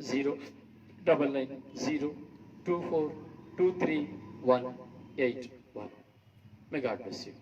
09902423181. May God bless you.